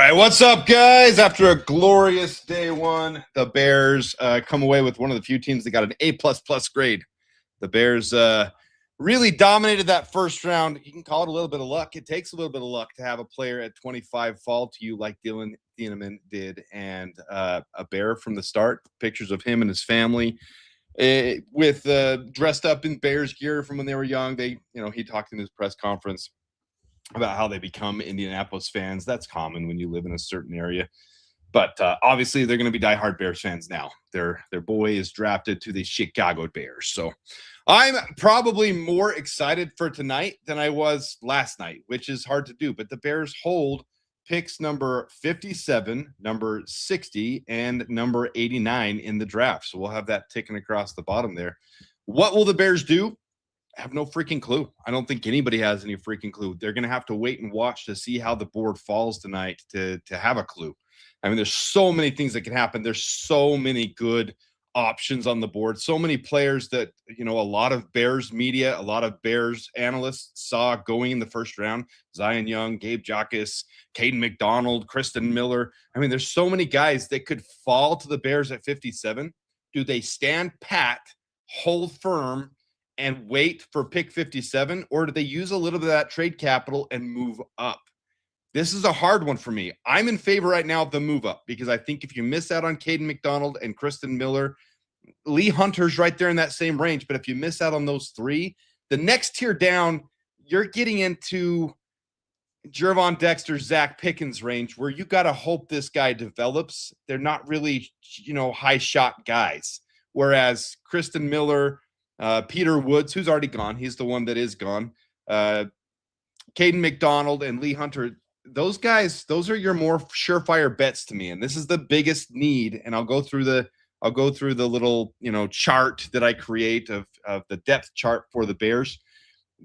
right, what's up, guys? After a glorious day one, the Bears come away with one of the few teams that got an A++ grade. The Bears really dominated that first round. You can call it a little bit of luck. It takes a little bit of luck to have a player at 25 fall to you like Dylan Thieneman did, and a Bear from the start. Pictures of him and his family with dressed up in Bears gear from when they were young. He talked in his press conference about how they become Indianapolis fans. That's common when you live in a certain area. But obviously, they're going to be diehard Bears fans now. Their boy is drafted to the Chicago Bears. So I'm probably more excited for tonight than I was last night, which is hard to do. But the Bears hold picks number 57, number 60, and number 89 in the draft. So we'll have that ticking across the bottom there. What will the Bears do? I have no freaking clue. I don't think anybody has any freaking clue. They're going to have to wait and watch to see how the board falls tonight to have a clue. I mean, there's so many things that can happen. There's so many good options on the board. So many players that, a lot of Bears media, a lot of Bears analysts saw going in the first round. Zion Young, Gabe Jacas, Caden McDonald, Kristen Miller. I mean, there's so many guys that could fall to the Bears at 57. Do they stand pat, hold firm, and wait for pick 57, or do they use a little bit of that trade capital and move up? This is a hard one for me. I'm in favor right now of the move up because I think if you miss out on Caden McDonald and Kristen Miller, Lee Hunter's right there in that same range, but if you miss out on those three, the next tier down, you're getting into Jervon Dexter, Zach Pickens range where you got to hope this guy develops. They're not really, high shot guys. Whereas Kristen Miller, Peter Woods, who's already gone. He's the one that is gone. Caden McDonald and Lee Hunter, those guys, those are your more surefire bets to me. And this is the biggest need. And I'll go through the little, chart that I create of the depth chart for the Bears.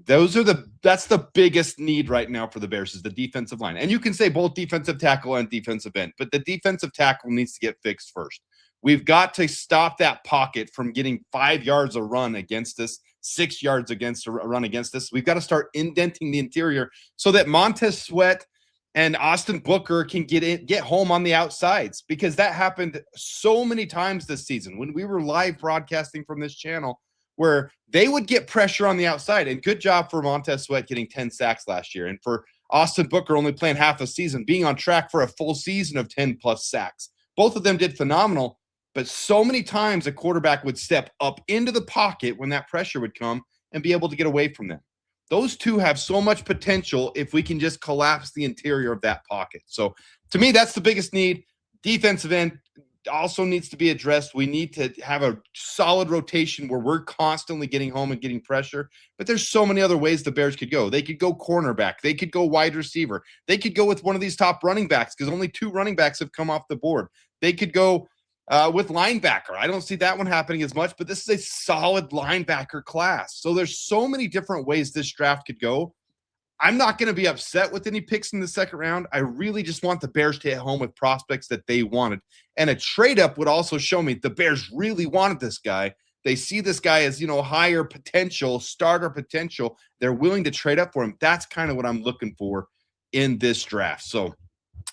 That's the biggest need right now for the Bears is the defensive line. And you can say both defensive tackle and defensive end, but the defensive tackle needs to get fixed first. We've got to stop that pocket from getting 5 yards a run against us, 6 yards against a run against us. We've got to start indenting the interior so that Montez Sweat and Austin Booker can get home on the outsides, because that happened so many times this season when we were live broadcasting from this channel where they would get pressure on the outside. And good job for Montez Sweat getting 10 sacks last year, and for Austin Booker only playing half a season, being on track for a full season of 10-plus sacks. Both of them did phenomenal. But so many times a quarterback would step up into the pocket when that pressure would come and be able to get away from them. Those two have so much potential if we can just collapse the interior of that pocket. So to me, that's the biggest need. Defensive end also needs to be addressed. We need to have a solid rotation where we're constantly getting home and getting pressure. But there's so many other ways the Bears could go. They could go cornerback. They could go wide receiver. They could go with one of these top running backs because only 2 running backs have come off the board. They could go with linebacker. I don't see that one happening as much, but this is a solid linebacker class. So there's so many different ways this draft could go. I'm not going to be upset with any picks in the second round. I really just want the Bears to hit home with prospects that they wanted. And a trade up would also show me the Bears really wanted this guy. They see this guy as, higher potential, starter potential. They're willing to trade up for him. That's kind of what I'm looking for in this draft. So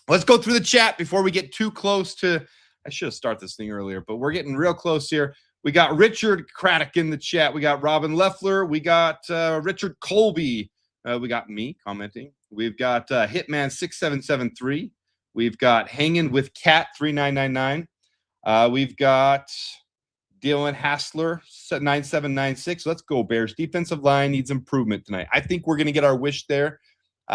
let's go through the chat before we get too close to – I should have started this thing earlier, but we're getting real close here. We got Richard Craddock in the chat. We got Robin Leffler. We got Richard Colby. We got me commenting. We've got Hitman6773. We've got Hanging with Cat 3999. We've got Dylan Hassler 9796. Let's go, Bears. Defensive line needs improvement tonight. I think we're going to get our wish there.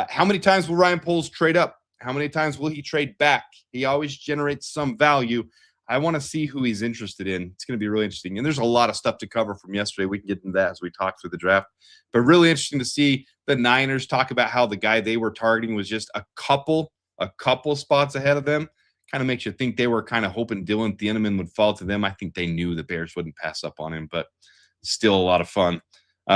How many times will Ryan Poles trade up? How many times will he trade back? He always generates some value. I want to see who he's interested in. It's going to be really interesting. And there's a lot of stuff to cover from yesterday. We can get into that as we talk through the draft. But really interesting to see the Niners talk about how the guy they were targeting was just a couple spots ahead of them. Kind of makes you think they were kind of hoping Dylan Thieneman would fall to them. I think they knew the Bears wouldn't pass up on him, but still a lot of fun.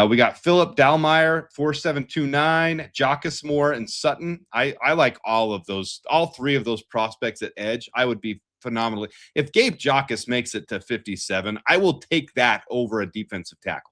We got Philip Dalmeyer, 4729, Jacas Moore, and Sutton. I like all 3 of those prospects at edge. I would be phenomenally. If Gabe Jacas makes it to 57, I will take that over a defensive tackle.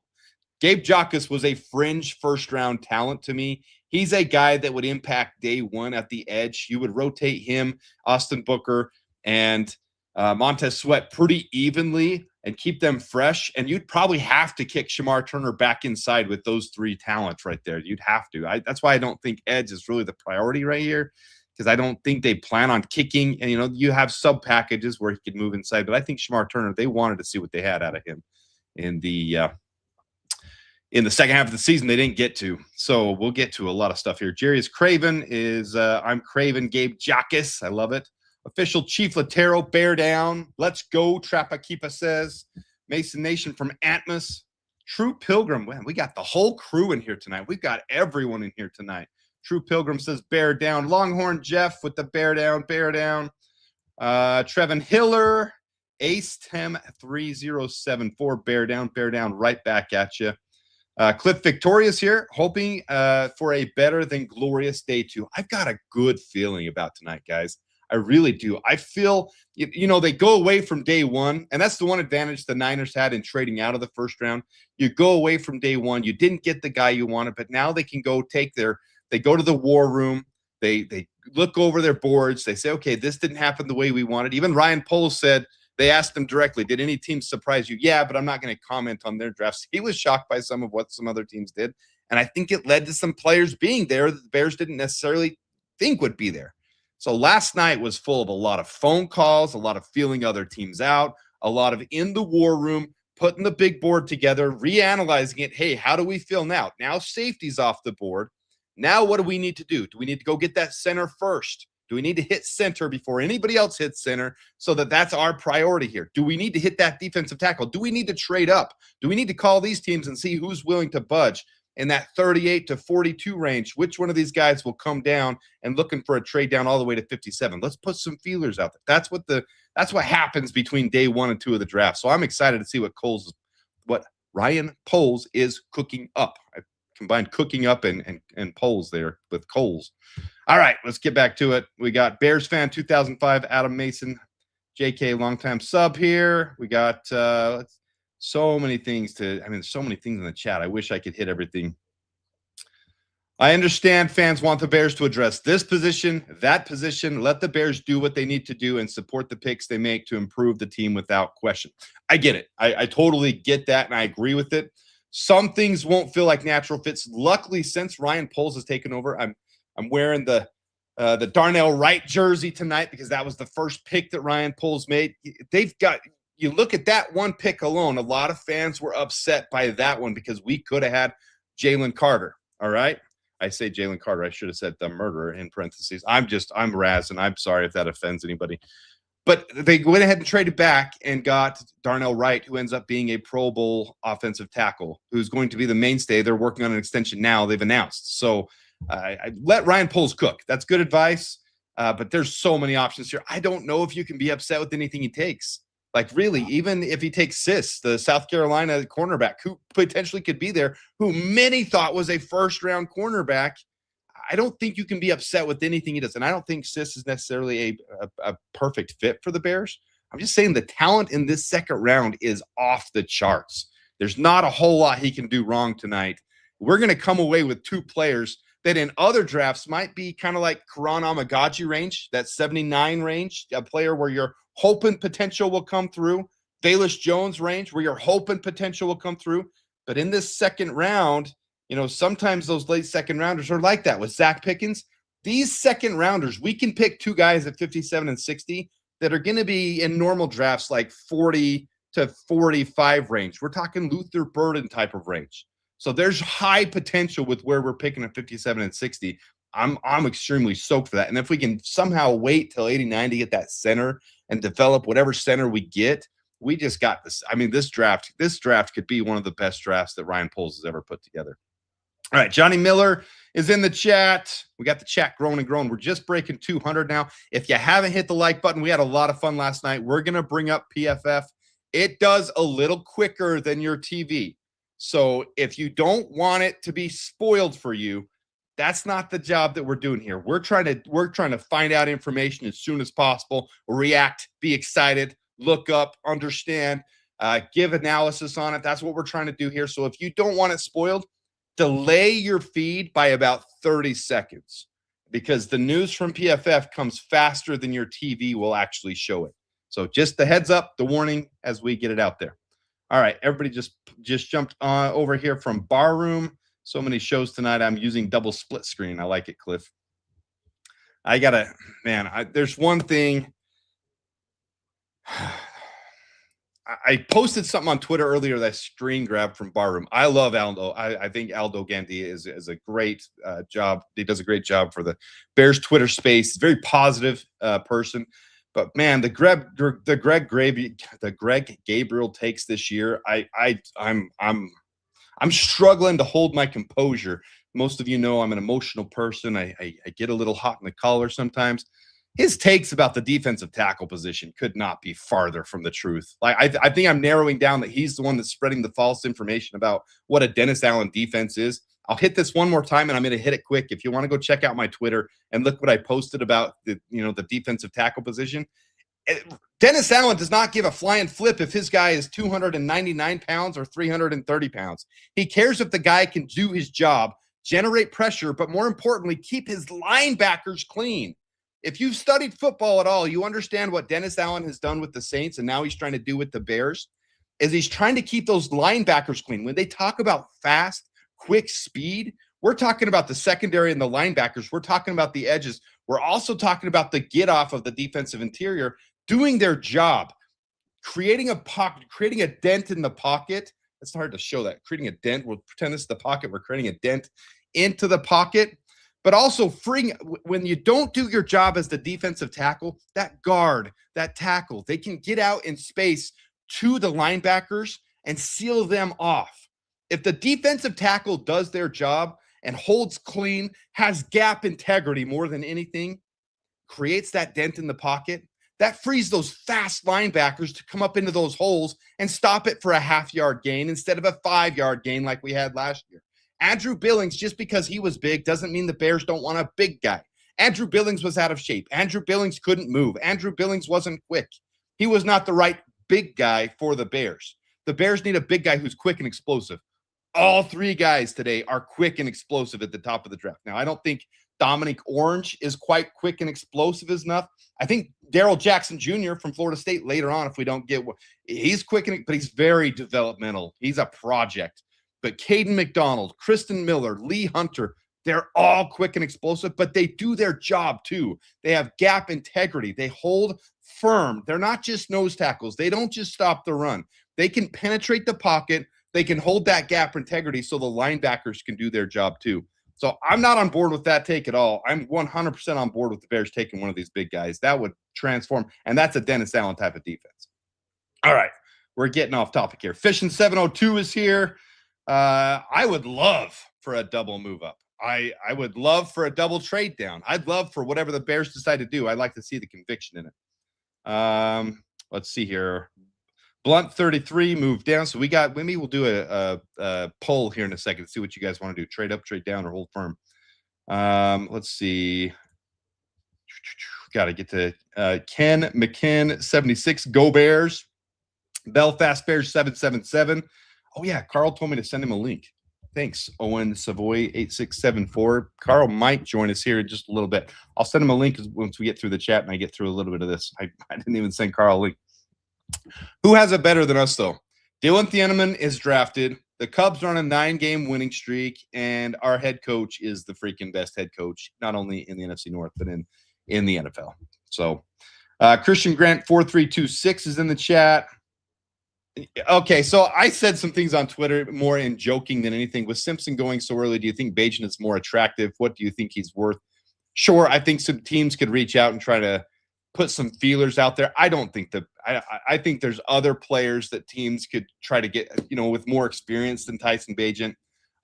Gabe Jacas was a fringe first-round talent to me. He's a guy that would impact day one at the edge. You would rotate him, Austin Booker, and Montez Sweat pretty evenly and keep them fresh. And you'd probably have to kick Shamar Turner back inside with those three talents right there. You'd have to. That's why I don't think edge is really the priority right here, because I don't think they plan on kicking. And, you have sub packages where he could move inside. But I think Shamar Turner, they wanted to see what they had out of him in the second half of the season. They didn't get to. So we'll get to a lot of stuff here. Jarius Craven is I'm Craven Gabe Jackus. I love it. Official Chief Latero, bear down. Let's go, Trapakipa says. Mason Nation from Atmos. True Pilgrim. Man, we got the whole crew in here tonight. We've got everyone in here tonight. True Pilgrim says bear down. Longhorn Jeff with the bear down, bear down. Trevin Hiller. Ace Tem 3074. Bear down, right back at you. Cliff Victorious here, hoping for a better than glorious day two. I've got a good feeling about tonight, guys. I really do. I feel, they go away from day one, and that's the one advantage the Niners had in trading out of the first round. You go away from day one. You didn't get the guy you wanted, but now they can go they go to the war room. They look over their boards. They say, okay, this didn't happen the way we wanted. Even Ryan Poles said, they asked him directly, did any team surprise you? Yeah, but I'm not going to comment on their drafts. He was shocked by some of what some other teams did. And I think it led to some players being there that the Bears didn't necessarily think would be there. So last night was full of a lot of phone calls, a lot of feeling other teams out, a lot of in the war room, putting the big board together, reanalyzing it. Hey, how do we feel now? Now safety's off the board. Now what do we need to do? Do we need to go get that center first? Do we need to hit center before anybody else hits center so that that's our priority here? Do we need to hit that defensive tackle? Do we need to trade up? Do we need to call these teams and see who's willing to budge in that 38 to 42 range? Which one of these guys will come down and looking for a trade down all the way to 57? Let's put some feelers out there. That's what happens between day 1 and 2 of the draft. So I'm excited to see what Ryan Poles is cooking up. I combined cooking up and Poles there with Coles. All right, let's get back to it. We got Bears fan 2005, Adam Mason, JK, longtime sub here. We got so many things so many things in the chat. I wish I could hit everything. I understand fans want the Bears to address this position, that position, let the Bears do what they need to do and support the picks they make to improve the team without question. I get it. I totally get that, and I agree with it. Some things won't feel like natural fits. Luckily, since Ryan Poles has taken over, I'm wearing the Darnell Wright jersey tonight because that was the first pick that Ryan Poles made. You look at that one pick alone, a lot of fans were upset by that one because we could have had Jalen Carter. All right. I say Jalen Carter. I should have said the murderer in parentheses. I'm Raz, and I'm sorry if that offends anybody. But they went ahead and traded back and got Darnell Wright, who ends up being a Pro Bowl offensive tackle, who's going to be the mainstay. They're working on an extension now, they've announced. So I let Ryan Poles cook. That's good advice. But there's so many options here. I don't know if you can be upset with anything he takes. Like, really, even if he takes Sis, the South Carolina cornerback, who potentially could be there, who many thought was a first-round cornerback, I don't think you can be upset with anything he does. And I don't think Sis is necessarily a perfect fit for the Bears. I'm just saying the talent in this second round is off the charts. There's not a whole lot he can do wrong tonight. We're going to come away with two players that in other drafts might be kind of like Karan Amagaji range, that 79 range, a player where you're hoping potential will come through. Velus Jones range, where you're hoping potential will come through. But in this second round, sometimes those late second rounders are like that with Zach Pickens. These second rounders, we can pick two guys at 57 and 60 that are going to be in normal drafts like 40 to 45 range. We're talking Luther Burden type of range. So there's high potential with where we're picking at 57 and 60. I'm extremely stoked for that. And if we can somehow wait till 89 to get that center and develop whatever center we get, we just got this. This draft could be one of the best drafts that Ryan Poles has ever put together. All right, Johnny Miller is in the chat. We got the chat growing and growing. We're just breaking 200 now. If you haven't hit the like button, we had a lot of fun last night. We're going to bring up PFF. It does a little quicker than your TV. So if you don't want it to be spoiled for you, that's not the job that we're doing here. We're trying to find out information as soon as possible, react, be excited, look up, understand, give analysis on it. That's what we're trying to do here. So if you don't want it spoiled, delay your feed by about 30 seconds because the news from PFF comes faster than your TV will actually show it. So just the heads up, the warning as we get it out there. All right, everybody just jumped on over here from Barroom. So many shows tonight. I'm using double split screen. I like it, Cliff. I gotta, man, there's one thing. I posted something on Twitter earlier that I screen grabbed from Barroom. I love Aldo. I think Aldo Gandia is a great job. He does a great job for the Bears Twitter space. Very positive person. But man, the Greg Gabriel takes this year. I'm struggling to hold my composure. Most of you know I'm an emotional person. I get a little hot in the collar sometimes. His takes about the defensive tackle position could not be farther from the truth. Like I think I'm narrowing down that he's the one that's spreading the false information about what a Dennis Allen defense is. I'll hit this one more time, and I'm going to hit it quick. If you want to go check out my Twitter and look what I posted about the defensive tackle position, Dennis Allen does not give a flying flip if his guy is 299 pounds or 330 pounds. He cares if the guy can do his job, generate pressure, but more importantly, keep his linebackers clean. If you've studied football at all, you understand what Dennis Allen has done with the Saints and now he's trying to do with the Bears is he's trying to keep those linebackers clean. When they talk about fast, quick speed, we're talking about the secondary and the linebackers. We're talking about the edges. We're also talking about the get off of the defensive interior doing their job, creating a pocket, creating a dent in the pocket. It's hard to show that. Creating a dent. We'll pretend this is the pocket. We're creating a dent into the pocket. But also freeing, when you don't do your job as the defensive tackle, that guard, that tackle, they can get out in space to the linebackers and seal them off. If the defensive tackle does their job and holds clean, has gap integrity more than anything, creates that dent in the pocket, that frees those fast linebackers to come up into those holes and stop it for a half-yard gain instead of a 5-yard gain like we had last year. Andrew Billings, just because he was big doesn't mean the Bears don't want a big guy. Andrew Billings was out of shape. Andrew Billings couldn't move. Andrew Billings wasn't quick. He was not the right big guy for the Bears. The Bears need a big guy who's quick and explosive. All three guys today are quick and explosive at the top of the draft. Now, I don't think Dominic Orange is quite quick and explosive enough. I think Darrell Jackson Jr. from Florida State later on, if we don't get – he's quick, but he's very developmental. He's a project. But Caden McDonald, Kristen Miller, Lee Hunter, they're all quick and explosive, but they do their job too. They have gap integrity. They hold firm. They're not just nose tackles. They don't just stop the run. They can penetrate the pocket. They can hold that gap integrity so the linebackers can do their job too. So I'm not on board with that take at all. I'm 100% on board with the Bears taking one of these big guys. That would transform, and that's a Dennis Allen type of defense. All right, we're getting off topic here. Fishing 702 is here. I would love for a double move up. I would love for a double trade down. I'd love for whatever the Bears decide to do. I'd like to see the conviction in it. Let's see here. Blunt 33 moved down. So maybe we'll do a poll here in a second to see what you guys want to do. Trade up, trade down, or hold firm. Let's see. Got to get to Ken McKinn 76. Go Bears. Belfast Bears 777. Oh, yeah. Carl told me to send him a link. Thanks, Owen Savoy 8674. Carl might join us here in just a little bit. I'll send him a link once we get through the chat and I get through a little bit of this. I didn't even send Carl a link. Who has it better than us, though? Dylan Thieneman is drafted. The Cubs are on a 9-game winning streak, and our head coach is the freaking best head coach, not only in the NFC North, but in the NFL. So Christian Grant 4326 is in the chat. Okay, so I said some things on Twitter more in joking than anything. With Simpson going so early, do you think Bajan is more attractive? What do you think he's worth? Sure, I think some teams could reach out and try to put some feelers out there. I don't think that I think there's other players that teams could try to get, with more experience than Tyson Bagent.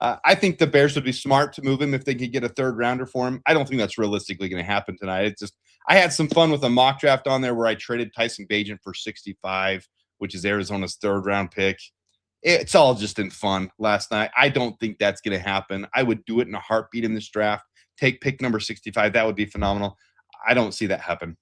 I think the Bears would be smart to move him if they could get a third rounder for him. I don't think that's realistically going to happen tonight. It's just I had some fun with a mock draft on there where I traded Tyson Bagent for 65, which is Arizona's third round pick. It's all just in fun last night. I don't think that's going to happen. I would do it in a heartbeat in this draft. Take pick number 65. That would be phenomenal. I don't see that happen.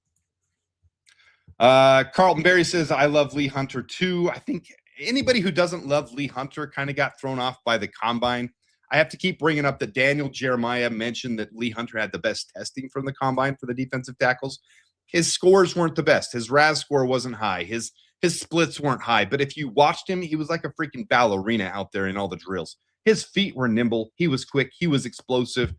Carlton Berry says, I love Lee Hunter too. I think anybody who doesn't love Lee Hunter kind of got thrown off by the combine. I have to keep bringing up that Daniel Jeremiah mentioned that Lee Hunter had the best testing from the combine for the defensive tackles. His scores weren't the best. His RAS score wasn't high. His splits weren't high. But if you watched him, he was like a freaking ballerina out there in all the drills. His feet were nimble. He was quick. He was explosive.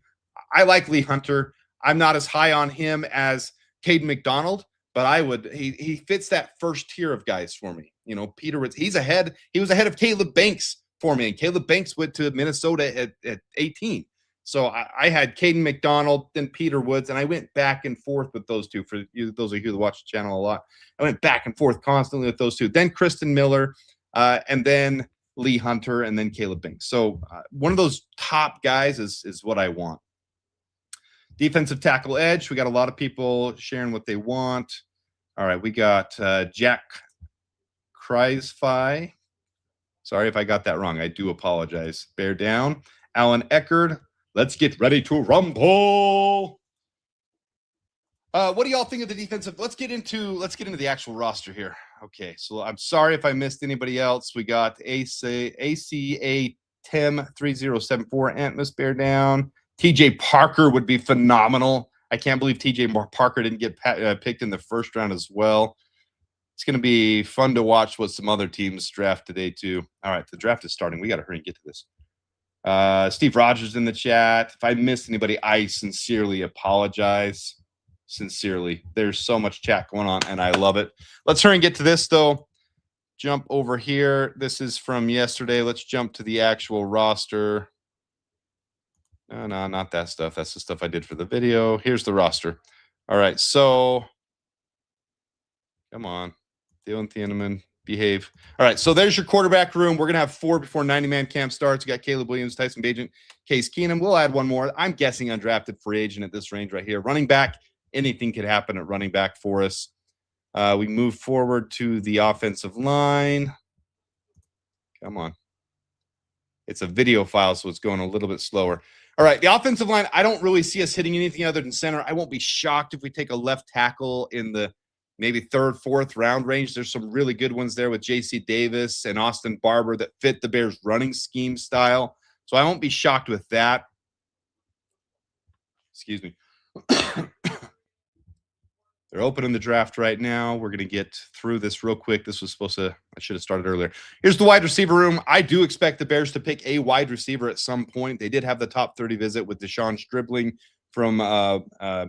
I like Lee Hunter. I'm not as high on him as Caden McDonald, but I would. He fits that first tier of guys for me. You know, Peter was he's ahead. He was ahead of Caleb Banks for me, and Caleb Banks went to Minnesota at 18. So I had Caden McDonald, then Peter Woods, and I went back and forth with those two. For you, those of you that watch the channel a lot, I went back and forth constantly with those two. Then Kristen Miller, and then Lee Hunter, and then Caleb Banks. So one of those top guys is what I want. Defensive tackle edge. We got a lot of people sharing what they want. All right, we got Jack Kreisfy. Sorry if I got that wrong. I do apologize. Bear down. Alan Eckerd. Let's get ready to rumble. What do y'all think of the defensive? Let's get into the actual roster here. Okay, so I'm sorry if I missed anybody else. We got ACA Tim 3074 Antmus, bear down. TJ Parker would be phenomenal. I can't believe TJ Parker didn't get picked in the first round as well. It's going to be fun to watch what some other teams draft today too. All right, the draft is starting. We got to hurry and get to this. Steve Rogers in the chat. If I missed anybody, I sincerely apologize. Sincerely. There's so much chat going on, and I love it. Let's hurry and get to this, though. Jump over here. This is from yesterday. Let's jump to the actual roster. No, not that stuff. That's the stuff I did for the video. Here's the roster. All right, so come on. Dylan Thieneman. Behave. All right, so there's your quarterback room. We're going to have 4 before 90-man camp starts. We got Caleb Williams, Tyson Bagent, Case Keenum. We'll add one more. I'm guessing undrafted free agent at this range right here. Running back, anything could happen at running back for us. We move forward to the offensive line. Come on. It's a video file, so it's going a little bit slower. All right, the offensive line, I don't really see us hitting anything other than center. I won't be shocked if we take a left tackle in the maybe 3rd, 4th round range. There's some really good ones there with J.C. Davis and Austin Barber that fit the Bears' running scheme style. So I won't be shocked with that. Excuse me. They're opening the draft right now. We're going to get through this real quick. This was supposed to, I should have started earlier. Here's the wide receiver room. I do expect the Bears to pick a wide receiver at some point. They did have the top 30 visit with Deshaun Stribling from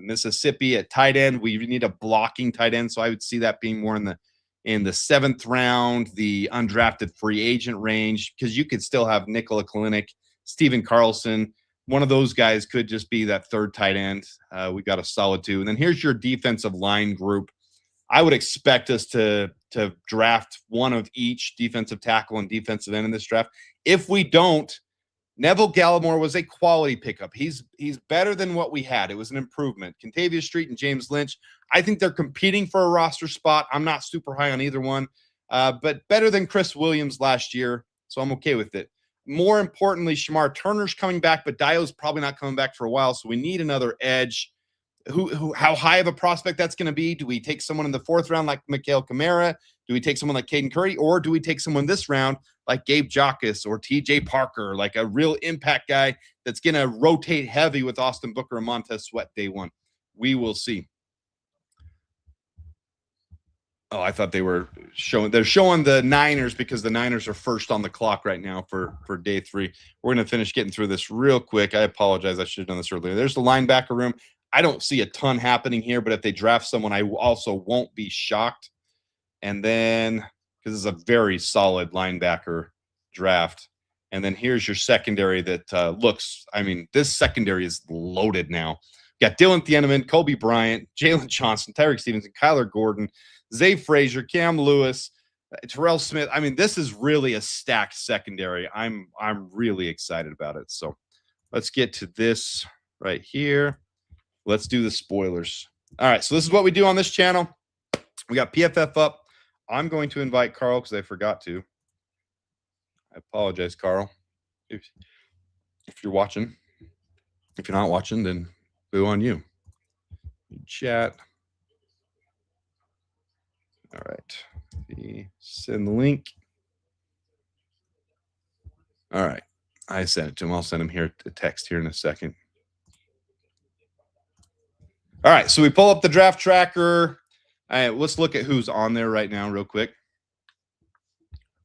Mississippi at tight end. We need a blocking tight end, so I would see that being more in the 7th round, the undrafted free agent range, because you could still have Nikola Kalinick, Steven Carlson. One of those guys could just be that 3rd tight end. We got a solid 2. And then here's your defensive line group. I would expect us to draft one of each defensive tackle and defensive end in this draft. If we don't, Neville Gallimore was a quality pickup. He's better than what we had. It was an improvement. Kentavious Street and James Lynch, I think they're competing for a roster spot. I'm not super high on either one, but better than Chris Williams last year, so I'm okay with it. More importantly, Shamar Turner's coming back, but Dio's probably not coming back for a while, so we need another edge. How high of a prospect that's going to be? Do we take someone in the 4th round like Mikael Kamara? Do we take someone like Caden Curry? Or do we take someone this round like Gabe Jacques or TJ Parker, like a real impact guy that's going to rotate heavy with Austin Booker and Montez Sweat day 1? We will see. Oh, I thought they were showing. They're showing the Niners because the Niners are first on the clock right now for day 3. We're going to finish getting through this real quick. I apologize. I should have done this earlier. There's the linebacker room. I don't see a ton happening here, but if they draft someone, I also won't be shocked. And then, because it's a very solid linebacker draft. And then here's your secondary that looks, I mean, this secondary is loaded now. You got Dylan Thieneman, Kobe Bryant, Jalen Johnson, Tyreek Stevenson, Kyler Gordon, Zay Frazier, Cam Lewis, Terrell Smith. I mean, this is really a stacked secondary. I'm really excited about it. So let's get to this right here. Let's do the spoilers. All right, so this is what we do on this channel. We got PFF up. I'm going to invite Carl because I forgot to. I apologize, Carl, if you're watching. If you're not watching, then boo on you. Chat. All right. Send the link. All right. I sent it to him. I'll send him here a text here in a second. All right, so we pull up the draft tracker. All right, let's look at who's on there right now real quick.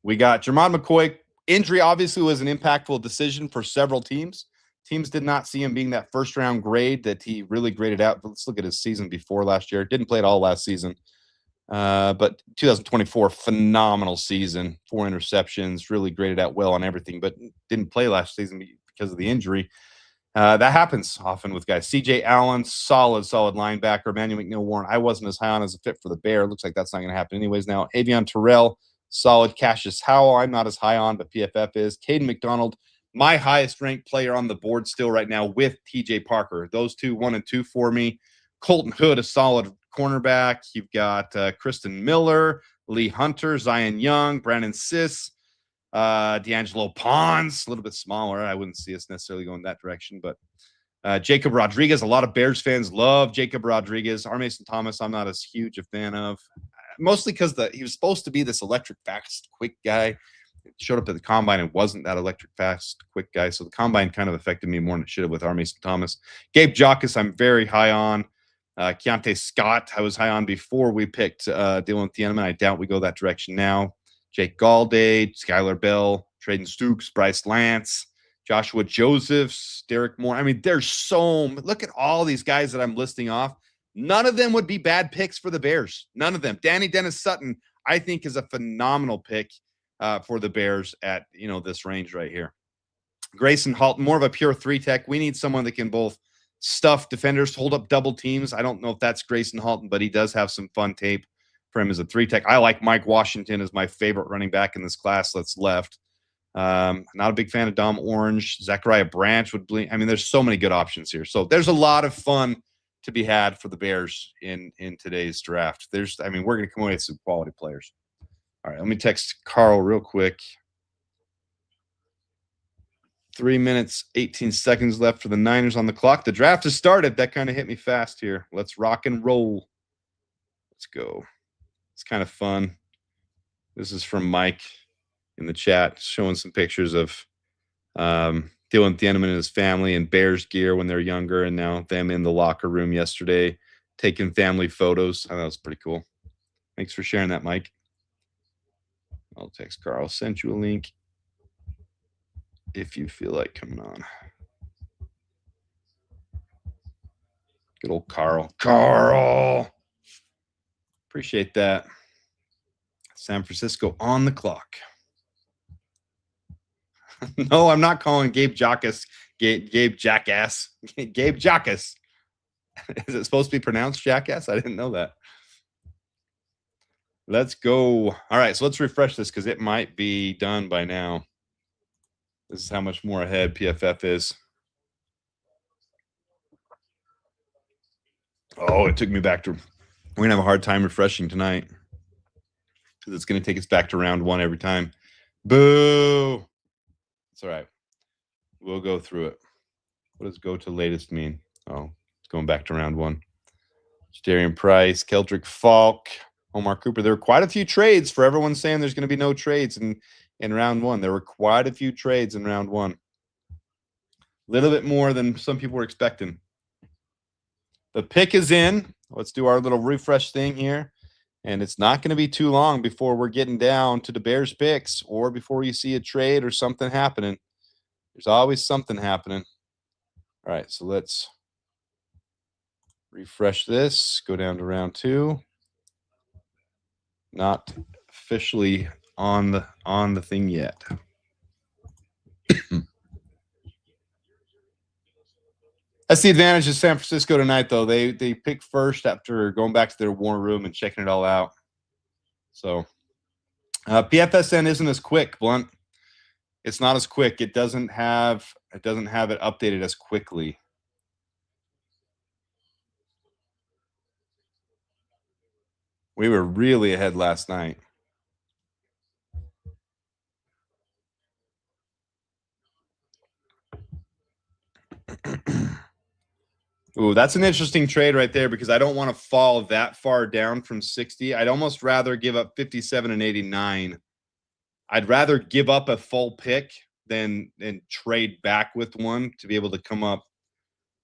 We got Jermon McCoy. Injury obviously was an impactful decision for several teams. Teams did not see him being that first-round grade that he really graded out. But let's look at his season before last year. Didn't play at all last season. But 2024, phenomenal season. 4 interceptions, really graded out well on everything, but didn't play last season because of the injury. That happens often with guys. CJ Allen, solid linebacker. Emmanuel McNeil-Warren, I wasn't as high on as a fit for the Bear. Looks like that's not going to happen anyways now. Avion Terrell, solid. Cassius Howell, I'm not as high on, but PFF is. Caden McDonald, my highest ranked player on the board still right now with TJ Parker. Those two, 1 and 2 for me. Colton Hood, a solid cornerback. You've got Kristen Miller, Lee Hunter, Zion Young, Brandon Siss, D'Angelo Pons, a little bit smaller. I wouldn't see us necessarily going that direction, but Jacob Rodriguez, a lot of Bears fans love Jacob Rodriguez. R. Mason Thomas, I'm not as huge a fan of, mostly because he was supposed to be this electric, fast, quick guy. It showed up at the combine and wasn't that electric, fast, quick guy. So the combine kind of affected me more than it should have with R. Mason Thomas. Gabe Jacques, I'm very high on. Keontae Scott, I was high on before we picked Dylan Thieneman. I doubt we go that direction now. Jake Galday, Skylar Bell, Traden Stukes, Bryce Lance, Joshua Josephs, Derek Moore. I mean, there's look at all these guys that I'm listing off. None of them would be bad picks for the Bears. None of them. Danny Dennis Sutton, I think, is a phenomenal pick for the Bears at, this range right here. Grayson Halton, more of a pure 3-tech. We need someone that can both stuff defenders, hold up double teams. I don't know if that's Grayson Halton, but he does have some fun tape for him as a 3-tech. I like Mike Washington as my favorite running back in this class that's left. Not a big fan of Dom Orange. Zachariah Branch would bleed. I mean, there's so many good options here. So there's a lot of fun to be had for the Bears in today's draft. We're going to come away with some quality players. All right, let me text Carl real quick. 3 minutes, 18 seconds left for the Niners on the clock. The draft has started. That kind of hit me fast here. Let's rock and roll. Let's go. It's kind of fun. This is from Mike in the chat, showing some pictures of Dylan Thieneman and his family in Bears gear when they're younger, and now them in the locker room yesterday taking family photos. I thought that was pretty cool. Thanks for sharing that, Mike. I'll text Carl. Sent you a link if you feel like coming on. Good old Carl. Carl! Appreciate that. San Francisco on the clock. No, I'm not calling Gabe Jacques Gabe Jackass. Gabe Jacques. Is it supposed to be pronounced Jackass? I didn't know that. Let's go. All right, so let's refresh this because it might be done by now. This is how much more ahead PFF is. Oh, it took me back to... We're going to have a hard time refreshing tonight because it's going to take us back to round 1 every time. Boo! It's all right. We'll go through it. What does go to latest mean? Oh, it's going back to round 1. Darian Price, Keldrick Falk, Omar Cooper. There were quite a few trades for everyone saying there's going to be no trades in round 1. There were quite a few trades in round 1. A little bit more than some people were expecting. The pick is in. Let's do our little refresh thing here. And it's not going to be too long before we're getting down to the Bears picks or before you see a trade or something happening. There's always something happening. All right, so let's refresh this. Go down to round 2. Not officially on the thing yet. That's the advantage of San Francisco tonight, though. They pick first after going back to their war room and checking it all out. So PFSN isn't as quick, Blunt. It's not as quick. It doesn't have it updated as quickly. We were really ahead last night. Ooh, that's an interesting trade right there because I don't want to fall that far down from 60. I'd almost rather give up 57 and 89. I'd rather give up a full pick then and trade back with one to be able to come up.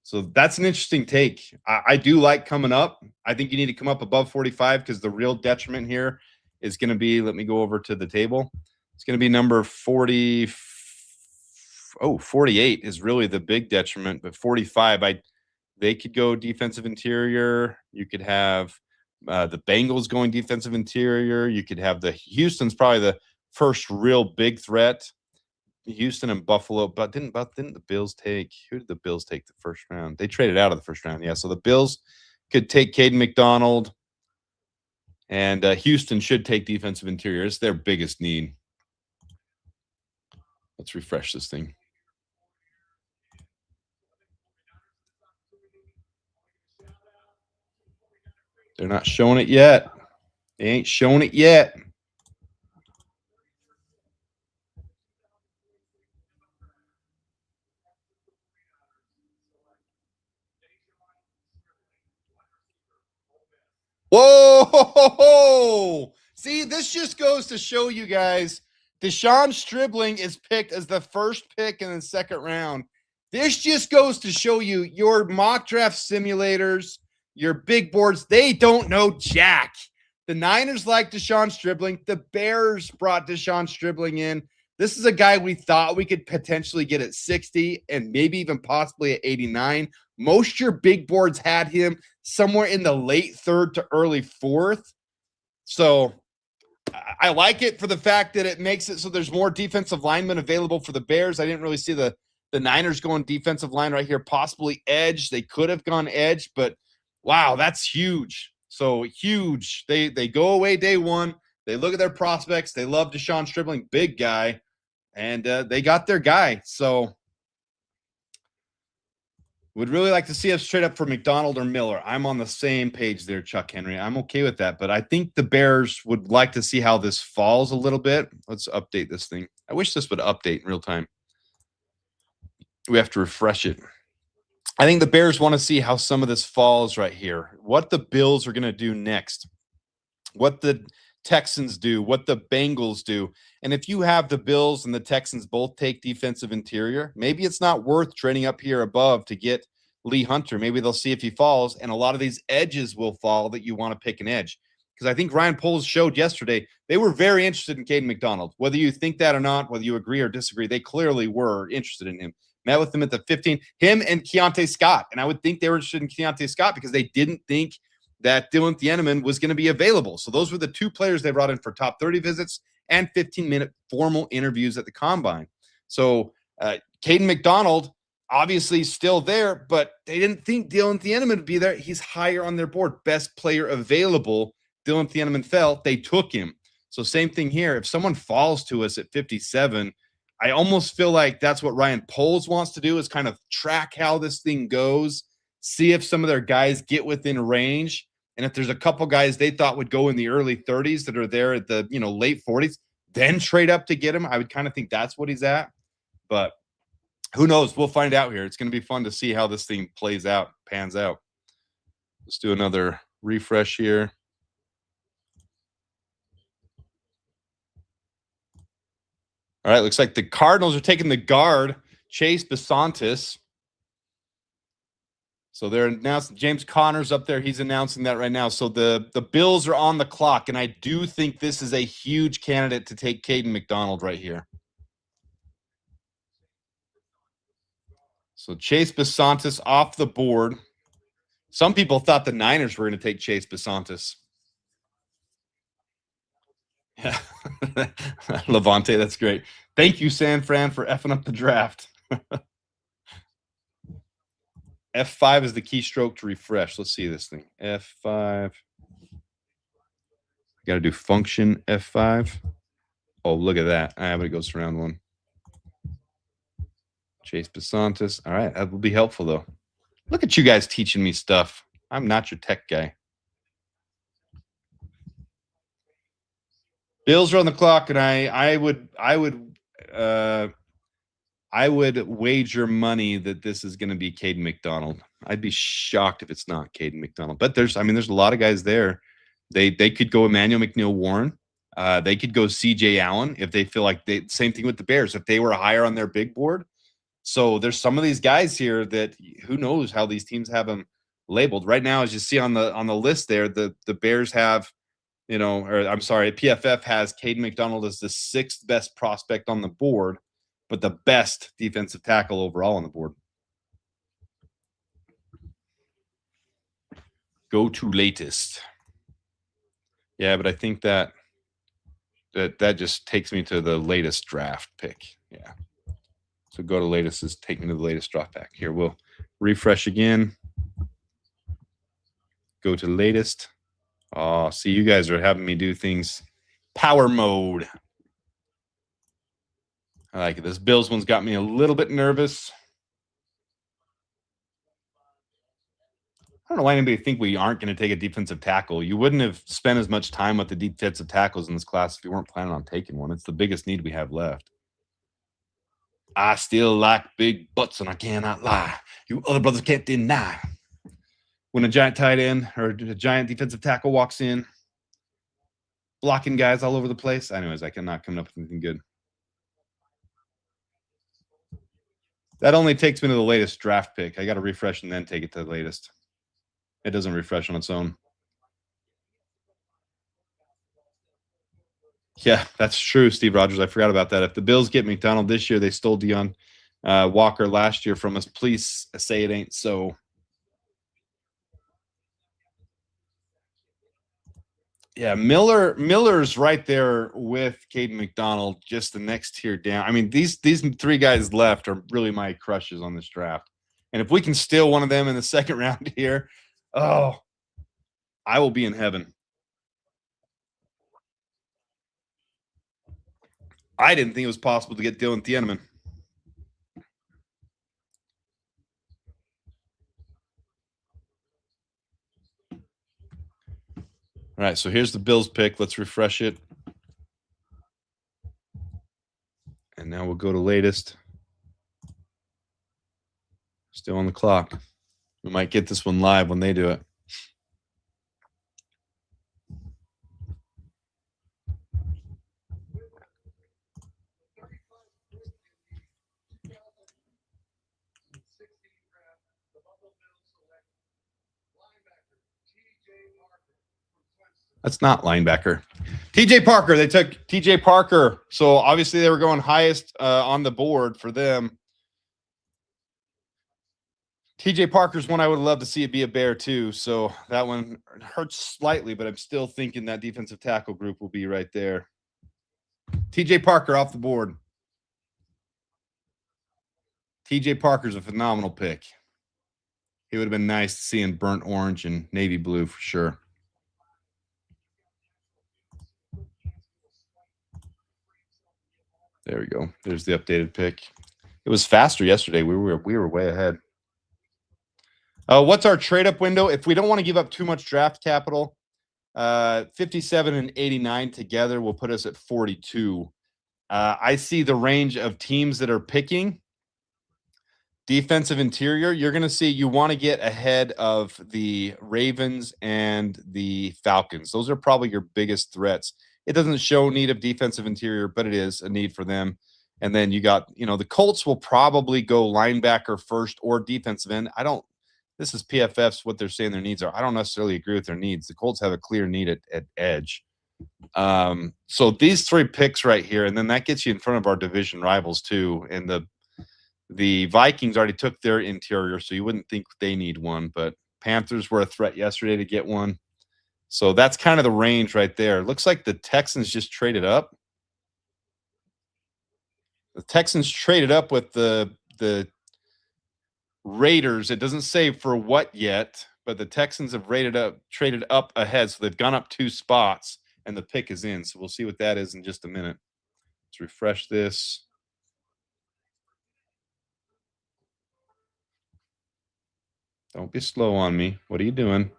So that's an interesting take. I do like coming up. I think you need to come up above 45 because the real detriment here is going to be, let me go over to the table. It's going to be number 40. Oh, 48 is really the big detriment, but 45, they could go defensive interior. You could have the Bengals going defensive interior. You could have the Houston's probably the first real big threat. Houston and Buffalo, but didn't the Bills take? Who did the Bills take the first round? They traded out of the first round. Yeah, so the Bills could take Caden McDonald, and Houston should take defensive interior. It's their biggest need. Let's refresh this thing. They're not showing it yet. They ain't showing it yet. Whoa! See, this just goes to show you guys, Deshaun Stribling is picked as the first pick in the second round. This just goes to show you your mock draft simulators, your big boards, they don't know jack. The Niners like Deshaun Stribling. The Bears brought Deshaun Stribling in. This is a guy we thought we could potentially get at 60 and maybe even possibly at 89. Most your big boards had him somewhere in the late third to early fourth. So I like it for the fact that it makes it so there's more defensive linemen available for the Bears. I didn't really see the Niners going defensive line right here, possibly edge. They could have gone edge, but wow, that's huge. So huge. They go away day one. They look at their prospects. They love Deshaun Stribling, big guy, and they got their guy. So would really like to see us trade up for McDonald or Miller. I'm on the same page there, Chuck Henry. I'm okay with that, but I think the Bears would like to see how this falls a little bit. Let's update this thing. I wish this would update in real time. We have to refresh it. I think the Bears want to see how some of this falls right here. What the Bills are going to do next. What the Texans do. What the Bengals do. And if you have the Bills and the Texans both take defensive interior, maybe it's not worth trading up here above to get Lee Hunter. Maybe they'll see if he falls, and a lot of these edges will fall that you want to pick an edge. Because I think Ryan Poles showed yesterday they were very interested in Caden McDonald. Whether you think that or not, whether you agree or disagree, they clearly were interested in him. Met with him at the 15, him and Keontae Scott. And I would think they were interested in Keontae Scott because they didn't think that Dylan Thieneman was going to be available. So those were the two players they brought in for top 30 visits and 15-minute formal interviews at the Combine. So Caden McDonald, obviously still there, but they didn't think Dylan Thieneman would be there. He's higher on their board. Best player available. Dylan Thieneman fell. They took him. So same thing here. If someone falls to us at 57, I almost feel like that's what Ryan Poles wants to do, is kind of track how this thing goes, see if some of their guys get within range. And if there's a couple guys they thought would go in the early 30s that are there at the late 40s, then trade up to get him. I would kind of think that's what he's at. But who knows? We'll find out here. It's going to be fun to see how this thing plays out, pans out. Let's do another refresh here. All right, looks like the Cardinals are taking the guard, Chase Besantis. So they're announcing James Conner's up there. He's announcing that right now. So the Bills are on the clock, and I do think this is a huge candidate to take Caden McDonald right here. So Chase Besantis off the board. Some people thought the Niners were going to take Chase Besantis. Yeah. Levante, that's great. Thank you, San Fran, for effing up the draft. F5 is the keystroke to refresh. Let's see this thing. F5. Got to do function F5. Oh, look at that. But it goes to round one. Chase Besantis. All right, that will be helpful, though. Look at you guys teaching me stuff. I'm not your tech guy. Bills are on the clock, and I would wager money that this is going to be Caden McDonald. I'd be shocked if it's not Caden McDonald. But there's a lot of guys there. They could go Emmanuel McNeil Warren. They could go CJ Allen if they feel like they. Same thing with the Bears if they were higher on their big board. So there's some of these guys here that who knows how these teams have them labeled right now. As you see on the list there, the Bears have, or I'm sorry, PFF has Caden McDonald as the 6th best prospect on the board, but the best defensive tackle overall on the board. Go to latest. Yeah, but I think that just takes me to the latest draft pick. Yeah. So go to latest is take me to the latest draft pack. Here, we'll refresh again. Go to latest. Oh, see, you guys are having me do things power mode. I like it. This Bills one's got me a little bit nervous. I don't know why anybody think we aren't going to take a defensive tackle. You wouldn't have spent as much time with the defensive tackles in this class if you weren't planning on taking one. It's the biggest need we have left. I still like big butts, and I cannot lie. You other brothers can't deny. When a giant tight end or a giant defensive tackle walks in, blocking guys all over the place. Anyways, I cannot come up with anything good. That only takes me to the latest draft pick. I got to refresh and then take it to the latest. It doesn't refresh on its own. Yeah, that's true, Steve Rogers. I forgot about that. If the Bills get McDonald this year, they stole Deion Walker last year from us. Please say it ain't so. Yeah, Miller's right there with Caden McDonald, just the next tier down. I mean, these 3 guys left are really my crushes on this draft. And if we can steal one of them in the second round here, oh, I will be in heaven. I didn't think it was possible to get Dylan Thieneman. All right, so here's the Bills pick. Let's refresh it. And now we'll go to latest. Still on the clock. We might get this one live when they do it. That's not linebacker. TJ Parker. They took TJ Parker. So obviously they were going highest on the board for them. TJ Parker's one I would love to see it be a Bear too. So that one hurts slightly, but I'm still thinking that defensive tackle group will be right there. TJ Parker off the board. TJ Parker's a phenomenal pick. He would have been nice to see in burnt orange and navy blue for sure. There we go. There's the updated pick. It was faster yesterday. We were way ahead. What's our trade up window? If we don't want to give up too much draft capital, 57 and 89 together will put us at 42. I see the range of teams that are picking defensive interior. You're going to see you want to get ahead of the Ravens and the Falcons. Those are probably your biggest threats. It doesn't show need of defensive interior, but it is a need for them. And then you got, the Colts will probably go linebacker first or defensive end. This is PFF's what they're saying their needs are. I don't necessarily agree with their needs. The Colts have a clear need at edge. So these 3 picks right here, and then that gets you in front of our division rivals too. And the Vikings already took their interior, so you wouldn't think they need one, but Panthers were a threat yesterday to get one. So that's kind of the range right there. Looks like the Texans just traded up. The Texans traded up with the Raiders. It doesn't say for what yet, but the Texans have traded up ahead. So they've gone up 2 spots and the pick is in. So we'll see what that is in just a minute. Let's refresh this. Don't be slow on me. What are you doing?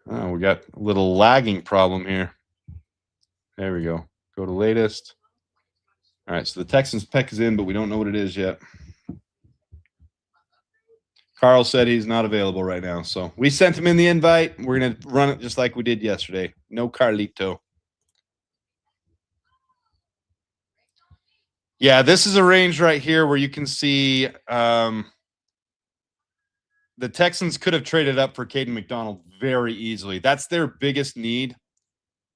Oh, we got a little lagging problem here. There we go. Go to latest. All right, so the Texans pick is in, but we don't know what it is yet. Carl said he's not available right now, so we sent him in the invite. We're going to run it just like we did yesterday. No Carlito. Yeah, this is a range right here where you can see the Texans could have traded up for Caden McDonald very easily. That's their biggest need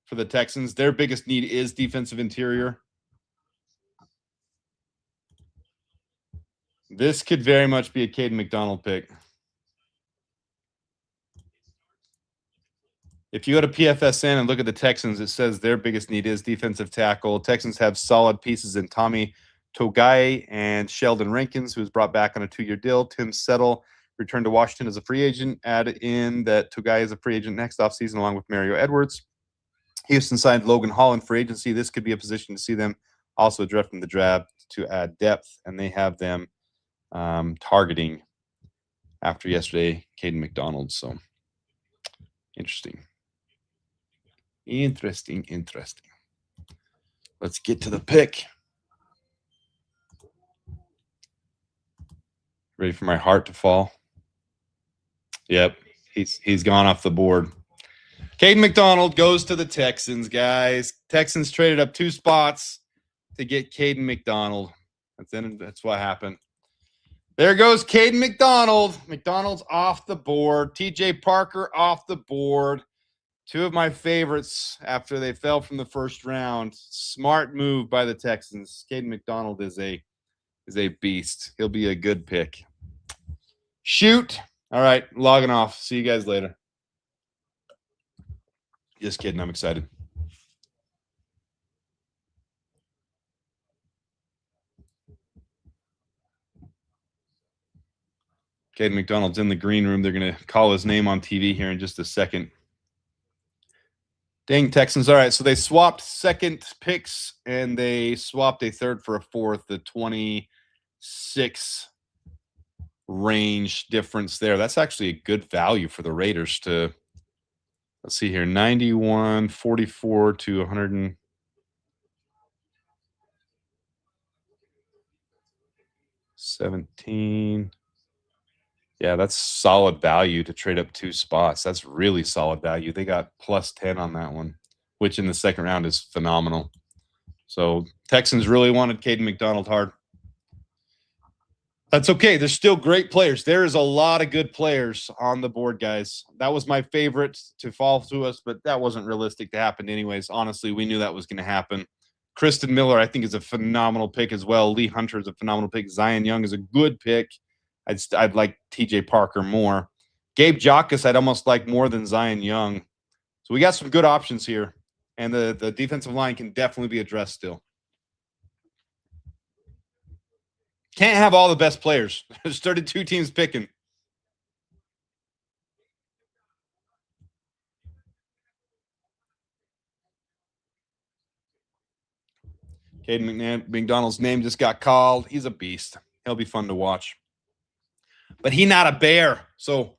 for the Texans. Their biggest need is defensive interior. This could very much be a Caden McDonald pick. If you go to PFSN and look at the Texans, it says their biggest need is defensive tackle. Texans have solid pieces in Tommy Togai and Sheldon Rankins, who was brought back on a 2-year deal. Tim Settle returned to Washington as a free agent. Add in that Togai is a free agent next offseason, along with Mario Edwards. Houston signed Logan Hall for agency. This could be a position to see them also address in the draft to add depth, and they have them targeting after yesterday Caden McDonald. So interesting. Interesting. Let's get to the pick. Ready for my heart to fall? Yep, he's gone off the board. Caden McDonald goes to the Texans, guys. Texans traded up 2 spots to get Caden McDonald. That's what happened. There goes Caden McDonald. McDonald's off the board. TJ Parker off the board. 2 of my favorites after they fell from the first round. Smart move by the Texans. Caden McDonald is a beast. He'll be a good pick. Shoot. All right, logging off. See you guys later. Just kidding. I'm excited. Caden McDonald's in the green room. They're going to call his name on TV here in just a second. Dang, Texans. All right, so they swapped second picks, and they swapped a third for a fourth. The 26 range difference there. That's actually a good value for the Raiders to, let's see here, 91, 44 to 117. Yeah, that's solid value to trade up 2 spots. That's really solid value. They got plus 10 on that one, which in the second round is phenomenal. So Texans really wanted Caden McDonald hard. That's okay. There's still great players. There is a lot of good players on the board, guys. That was my favorite to fall to us, but that wasn't realistic to happen anyways. Honestly, we knew that was going to happen. Kristen Miller, I think, is a phenomenal pick as well. Lee Hunter is a phenomenal pick. Zion Young is a good pick. I'd like TJ Parker more. Gabe Jacas I'd almost like more than Zion Young. So we got some good options here, and the defensive line can definitely be addressed still. Can't have all the best players. There's 32 teams picking. Caden McDonald's name just got called. He's a beast. He'll be fun to watch. But he not a bear, so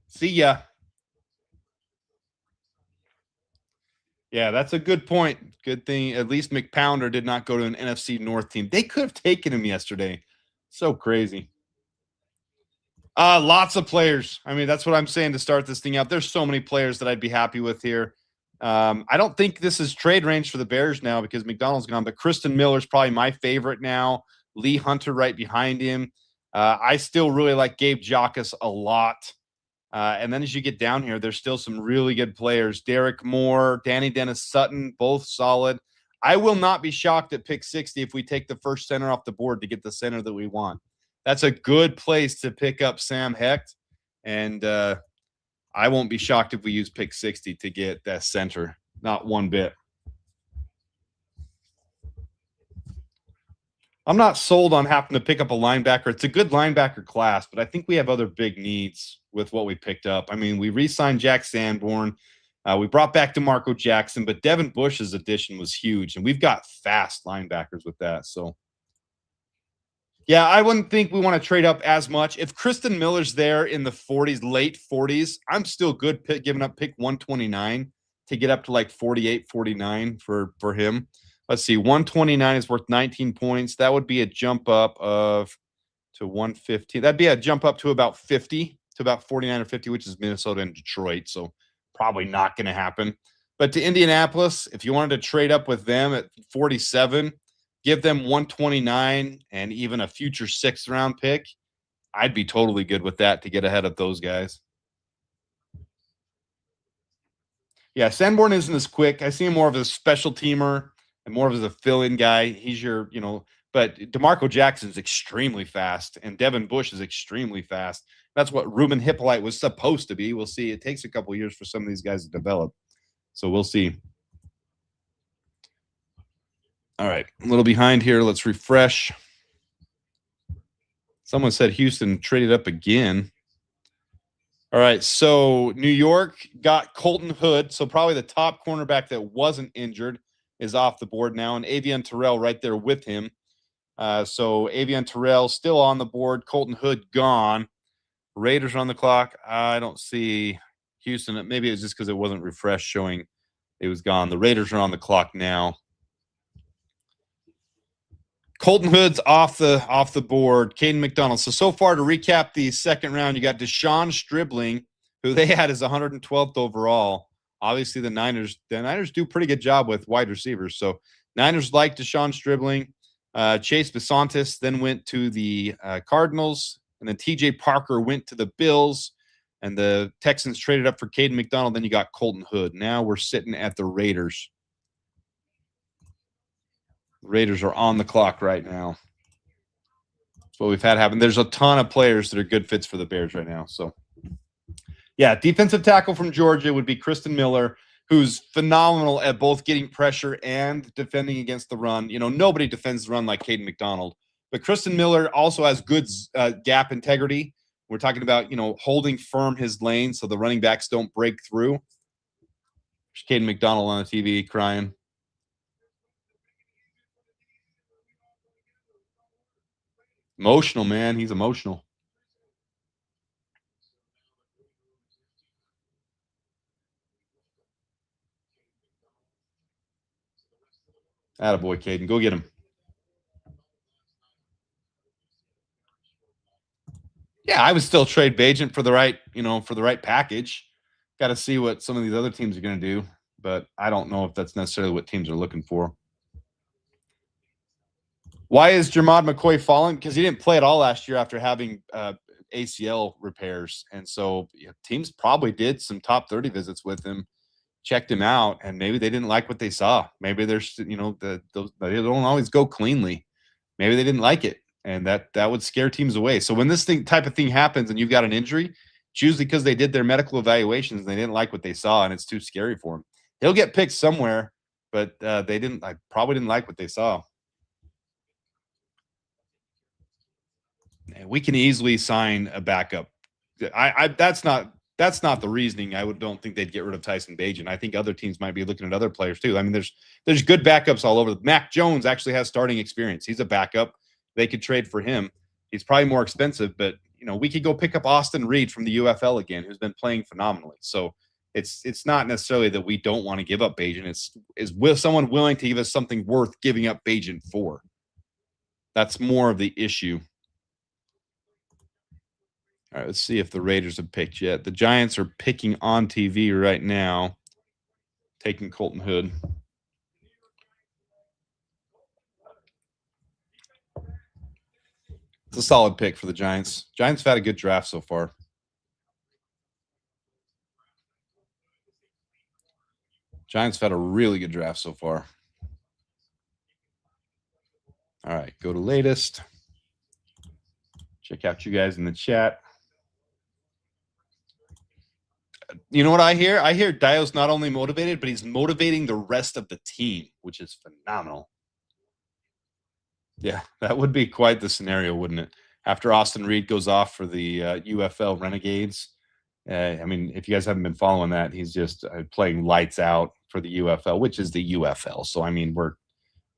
see ya. Yeah, that's a good point. Good thing at least McPounder did not go to an NFC North team. They could have taken him yesterday. So crazy. Lots of players. I mean, that's what I'm saying to start this thing out. There's so many players that I'd be happy with here. I don't think this is trade range for the Bears now because McDonald's gone, but Kristen Miller's probably my favorite now. Lee Hunter right behind him. I still really like Gabe Jacas a lot. And then as you get down here, there's still some really good players. Derek Moore, Danny Dennis Sutton, both solid. I will not be shocked at pick 60 if we take the first center off the board to get the center that we want. That's a good place to pick up Sam Hecht. And I won't be shocked if we use pick 60 to get that center. Not one bit. I'm not sold on having to pick up a linebacker. It's a good linebacker class, but I think we have other big needs with what we picked up. I mean, we re-signed Jack Sanborn. We brought back DeMarco Jackson, but Devin Bush's addition was huge, and we've got fast linebackers with that. So, yeah, I wouldn't think we want to trade up as much. If Kristen Miller's there in the 40s, late 40s, I'm still good giving up pick 129 to get up to like 48, 49 for him. Let's see, 129 is worth 19 points. That would be a jump up of to 115. That'd be a jump up to about 50, to about 49 or 50, which is Minnesota and Detroit. So probably not going to happen. But to Indianapolis, if you wanted to trade up with them at 47, give them 129 and even a future 6th round pick, I'd be totally good with that to get ahead of those guys. Yeah, Sanborn isn't as quick. I see him more of a special teamer and more of as a fill-in guy. He's your, but DeMarco Jackson's extremely fast, and Devin Bush is extremely fast. That's what Ruben Hippolyte was supposed to be. We'll see. It takes a couple years for some of these guys to develop. So we'll see. All right, a little behind here. Let's refresh. Someone said Houston traded up again. All right, so New York got Colton Hood, so probably the top cornerback that wasn't injured is off the board now, and Avian Terrell right there with him. So Avian Terrell still on the board, Colton Hood gone. Raiders are on the clock. I don't see Houston. Maybe it's just because it wasn't refreshed showing it was gone. The Raiders are on the clock now. Colton Hood's off the board. Caden McDonald. So far to recap the second round, you got Deshaun Stribling, who they had as 112th overall. Obviously, the Niners do a pretty good job with wide receivers. So Niners like Deshaun Stribling. Chase Besantis then went to the Cardinals, and then TJ Parker went to the Bills, and the Texans traded up for Caden McDonald. Then you got Colton Hood. Now we're sitting at the Raiders. Raiders are on the clock right now. That's what we've had happen. There's a ton of players that are good fits for the Bears right now. So, yeah, defensive tackle from Georgia would be Kristen Miller, who's phenomenal at both getting pressure and defending against the run. Nobody defends the run like Caden McDonald. But Kristen Miller also has good gap integrity. We're talking about, holding firm his lane so the running backs don't break through. There's Caden McDonald on the TV crying. Emotional, man. He's emotional. Attaboy, Caden. Go get him. Yeah, I would still trade Bagent for the right package. Got to see what some of these other teams are going to do, but I don't know if that's necessarily what teams are looking for. Why is Jermod McCoy falling? Because he didn't play at all last year after having ACL repairs. And so teams probably did some top 30 visits with him, checked him out, and maybe they didn't like what they saw. Maybe there's, they don't always go cleanly. Maybe they didn't like it, and that would scare teams away. So when this type of thing happens and you've got an injury, it's usually because they did their medical evaluations and they didn't like what they saw, and it's too scary for him. He'll get picked somewhere, but they probably didn't like what they saw. We can easily sign a backup. That's not the reasoning. Don't think they'd get rid of Tyson Bagent. I think other teams might be looking at other players too. I mean, there's good backups all over. Mac Jones actually has starting experience. He's a backup. They could trade for him. He's probably more expensive, but we could go pick up Austin Reed from the UFL again, who's been playing phenomenally. So it's not necessarily that we don't want to give up Bagent. Is someone willing to give us something worth giving up Bagent for? That's more of the issue. All right, let's see if the Raiders have picked yet. The Giants are picking on TV right now, taking Colton Hood. It's a solid pick for the Giants. Giants have had a good draft so far. Giants have had a really good draft so far. All right, go to latest. Check out you guys in the chat. You know what I hear? I hear Dio's not only motivated, but he's motivating the rest of the team, which is phenomenal. Yeah, that would be quite the scenario, wouldn't it? After Austin Reed goes off for the UFL Renegades. I mean, if you guys haven't been following that, he's just playing lights out for the UFL, which is the UFL. So, I mean, we're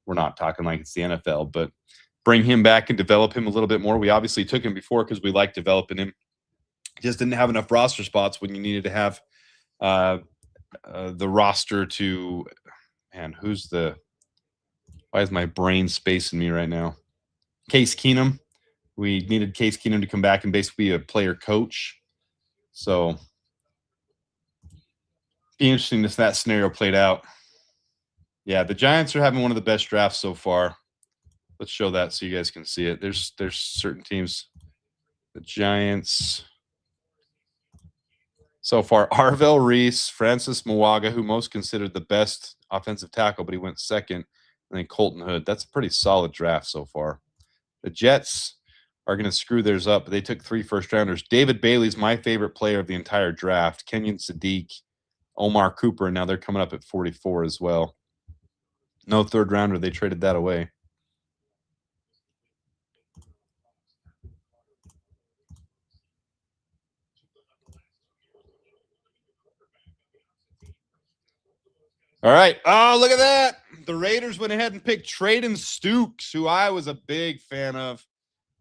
not talking like it's the NFL, but bring him back and develop him a little bit more. We obviously took him before because we liked developing him. Just didn't have enough roster spots when you needed to have the roster to, man, why is my brain spacing me right now? Case Keenum We needed Case Keenum to come back and basically be a player coach. So be interesting if that scenario played out. Yeah, the Giants are having one of the best drafts so far. Let's show that so you guys can see it. There's certain teams. The Giants so far: Arvell Reese, Francis Mwaga, who most considered the best offensive tackle, but he went second, and then Colton Hood. That's a pretty solid draft so far. The Jets are going to screw theirs up, but they took 3 first-rounders. David Bailey's my favorite player of the entire draft. Kenyon Sadiq, Omar Cooper, and now they're coming up at 44 as well. No third rounder. They traded that away. All right. Oh, look at that. The Raiders went ahead and picked Traden Stukes, who I was a big fan of.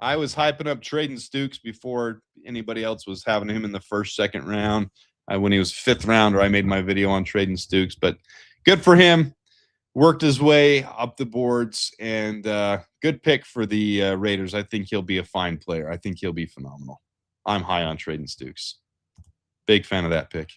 I was hyping up Traden Stukes before anybody else was having him in the first, second round. When he was 5th rounder, I made my video on Traden Stukes, but good for him. Worked his way up the boards, and good pick for the Raiders. I think he'll be a fine player. I think he'll be phenomenal. I'm high on Traden Stukes. Big fan of that pick.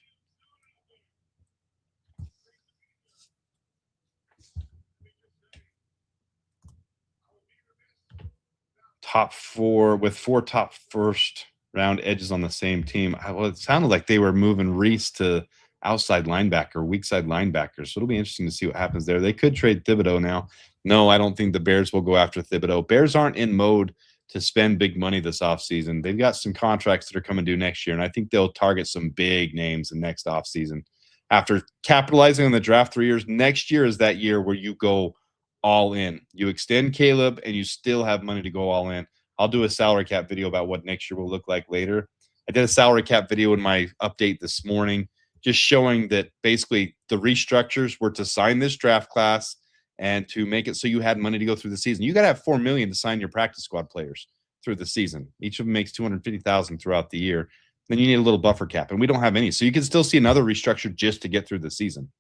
Top 4 with 4 top first round edges on the same team. Well, it sounded like they were moving Reese to outside linebacker, weak side linebacker. So it'll be interesting to see what happens there. They could trade Thibodeau now. No, I don't think the Bears will go after Thibodeau. Bears aren't in mode to spend big money this offseason. They've got some contracts that are coming due next year, and I think they'll target some big names in next offseason. After capitalizing on the draft 3 years, next year is that year where you go all in. You extend Caleb, and you still have money to go all in. I'll do a salary cap video about what next year will look like later. I did a salary cap video in my update this morning, just showing that basically the restructures were to sign this draft class and to make it so you had money to go through the season. You got to have $4 million to sign your practice squad players through the season. Each of them makes $250,000 throughout the year. Then you need a little buffer cap, and we don't have any. So you can still see another restructure just to get through the season.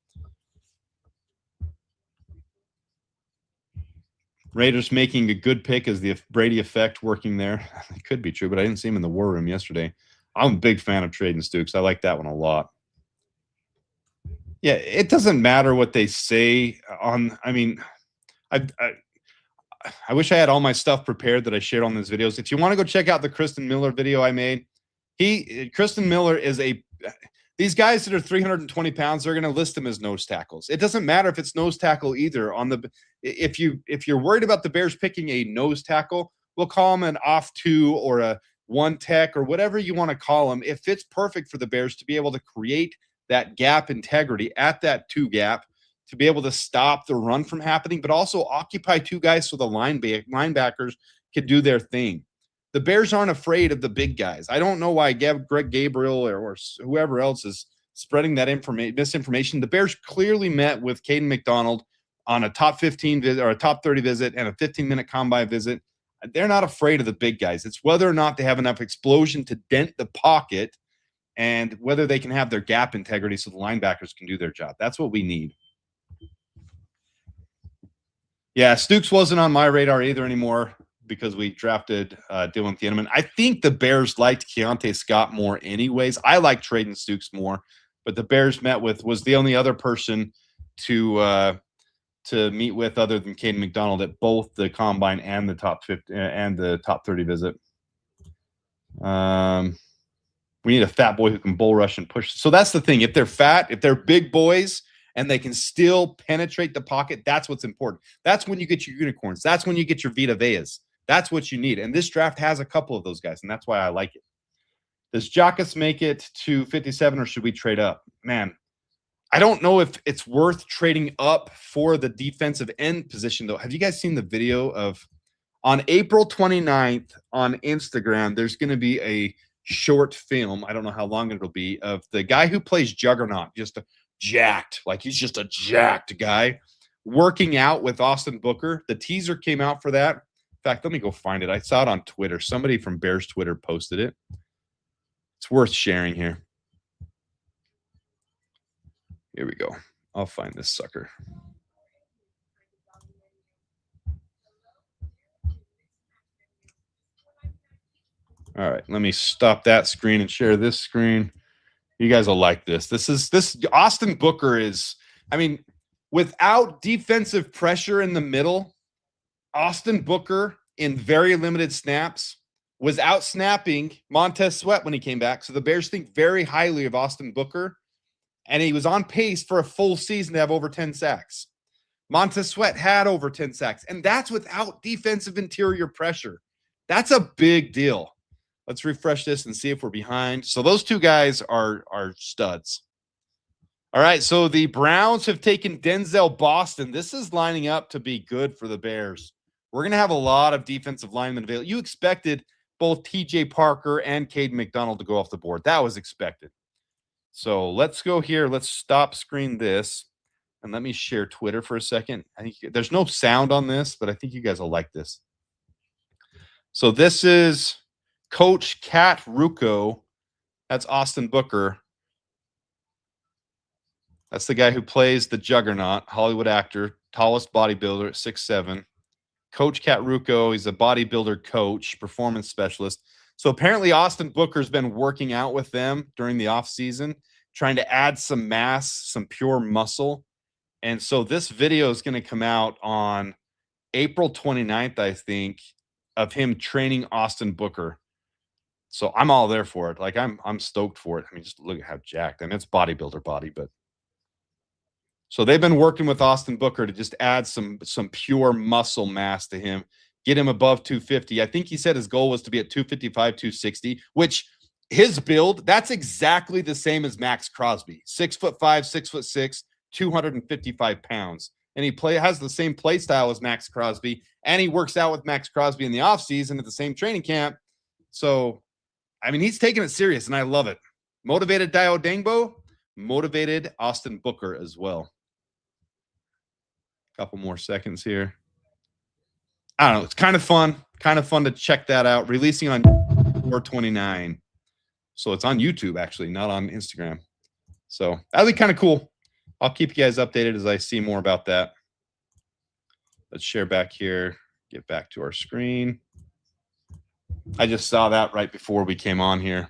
Raiders making a good pick as the Brady effect working there. It could be true, but I didn't see him in the war room yesterday. I'm a big fan of Traden Stukes. I like that one a lot. Yeah, it doesn't matter what they say on. I mean, I wish I had all my stuff prepared that I shared on these videos. If you want to go check out the Kristen Miller video I made, Kristen Miller is these guys that are 320 pounds, they're going to list them as nose tackles. It doesn't matter if it's nose tackle either. If you're worried about the Bears picking a nose tackle, we'll call them an off 2 or a 1 tech or whatever you want to call them. It fits perfect for the Bears to be able to create that gap integrity at that 2 gap, to be able to stop the run from happening, but also occupy 2 guys so the linebackers can do their thing. The Bears aren't afraid of the big guys. I don't know why Greg Gabriel or whoever else is spreading that misinformation. The Bears clearly met with Caden McDonald on a top 15 visit or a top 30 visit and a 15-minute combine visit. They're not afraid of the big guys. It's whether or not they have enough explosion to dent the pocket and whether they can have their gap integrity so the linebackers can do their job. That's what we need. Yeah, Stukes wasn't on my radar either anymore because we drafted Dylan Thieneman. I think the Bears liked Keontae Scott more anyways. I like Traden Stukes more, but the Bears was the only other person to meet with other than Caden McDonald at both the combine and the top 50 and the top 30 visit. We need a fat boy who can bull rush and push. So that's the thing. If they're fat, if they're big boys, and they can still penetrate the pocket, that's what's important. That's when you get your unicorns. That's when you get your Vita Veas. That's what you need. And this draft has a couple of those guys, and that's why I like it. Does Jacas make it to 57, or should we trade up? Man, I don't know if it's worth trading up for the defensive end position, though. Have you guys seen the video of on April 29th on Instagram, there's going to be a short film, I don't know how long it'll be, of the guy who plays Juggernaut, just he's just a jacked guy, working out with Austin Booker. The teaser came out for that. In fact, let me go find it. I saw it on Twitter. Somebody from Bears Twitter posted it. It's worth sharing here. Here we go. I'll find this sucker. All right, let me stop that screen and share this screen. You guys will like this. This Austin Booker is, I mean, without defensive pressure in the middle, Austin Booker in very limited snaps was out snapping Montez Sweat when he came back. So the Bears think very highly of Austin Booker, and he was on pace for a full season to have over 10 sacks. Montez Sweat had over 10 sacks, and that's without defensive interior pressure. That's a big deal. Let's refresh this and see if we're behind. So those two guys are studs. All right, so the Browns have taken Denzel Boston. This is lining up to be good for the Bears. We're going to have a lot of defensive linemen available. You expected both TJ Parker and Caden McDonald to go off the board. That was expected. So let's go here. Let's stop screen this. And let me share Twitter for a second. I think there's no sound on this, but I think you guys will like this. So this is Coach Kat Rucco. That's Austin Booker. That's the guy who plays the Juggernaut, Hollywood actor, tallest bodybuilder at 6'7". Coach Kat Rucco, he's a bodybuilder coach, performance specialist. So apparently Austin Booker's been working out with them during the offseason, trying to add some mass, some pure muscle. And so this video is going to come out on April 29th, I think, of him training Austin Booker. So I'm all there for it. Like I'm stoked for it. I mean, just look at how jacked. I mean, it's bodybuilder body, but so they've been working with Austin Booker to just add some pure muscle mass to him, get him above 250. I think he said his goal was to be at 255, 260, which his build, that's exactly the same as Max Crosby. 6'5", 6'6", 255 pounds. And he has the same play style as Max Crosby, and he works out with Max Crosby in the offseason at the same training camp. So, I mean, he's taking it serious, and I love it. Motivated Dio Dangbo, motivated Austin Booker as well. Couple more seconds here. I don't know. It's kind of fun to check that out. Releasing on 4/29. So it's on YouTube, actually, not on Instagram. So that'll be kind of cool. I'll keep you guys updated as I see more about that. Let's share back here. Get back to our screen. I just saw that right before we came on here.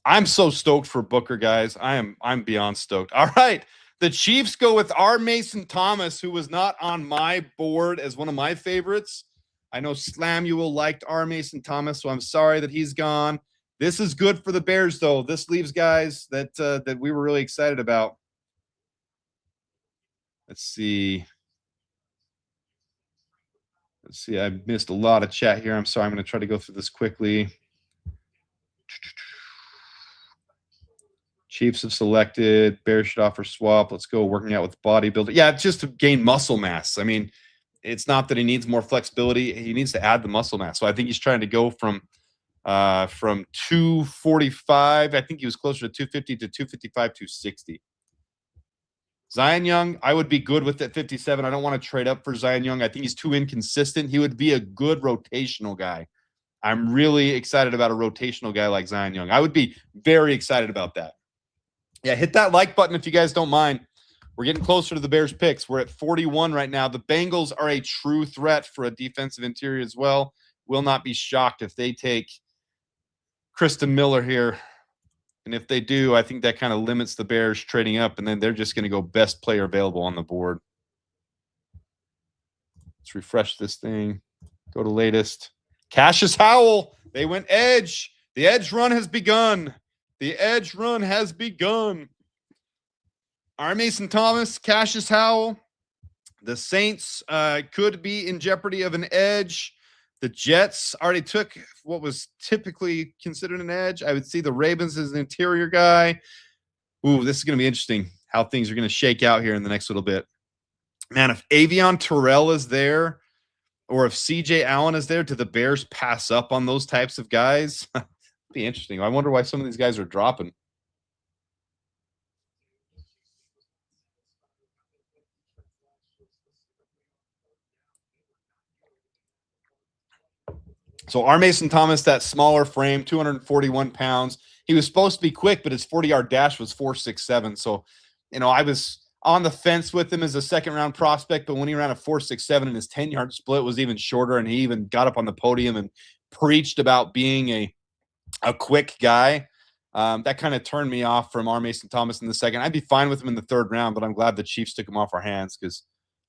I'm so stoked for Booker, guys. I'm beyond stoked. All right. The Chiefs go with R. Mason Thomas, who was not on my board as one of my favorites. I know Slamuel liked R. Mason Thomas, so I'm sorry that he's gone. This is good for the Bears, though. This leaves guys that we were really excited about. Let's see. I missed a lot of chat here. I'm sorry. I'm going to try to go through this quickly. Chiefs have selected. Bears should offer swap. Let's go working out with bodybuilder. Yeah, it's just to gain muscle mass. I mean, it's not that he needs more flexibility. He needs to add the muscle mass. So I think he's trying to go from 245. I think he was closer to 250 to 255, 260. Zion Young, I would be good with at 57. I don't want to trade up for Zion Young. I think he's too inconsistent. He would be a good rotational guy. I'm really excited about a rotational guy like Zion Young. I would be very excited about that. Yeah, hit that like button if you guys don't mind. We're getting closer to the Bears picks. We're at 41 right now. The Bengals are a true threat for a defensive interior as well. Will not be shocked if they take Kristen Miller here. And if they do, I think that kind of limits the Bears trading up, and then they're just going to go best player available on the board. Let's refresh this thing. Go to latest. Cassius Howell. They went edge. The edge run has begun. The edge run has begun. R. Mason Thomas, Cassius Howell. The Saints could be in jeopardy of an edge. The Jets already took what was typically considered an edge. I would see the Ravens as an interior guy. Ooh, this is going to be interesting how things are going to shake out here in the next little bit. Man, if Avion Terrell is there or if CJ Allen is there, do the Bears pass up on those types of guys? It'd be interesting. I wonder why some of these guys are dropping. So R. Mason Thomas, that smaller frame, 241 pounds. He was supposed to be quick, but his 40-yard dash was 4.67. So, I was on the fence with him as a second-round prospect, but when he ran a 4.67 and his 10-yard split was even shorter, and he even got up on the podium and preached about being a quick guy. That kind of turned me off from R. Mason Thomas in the second. I'd be fine with him in the third round, but I'm glad the Chiefs took him off our hands because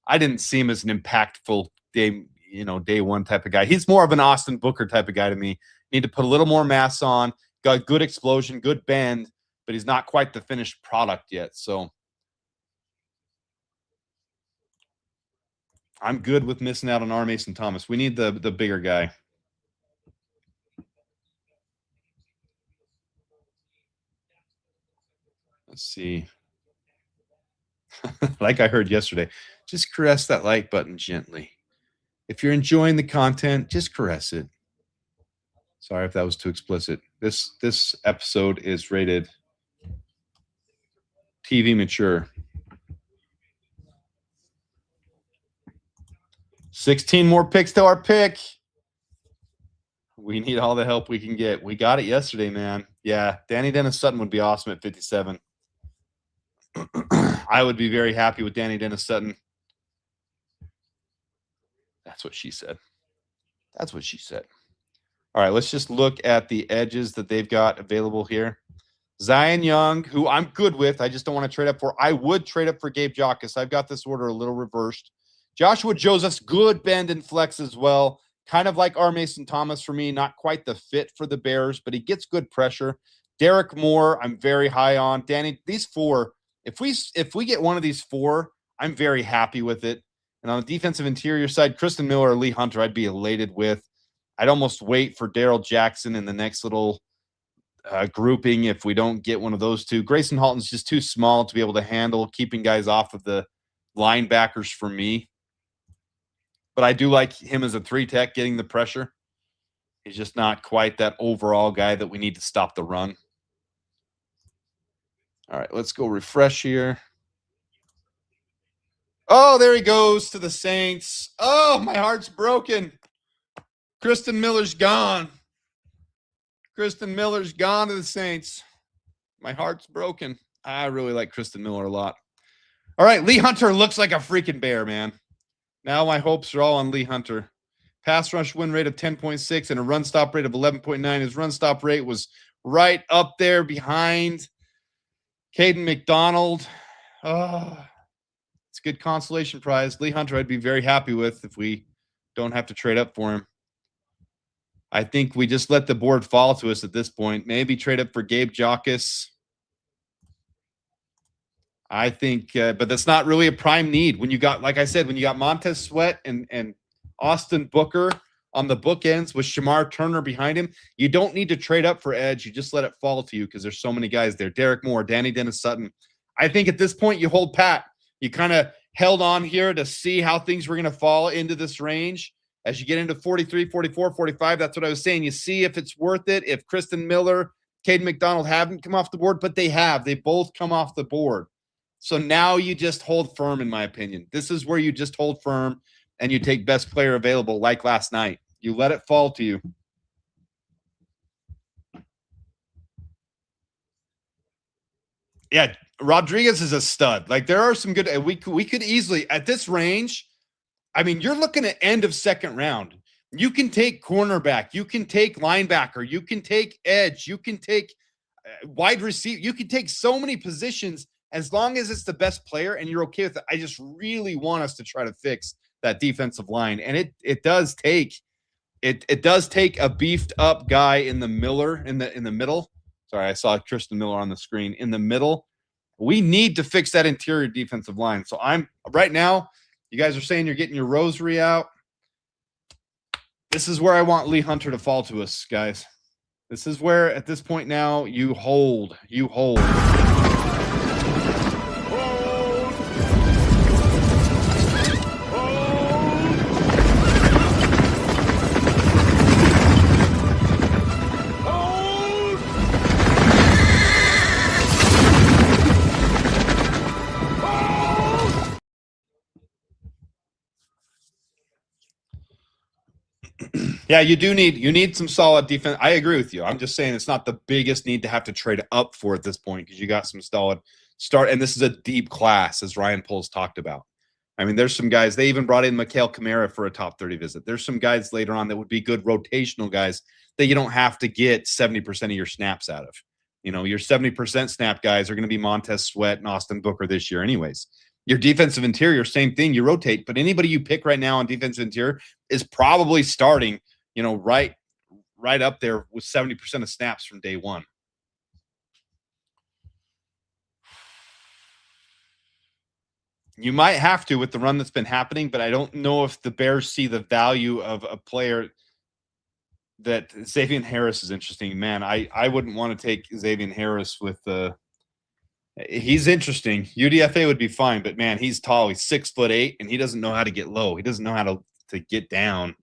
I didn't see him as an impactful day one type of guy. He's more of an Austin Booker type of guy to me. Need to put a little more mass on, got good explosion, good bend, but he's not quite the finished product yet. So I'm good with missing out on R. Mason Thomas. We need the bigger guy. Let's see. Like I heard yesterday, just caress that like button gently. If you're enjoying the content, just caress it. Sorry if that was too explicit. This episode is rated TV mature. 16 more picks to our pick. We need all the help we can get. We got it yesterday, man. Yeah, Danny Dennis Sutton would be awesome at 57. I would be very happy with Danny Dennis Sutton. That's what she said. That's what she said. All right, let's just look at the edges that they've got available here. Zion Young, who I'm good with. I just don't want to trade up for. I would trade up for Gabe Jockus. I've got this order a little reversed. Joshua Joseph's good bend and flex as well. Kind of like R. Mason Thomas for me. Not quite the fit for the Bears, but he gets good pressure. Derek Moore, I'm very high on. Danny, these four, if we get one of these four, I'm very happy with it. And on the defensive interior side, Kristen Miller or Lee Hunter, I'd be elated with. I'd almost wait for Daryl Jackson in the next little grouping if we don't get one of those two. Grayson Halton's just too small to be able to handle keeping guys off of the linebackers for me. But I do like him as a 3-tech getting the pressure. He's just not quite that overall guy that we need to stop the run. All right, let's go refresh here. Oh, there he goes to the Saints. Oh, my heart's broken. Kristen Miller's gone. Kristen Miller's gone to the Saints. My heart's broken. I really like Kristen Miller a lot. All right, Lee Hunter looks like a freaking bear, man. Now my hopes are all on Lee Hunter. Pass rush win rate of 10.6 and a run stop rate of 11.9. His run stop rate was right up there behind Caden McDonald. Oh, it's a good consolation prize. Lee Hunter I'd be very happy with if we don't have to trade up for him. I think we just let the board fall to us at this point. Maybe trade up for Gabe Jockus. I think, but that's not really a prime need. When you got, like I said, when you got Montez Sweat and Austin Booker on the bookends with Shamar Turner behind him, you don't need to trade up for edge. You just let it fall to you because there's so many guys there. Derek Moore, Danny Dennis Sutton. I think at this point you hold pat. You kind of held on here to see how things were going to fall into this range. As you get into 43, 44, 45, that's what I was saying. You see if it's worth it. If Kristen Miller, Caden McDonald haven't come off the board, but they have. They both come off the board. So now you just hold firm, in my opinion. This is where you just hold firm and you take best player available like last night. You let it fall to you. Yeah, Rodriguez is a stud. Like there are some good – we could easily – at this range – I mean, you're looking at end of second round. You can take cornerback. You can take linebacker. You can take edge. You can take wide receiver. You can take so many positions as long as it's the best player and you're okay with it. I just really want us to try to fix that defensive line. And it does take a beefed up guy in the middle. Sorry, I saw Tristan Miller on the screen in the middle. We need to fix that interior defensive line. So I'm right now. You guys are saying you're getting your rosary out. This is where I want Lee Hunter to fall to us, guys. This is where, at this point now, you hold. You hold. Yeah, you need some solid defense. I agree with you. I'm just saying it's not the biggest need to have to trade up for at this point because you got some solid start. And this is a deep class, as Ryan Poles talked about. I mean, there's some guys. They even brought in Mikael Kamara for a top 30 visit. There's some guys later on that would be good rotational guys that you don't have to get 70% of your snaps out of. You know, your 70% snap guys are going to be Montez Sweat and Austin Booker this year anyways. Your defensive interior, same thing. You rotate, but anybody you pick right now on defensive interior is probably starting, you know, right up there with 70% of snaps from day one. You might have to with the run that's been happening, but I don't know if the Bears see the value of a player that Xavier Harris is interesting. Man, I wouldn't want to take Xavier Harris with the he's interesting. UDFA would be fine, but man, he's tall. He's 6'8", and he doesn't know how to get low. He doesn't know how to get down.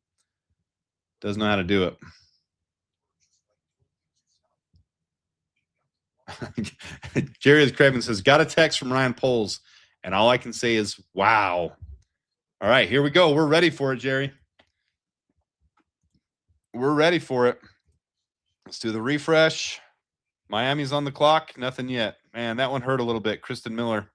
Doesn't know how to do it. Jerry Craven says, got a text from Ryan Poles, and all I can say is, wow. All right, here we go. We're ready for it, Jerry. We're ready for it. Let's do the refresh. Miami's on the clock. Nothing yet. Man, that one hurt a little bit. Kristen Miller.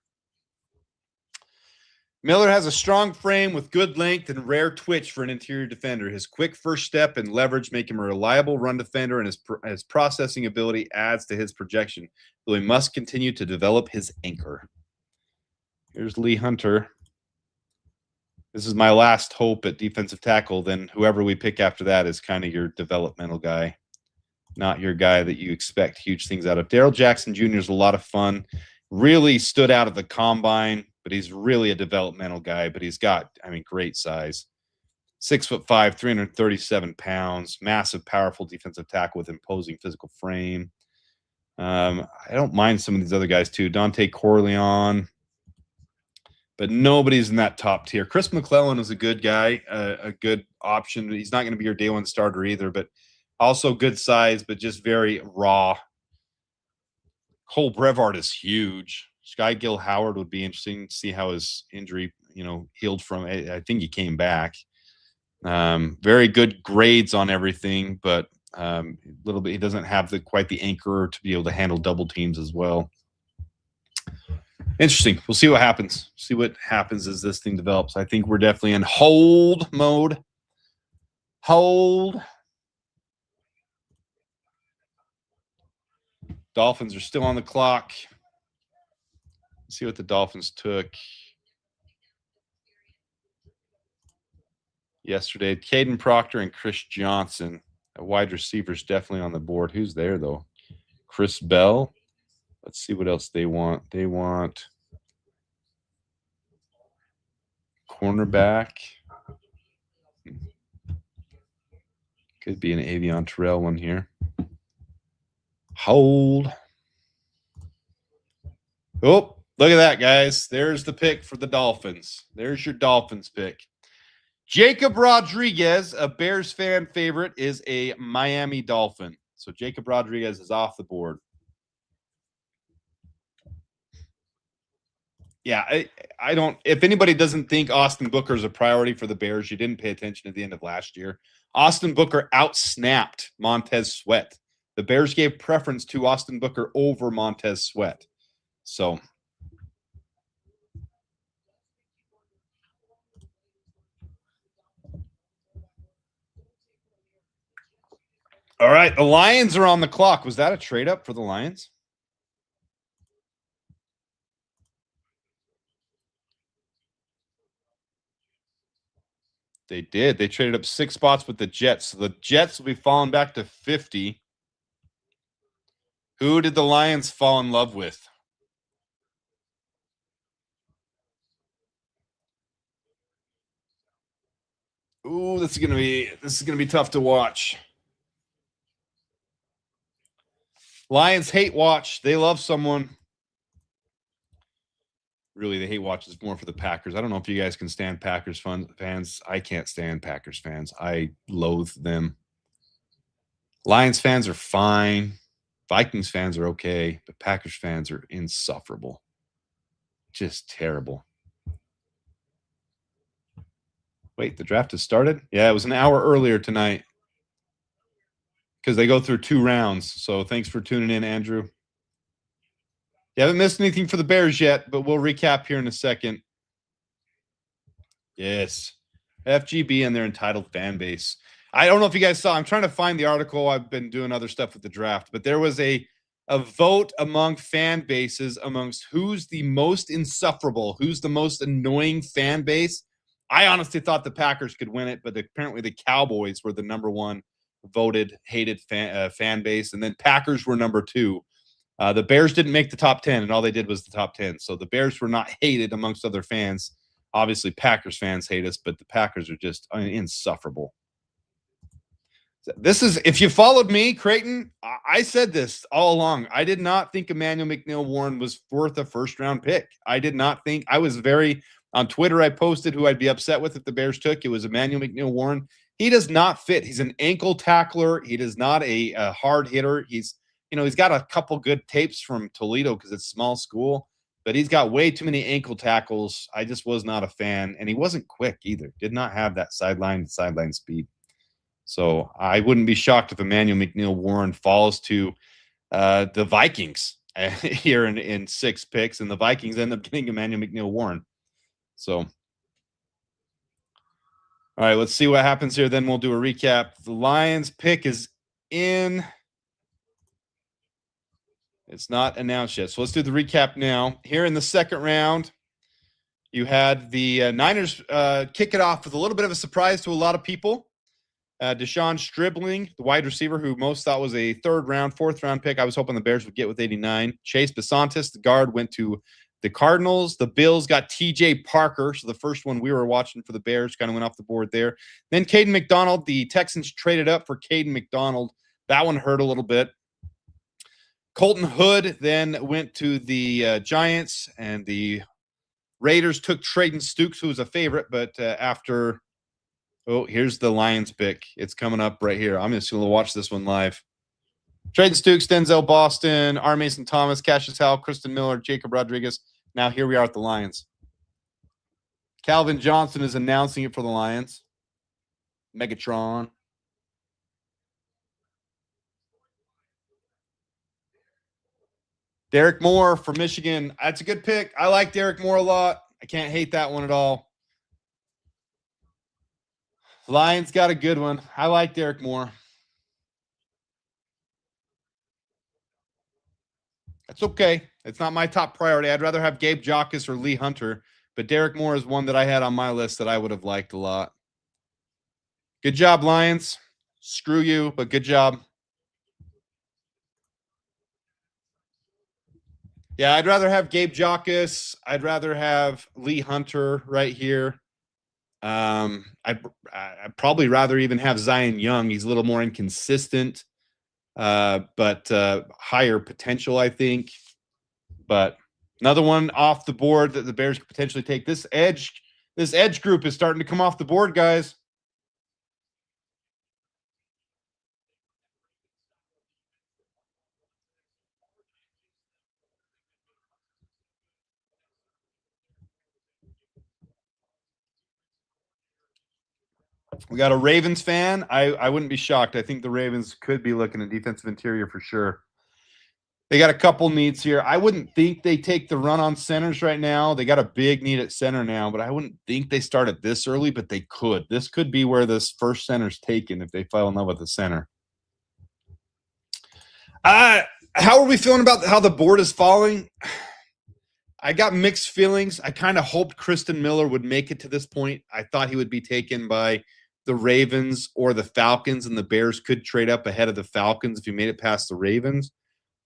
Miller has a strong frame with good length and rare twitch for an interior defender. His quick first step and leverage make him a reliable run defender, and his processing ability adds to his projection, though he must continue to develop his anchor. Here's Lee Hunter. This is my last hope at defensive tackle. Then whoever we pick after that is kind of your developmental guy, not your guy that you expect huge things out of. Darrell Jackson Jr. is a lot of fun. Really stood out at the combine, but he's really a developmental guy. But he's got, I mean, great size. 6'5", 337 pounds, massive, powerful defensive tackle with imposing physical frame. I don't mind some of these other guys too. Dante Corleone. But nobody's in that top tier. Chris McClellan is a good guy, a good option. He's not going to be your day one starter either, but also good size, but just very raw. Cole Brevard is huge. Sky Gill Howard would be interesting to see how his injury, you know, healed from. I think he came back. Very good grades on everything, but a little bit. He doesn't have quite the anchor to be able to handle double teams as well. Interesting. We'll see what happens. See what happens as this thing develops. I think we're definitely in hold mode. Hold. Dolphins are still on the clock. Let's see what the Dolphins took yesterday. Caden Proctor and Chris Johnson. A wide receiver's definitely on the board. Who's there, though? Chris Bell. Let's see what else they want. They want cornerback. Could be an Avion Terrell one here. Hold. Oh, look at that, guys. There's the pick for the Dolphins. There's your Dolphins pick. Jacob Rodriguez, a Bears fan favorite, is a Miami Dolphin. So Jacob Rodriguez is off the board. Yeah, I don't – if anybody doesn't think Austin Booker is a priority for the Bears, you didn't pay attention at the end of last year. Austin Booker out-snapped Montez Sweat. The Bears gave preference to Austin Booker over Montez Sweat. So – all right, the Lions are on the clock. Was that a trade-up for the Lions? They did. They traded up 6 spots with the Jets. So the Jets will be falling back to 50. Who did the Lions fall in love with? Ooh, this is gonna be tough to watch. Lions hate watch. They love someone. Really, the hate watch is more for the Packers. I don't know if you guys can stand Packers fans. I can't stand Packers fans. I loathe them. Lions fans are fine. Vikings fans are okay, but Packers fans are insufferable. Just terrible. Wait, the draft has started? Yeah, it was an hour earlier tonight because they go through 2 rounds. So thanks for tuning in, Andrew. You haven't missed anything for the Bears yet, but we'll recap here in a second. Yes. FGB and their entitled fan base. I don't know if you guys saw. I'm trying to find the article. I've been doing other stuff with the draft, but there was a vote among fan bases amongst who's the most insufferable, who's the most annoying fan base. I honestly thought the Packers could win it, but apparently the Cowboys were the number one voted hated fan base, and then Packers were number two. The Bears didn't make the top 10, and all they did was the top 10. So the Bears were not hated amongst other fans. Obviously, Packers fans hate us, but the Packers are just insufferable. This is, if you followed me, Creighton, I said this all along. I did not think Emmanuel McNeil-Warren was worth a first-round pick. I did not think. I was very, on Twitter, I posted who I'd be upset with if the Bears took. It was Emmanuel McNeil-Warren. He does not fit. He's an ankle tackler. He is not a hard hitter. He's got a couple good tapes from Toledo because it's small school, but he's got way too many ankle tackles. I just was not a fan, and he wasn't quick either. Did not have that sideline speed. So I wouldn't be shocked if Emmanuel McNeil-Warren falls to the Vikings here in 6 picks, and the Vikings end up getting Emmanuel McNeil-Warren. So, all right, let's see what happens here. Then we'll do a recap. The Lions pick is in. It's not announced yet. So let's do the recap now. Here in the second round, you had the Niners kick it off with a little bit of a surprise to a lot of people. Deshaun Stribling, the wide receiver who most thought was a fourth round pick. I was hoping the Bears would get with 89. Chase Besantis, the guard, went to the Cardinals. The Bills got TJ Parker. So the first one we were watching for the Bears kind of went off the board there. Then Caden McDonald, the Texans traded up for Caden McDonald. That one hurt a little bit. Colton Hood then went to the Giants, and the Raiders took Trayton Stukes, who was a favorite, but after... Oh, here's the Lions pick. It's coming up right here. I'm just going to watch this one live. Trayton Stukes, Denzel Boston, R. Mason Thomas, Cassius Howell, Kristen Miller, Jacob Rodriguez. Now here we are at the Lions. Calvin Johnson is announcing it for the Lions. Megatron. Derek Moore from Michigan. That's a good pick. I like Derek Moore a lot. I can't hate that one at all. Lions got a good one. I like Derek Moore. That's okay. It's not my top priority. I'd rather have Gabe Jockus or Lee Hunter, but Derek Moore is one that I had on my list that I would have liked a lot. Good job, Lions. Screw you, but good job. Yeah, I'd rather have Gabe Jockus. I'd rather have Lee Hunter right here. I'd probably rather even have Zion Young. He's a little more inconsistent, but higher potential, I think. But another one off the board that the Bears could potentially take. This edge group is starting to come off the board, guys. We got a Ravens fan. I wouldn't be shocked. I think the Ravens could be looking at defensive interior for sure. They got a couple needs here. I wouldn't think they take the run on centers right now. They got a big need at center now, but I wouldn't think they start it this early, but they could. This could be where this first center's taken if they fall in love with the center. How are we feeling about how the board is falling? I got mixed feelings. I kind of hoped Kristen Miller would make it to this point. I thought he would be taken by the Ravens or the Falcons, and the Bears could trade up ahead of the Falcons if he made it past the Ravens.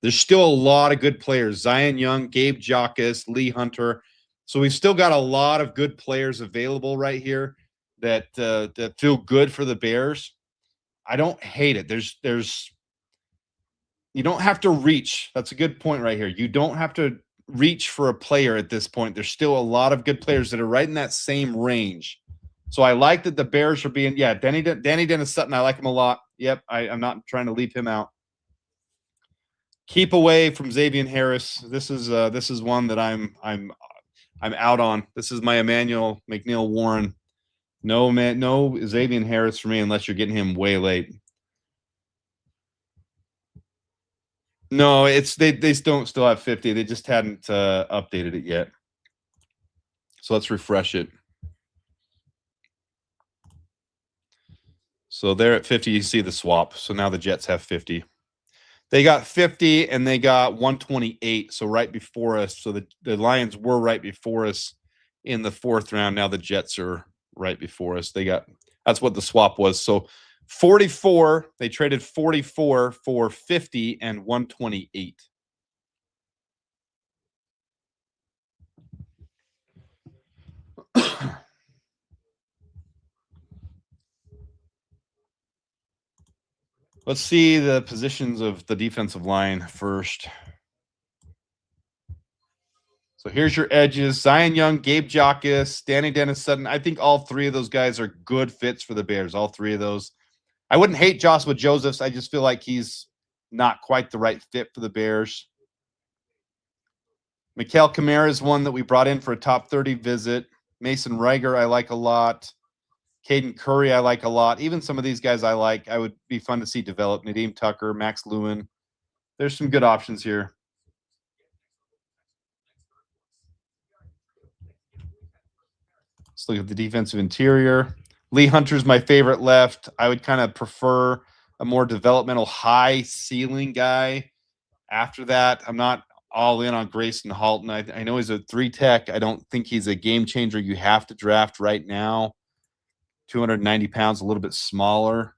There's still a lot of good players. Zion Young, Gabe Jockus, Lee Hunter. So we've still got a lot of good players available right here that feel good for the Bears. I don't hate it. There's you don't have to reach. That's a good point right here. You don't have to reach for a player at this point. There's still a lot of good players that are right in that same range. So I like that the Bears are being, Danny Dennis Sutton. I like him a lot. Yep, I'm not trying to leave him out. Keep away from Xavier Harris. This is one that I'm out on. This is my Emmanuel McNeil-Warren. No Xavier Harris for me unless you're getting him way late. No, they don't still have 50. They just hadn't updated it yet. So let's refresh it. So they're at 50. You see the swap. So now the Jets have 50. They got 50 and they got 128. So right before us. So the Lions were right before us in the 4th round. Now the Jets are right before us. That's what the swap was. So 44, they traded 44 for 50 and 128. Let's see the positions of the defensive line first. So here's your edges. Zion Young, Gabe Jacas, Danny Dennis Sutton. I think all 3 of those guys are good fits for the Bears. All 3 of those. I wouldn't hate Joshua Josephs. I just feel like he's not quite the right fit for the Bears. Mikael Kamara is one that we brought in for a top 30 visit. Mason Reiger, I like a lot. Caden Curry, I like a lot. Even some of these guys I like. I would be fun to see develop. Nadeem Tucker, Max Lewin. There's some good options here. Let's look at the defensive interior. Lee Hunter's my favorite left. I would kind of prefer a more developmental, high ceiling guy. After that, I'm not all in on Grayson Halton. I know he's a 3 tech. I don't think he's a game changer you have to draft right now. 290 pounds, a little bit smaller.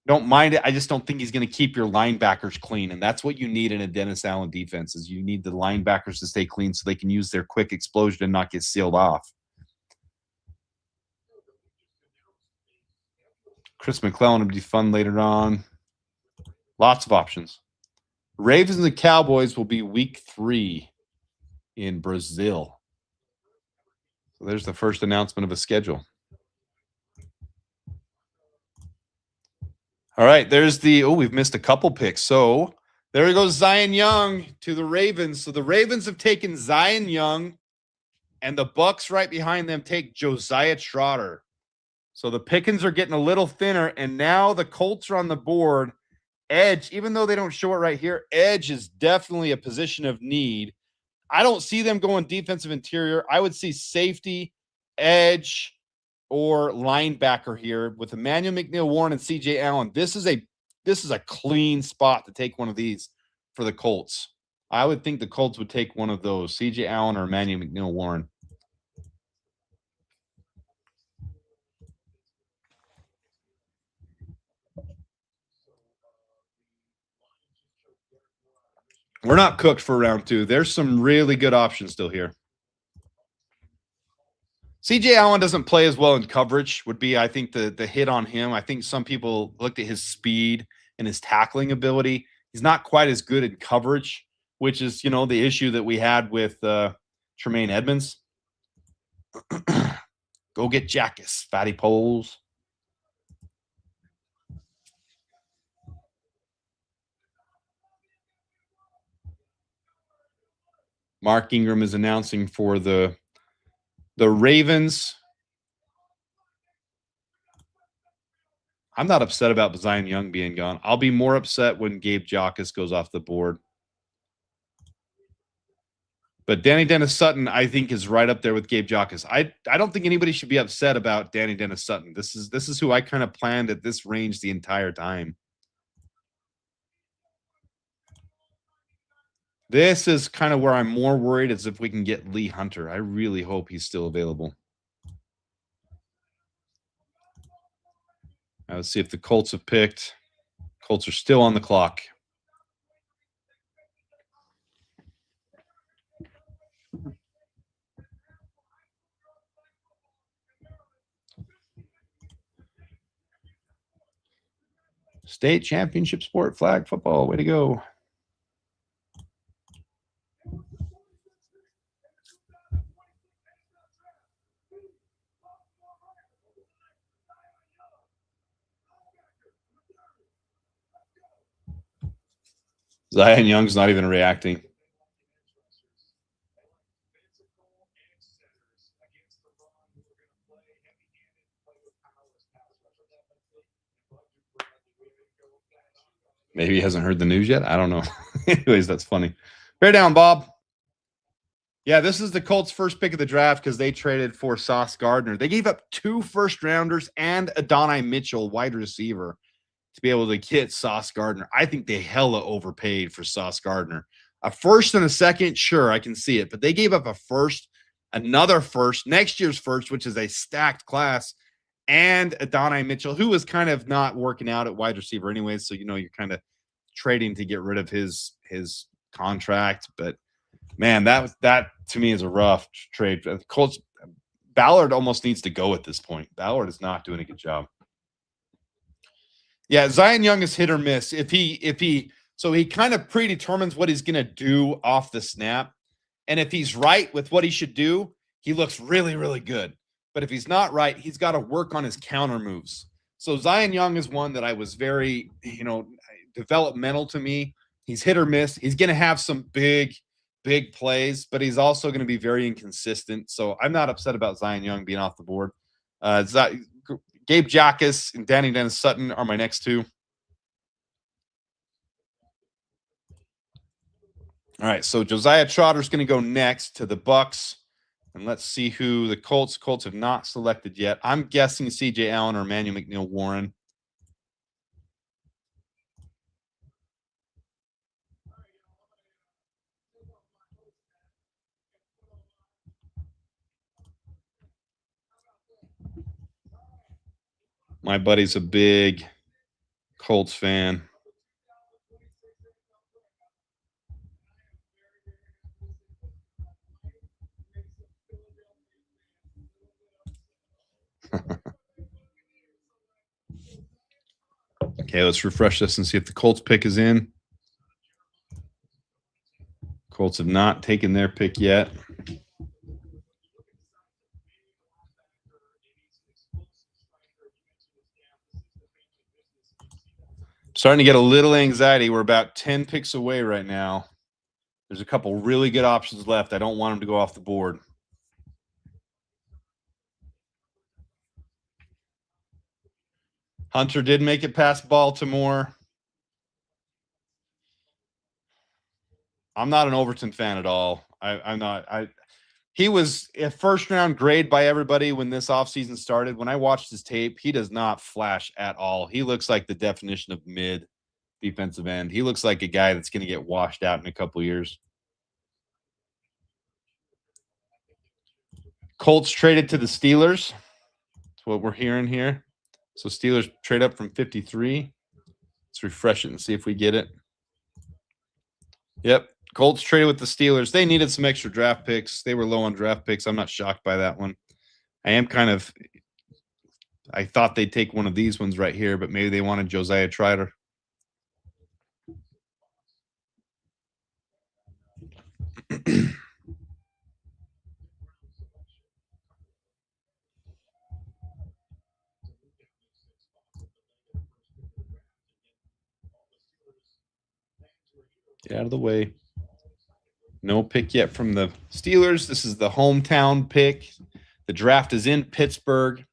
Don't mind it. I just don't think he's going to keep your linebackers clean. And that's what you need in a Dennis Allen defense is you need the linebackers to stay clean so they can use their quick explosion and not get sealed off. Chris McClellan would be fun later on. Lots of options. Ravens and the Cowboys will be week 3 in Brazil. So there's the first announcement of a schedule. All right, there's the we've missed a couple picks. So there goes Zion Young to the Ravens. So the Ravens have taken Zion Young, and the Bucks right behind them take Josiah Trotter. So the pickings are getting a little thinner, and now the Colts are on the board. Edge, even though they don't show it right here, edge is definitely a position of need. I don't see them going defensive interior. I would see safety, edge, or linebacker here with Emmanuel McNeil-Warren and C.J. Allen. This is a clean spot to take one of these for the Colts. I would think the Colts would take one of those, C.J. Allen or Emmanuel McNeil-Warren. We're not cooked for round 2. There's some really good options still here. C.J. Allen doesn't play as well in coverage would be, I think, the hit on him. I think some people looked at his speed and his tackling ability. He's not quite as good in coverage, which is, the issue that we had with Tremaine Edmonds. Go get Jackas, fatty poles. Mark Ingram is announcing for the Ravens. I'm not upset about Zion Young being gone. I'll be more upset when Gabe Jacas goes off the board. But Danny Dennis Sutton, I think, is right up there with Gabe Jacas. I don't think anybody should be upset about Danny Dennis Sutton. This is who I kind of planned at this range the entire time. This is kind of where I'm more worried is if we can get Lee Hunter. I really hope he's still available. Now let's see if the Colts have picked. Colts are still on the clock. State championship sport, flag football. Way to go. Zion Young's not even reacting. Maybe he hasn't heard the news yet. I don't know. Anyways, that's funny. Bear down, Bob. Yeah, this is the Colts' first pick of the draft because they traded for Sauce Gardner. They gave up 2 first-rounders and Adonai Mitchell, wide receiver, to be able to get Sauce Gardner. I think they hella overpaid for Sauce Gardner. A first and a second, sure, I can see it. But they gave up a first, another first, next year's first, which is a stacked class, and Adonai Mitchell, who was kind of not working out at wide receiver anyways. So, you're kind of trading to get rid of his contract. But man, that to me is a rough trade. Colts Ballard almost needs to go at this point. Ballard is not doing a good job. Yeah, Zion Young is hit or miss. If he so he kind of predetermines what he's going to do off the snap, and if he's right with what he should do, he looks really, really good. But if he's not right, he's got to work on his counter moves. So Zion Young is one that I was very, developmental to me. He's hit or miss. He's going to have some big plays, but he's also going to be very inconsistent. So I'm not upset about Zion Young being off the board. Gabe Jackus and Danny Dennis Sutton are my next two. All right, so Josiah Trotter's going to go next to the Bucks, and let's see who the Colts. Colts have not selected yet. I'm guessing C.J. Allen or Emmanuel McNeil Warren. My buddy's a big Colts fan. Okay, let's refresh this and see if the Colts pick is in. Colts have not taken their pick yet. Starting to get a little anxiety. We're about 10 picks away right now. There's a couple really good options left. I don't want them to go off the board. Hunter did make it past Baltimore. I'm not an Overton fan at all. I'm not. He was a first round grade by everybody when this offseason started. When I watched his tape, he does not flash at all. He looks like the definition of mid defensive end. He looks like a guy that's going to get washed out in a couple years. Colts traded to the Steelers. That's what we're hearing here. So Steelers trade up from 53. Let's refresh it and see if we get it. Yep. Colts traded with the Steelers. They needed some extra draft picks. They were low on draft picks. I'm not shocked by that one. I thought they'd take one of these ones right here, but maybe they wanted Josiah Trotter. Get out of the way. No pick yet from the Steelers. This is the hometown pick. The draft is in Pittsburgh.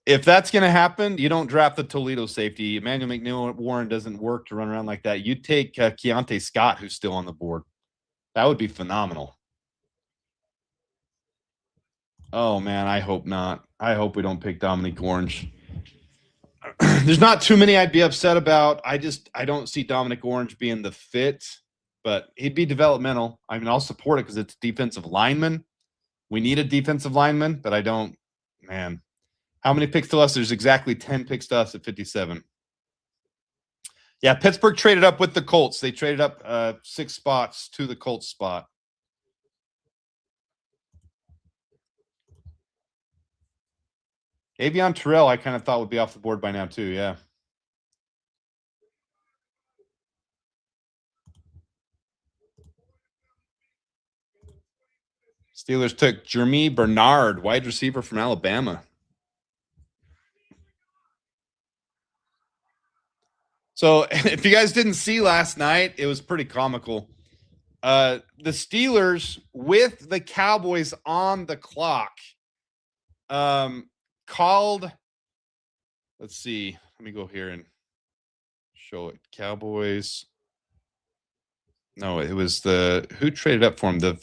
If that's going to happen, you don't draft the Toledo safety. Emmanuel McNeil Warren doesn't work to run around like that. You take Keontae Scott, who's still on the board. That would be phenomenal. Oh, man, I hope not. I hope we don't pick Dominique Orange. There's not too many I'd be upset about. I don't see Dominic Orange being the fit, but he'd be developmental. I mean, I'll support it because it's defensive lineman. We need a defensive lineman, but I don't, man. How many picks to us? There's exactly 10 picks to us at 57. Yeah, Pittsburgh traded up with the Colts. They traded up 6 spots to the Colts spot. Avion Terrell, I kind of thought would be off the board by now too. Yeah. Steelers took Jeremy Bernard, wide receiver from Alabama. So if you guys didn't see last night, it was pretty comical. The Steelers with the Cowboys on the clock called Let's see. Let me go here and show it. Cowboys. No, it was who traded up for him? The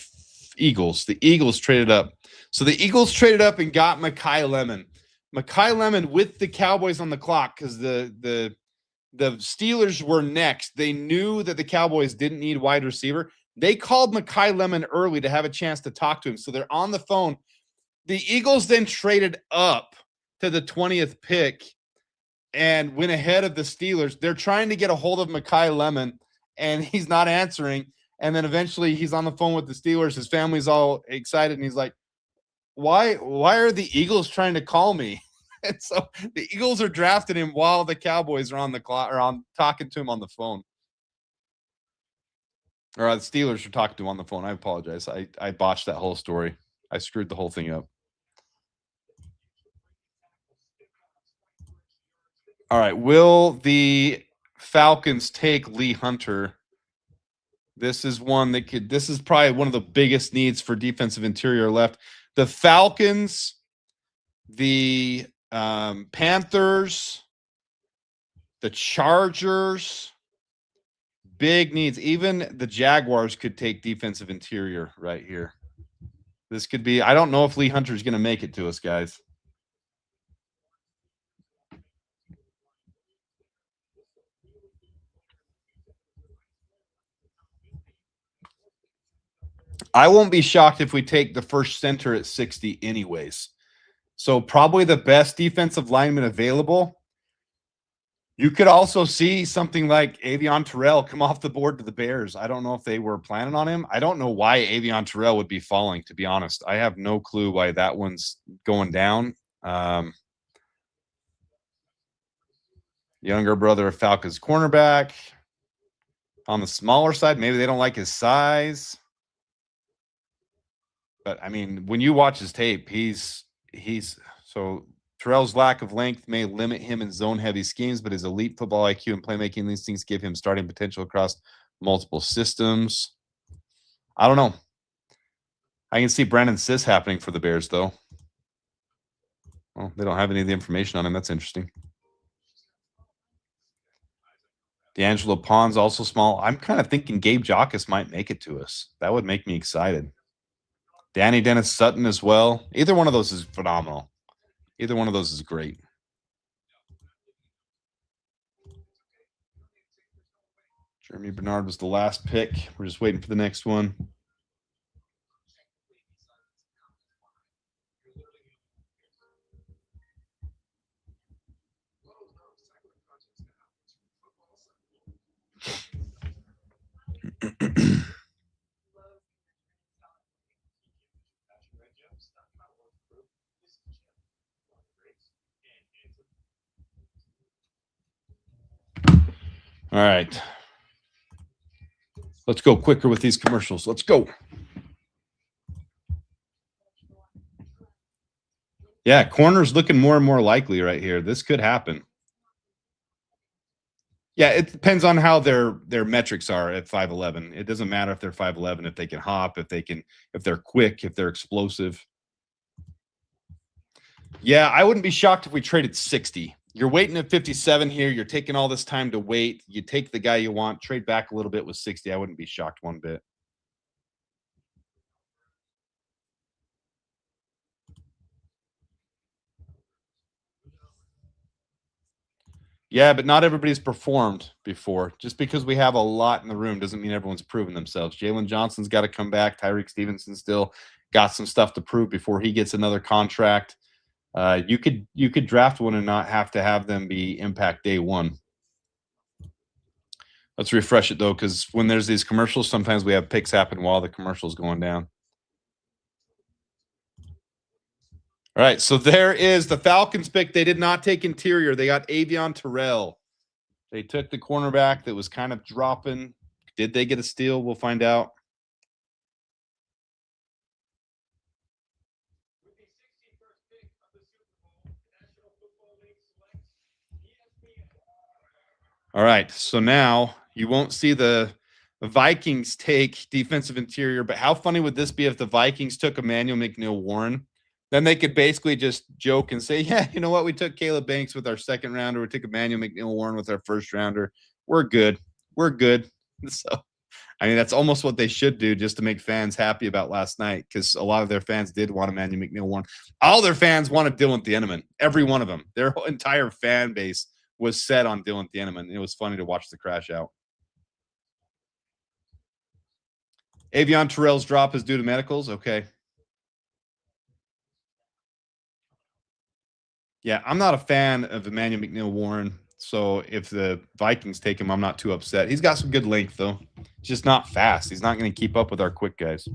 Eagles. The Eagles traded up. So the Eagles traded up and got Mekhi Lemon. Mekhi Lemon with the Cowboys on the clock because the Steelers were next. They knew that the Cowboys didn't need wide receiver. They called Mekhi Lemon early to have a chance to talk to him. So they're on the phone. The Eagles then traded up to the 20th pick and went ahead of the Steelers. They're trying to get a hold of Mekhi Lemon, and he's not answering. And then eventually he's on the phone with the Steelers. His family's all excited, and he's like, why are the Eagles trying to call me? And so the Eagles are drafting him while the Cowboys are on the clock or on talking to him on the phone. Or the Steelers are talking to him on the phone. I apologize. I botched that whole story. I screwed the whole thing up. All right. Will the Falcons take Lee Hunter? This is one that could. This is probably one of the biggest needs for defensive interior left. The Falcons, the Panthers, the Chargers, big needs. Even the Jaguars could take defensive interior right here. This could be. I don't know if Lee Hunter is going to make it to us, guys. I won't be shocked if we take the first center at 60 anyways. So probably the best defensive lineman available. You could also see something like Avion Terrell come off the board to the Bears. I don't know if they were planning on him. I don't know why Avion Terrell would be falling, to be honest. I have no clue why that one's going down. Younger brother of Falcons cornerback. On the smaller side, maybe they don't like his size. But I mean, when you watch his tape, he's so Terrell's lack of length may limit him in zone-heavy schemes, but his elite football IQ and playmaking, these things give him starting potential across multiple systems. I don't know. I can see Brandon Siss happening for the Bears, though. Well, they don't have any of the information on him. That's interesting. D'Angelo Pond's also small. I'm kind of thinking Gabe Jockus might make it to us. That would make me excited. Danny Dennis Sutton as well. Either one of those is phenomenal. Either one of those is great. Jeremy Bernard was the last pick. We're just waiting for the next one. All right. Let's go quicker with these commercials. Let's go. Yeah, corner's looking more and more likely right here. This could happen. Yeah, it depends on how their metrics are at 5'11". It doesn't matter if they're 5'11", if they can hop, if they're quick, if they're explosive. Yeah, I wouldn't be shocked if we traded 60. You're waiting at 57 here. You're taking all this time to wait. You take the guy you want, trade back a little bit with 60. I wouldn't be shocked one bit. Yeah, but not everybody's performed before. Just because we have a lot in the room doesn't mean everyone's proven themselves. Jalen Johnson's got to come back. Tyreek Stevenson still got some stuff to prove before he gets another contract. You could draft one and not have to have them be impact day one. Let's refresh it, though, because when there's these commercials, sometimes we have picks happen while the commercial's going down. All right, so there is the Falcons pick. They did not take interior. They got Avion Terrell. They took the cornerback that was kind of dropping. Did they get a steal? We'll find out. All right, so now you won't see the Vikings take defensive interior, but how funny would this be if the Vikings took Emmanuel McNeil-Warren? Then they could basically just joke and say, yeah, you know what? We took Caleb Banks with our second rounder. We took Emmanuel McNeil-Warren with our first rounder. We're good. We're good. So, I mean, that's almost what they should do just to make fans happy about last night, because a lot of their fans did want Emmanuel McNeil-Warren. All their fans wanted Dylan Thieneman. Every one of them. Their whole entire fan base was set on Dylan Thieneman. It was funny to watch the crash out. Avion Terrell's drop is due to medicals. Okay. Yeah, I'm not a fan of Emmanuel McNeil-Warren. So if the Vikings take him, I'm not too upset. He's got some good length, though. He's just not fast. He's not going to keep up with our quick guys.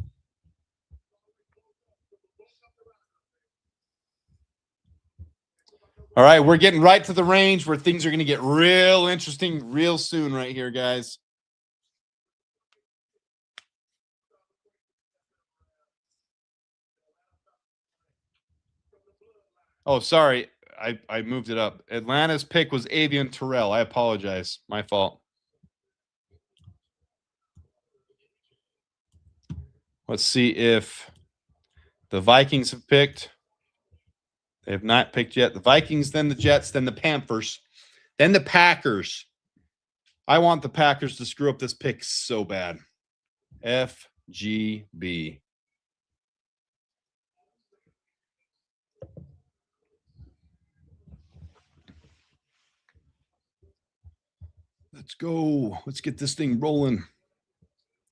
All right, we're getting right to the range where things are going to get real interesting real soon right here, guys. Oh, sorry. I moved it up. Atlanta's pick was Avian Terrell. I apologize. My fault. Let's see if the Vikings have picked. They have not picked yet. The Vikings, then the Jets, then the Panthers, then the Packers. I want the Packers to screw up this pick so bad. FGB. Let's go. Let's get this thing rolling.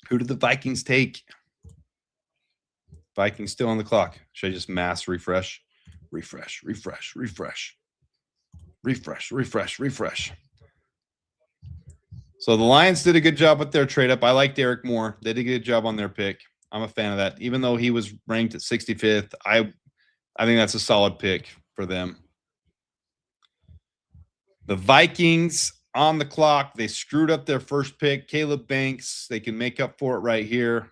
Who did the Vikings take? Vikings still on the clock. Should I just mass refresh? Refresh, refresh, refresh. Refresh, refresh, refresh. So the Lions did a good job with their trade up. I like Derek Moore. They did a good job on their pick. I'm a fan of that. Even though he was ranked at 65th, I think that's a solid pick for them. The Vikings on the clock. They screwed up their first pick. Caleb Banks. They can make up for it right here.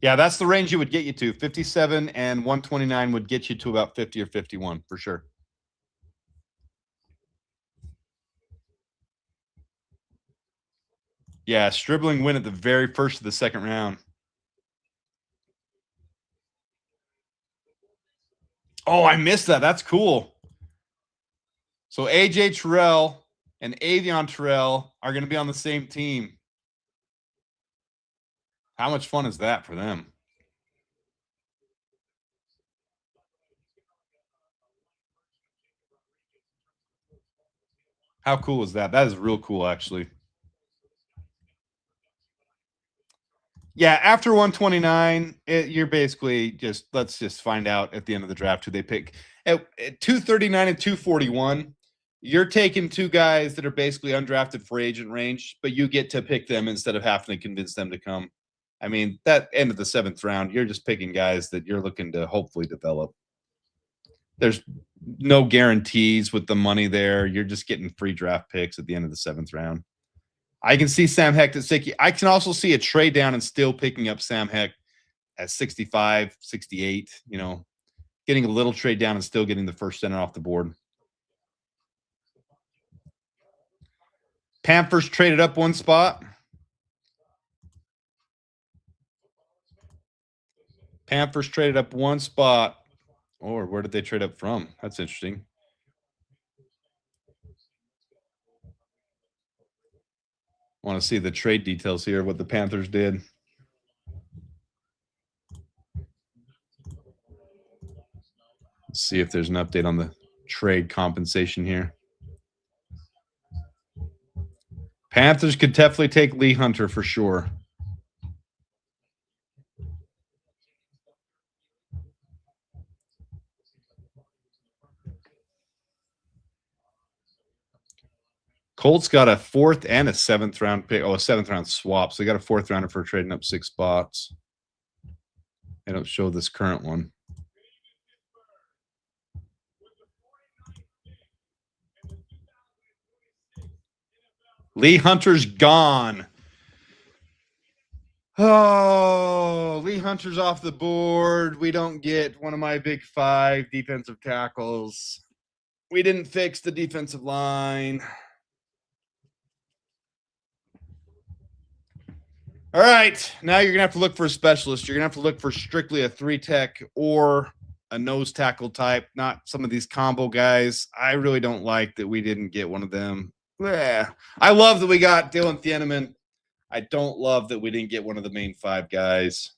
Yeah, that's the range you would get you to. 57 and 129 would get you to about 50 or 51 for sure. Yeah, Stribling win at the very first of the second round. Oh, I missed that. That's cool. So AJ Terrell and Avion Terrell are going to be on the same team. How much fun is that for them? How cool is that? That is real cool, actually. Yeah, after 129, you're basically just, let's just find out at the end of the draft who they pick. At 239 and 241, you're taking two guys that are basically undrafted free agent range, but you get to pick them instead of having to convince them to come. I mean, that end of the 7th round, you're just picking guys that you're looking to hopefully develop. There's no guarantees with the money there. You're just getting free draft picks at the end of the 7th round. I can see Sam Heck at 60. I can also see a trade down and still picking up Sam Heck at 65, 68, getting a little trade down and still getting the first center off the board. Panthers traded up one spot. Panthers traded up one spot. Or where did they trade up from? That's interesting. Want to see the trade details here, what the Panthers did. Let's see if there's an update on the trade compensation here. Panthers could definitely take Lee Hunter for sure. Colts got a 4th and a 7th round pick. Oh, a 7th round swap. So they got a 4th rounder for trading up 6 spots. They don't show this current one. Lee Hunter's gone. Oh, Lee Hunter's off the board. We don't get one of my big 5 defensive tackles. We didn't fix the defensive line. All right, now you're gonna have to look for a specialist. You're gonna have to look for strictly a 3-tech or a nose tackle type, not some of these combo guys. I really don't like that we didn't get one of them. Yeah, I love that we got Dylan Thieneman. I don't love that we didn't get one of the main 5 guys.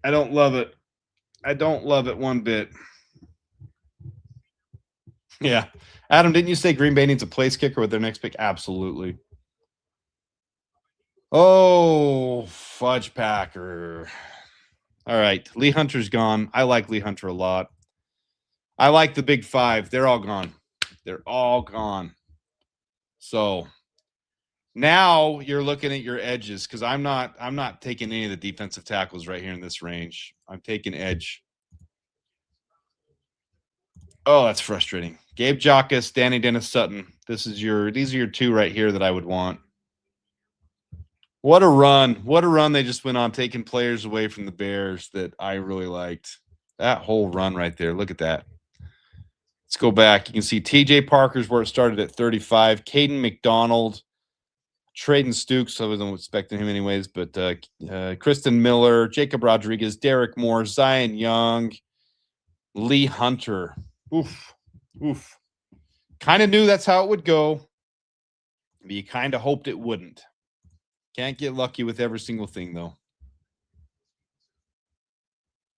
I don't love it. I don't love it one bit. Yeah. Adam, didn't you say Green Bay needs a place kicker with their next pick? Absolutely. Oh, fudge packer. All right. Lee Hunter's gone. I like Lee Hunter a lot. I like the big 5. They're all gone. They're all gone. So now you're looking at your edges because I'm not taking any of the defensive tackles right here in this range. I'm taking edge. Oh, that's frustrating. Gabe Jockus, Danny Dennis Sutton. These are your 2 right here that I would want. What a run. What a run they just went on, taking players away from the Bears that I really liked. That whole run right there. Look at that. Let's go back. You can see TJ Parker's where it started at 35. Caden McDonald, Traden Stukes. I wasn't expecting him anyways, but Kristen Miller, Jacob Rodriguez, Derek Moore, Zion Young, Lee Hunter. Oof. Oof. Kind of knew that's how it would go, but you kind of hoped it wouldn't. Can't get lucky with every single thing, though.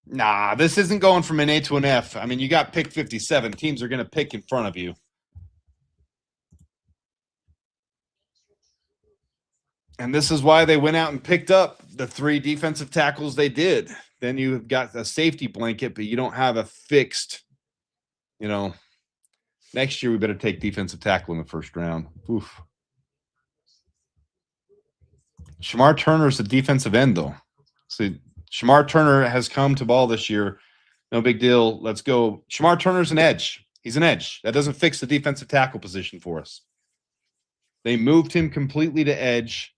Nah, this isn't going from an A to an F. I mean, you got pick 57. Teams are going to pick in front of you. And this is why they went out and picked up the 3 defensive tackles they did. Then you've got a safety blanket, but you don't have a fixed, next year we better take defensive tackle in the first round. Oof. Shamar Turner is a defensive end, though. So Shamar Turner has come to ball this year. No big deal. Let's go. Shamar Turner's an edge. He's an edge. That doesn't fix the defensive tackle position for us. They moved him completely to edge.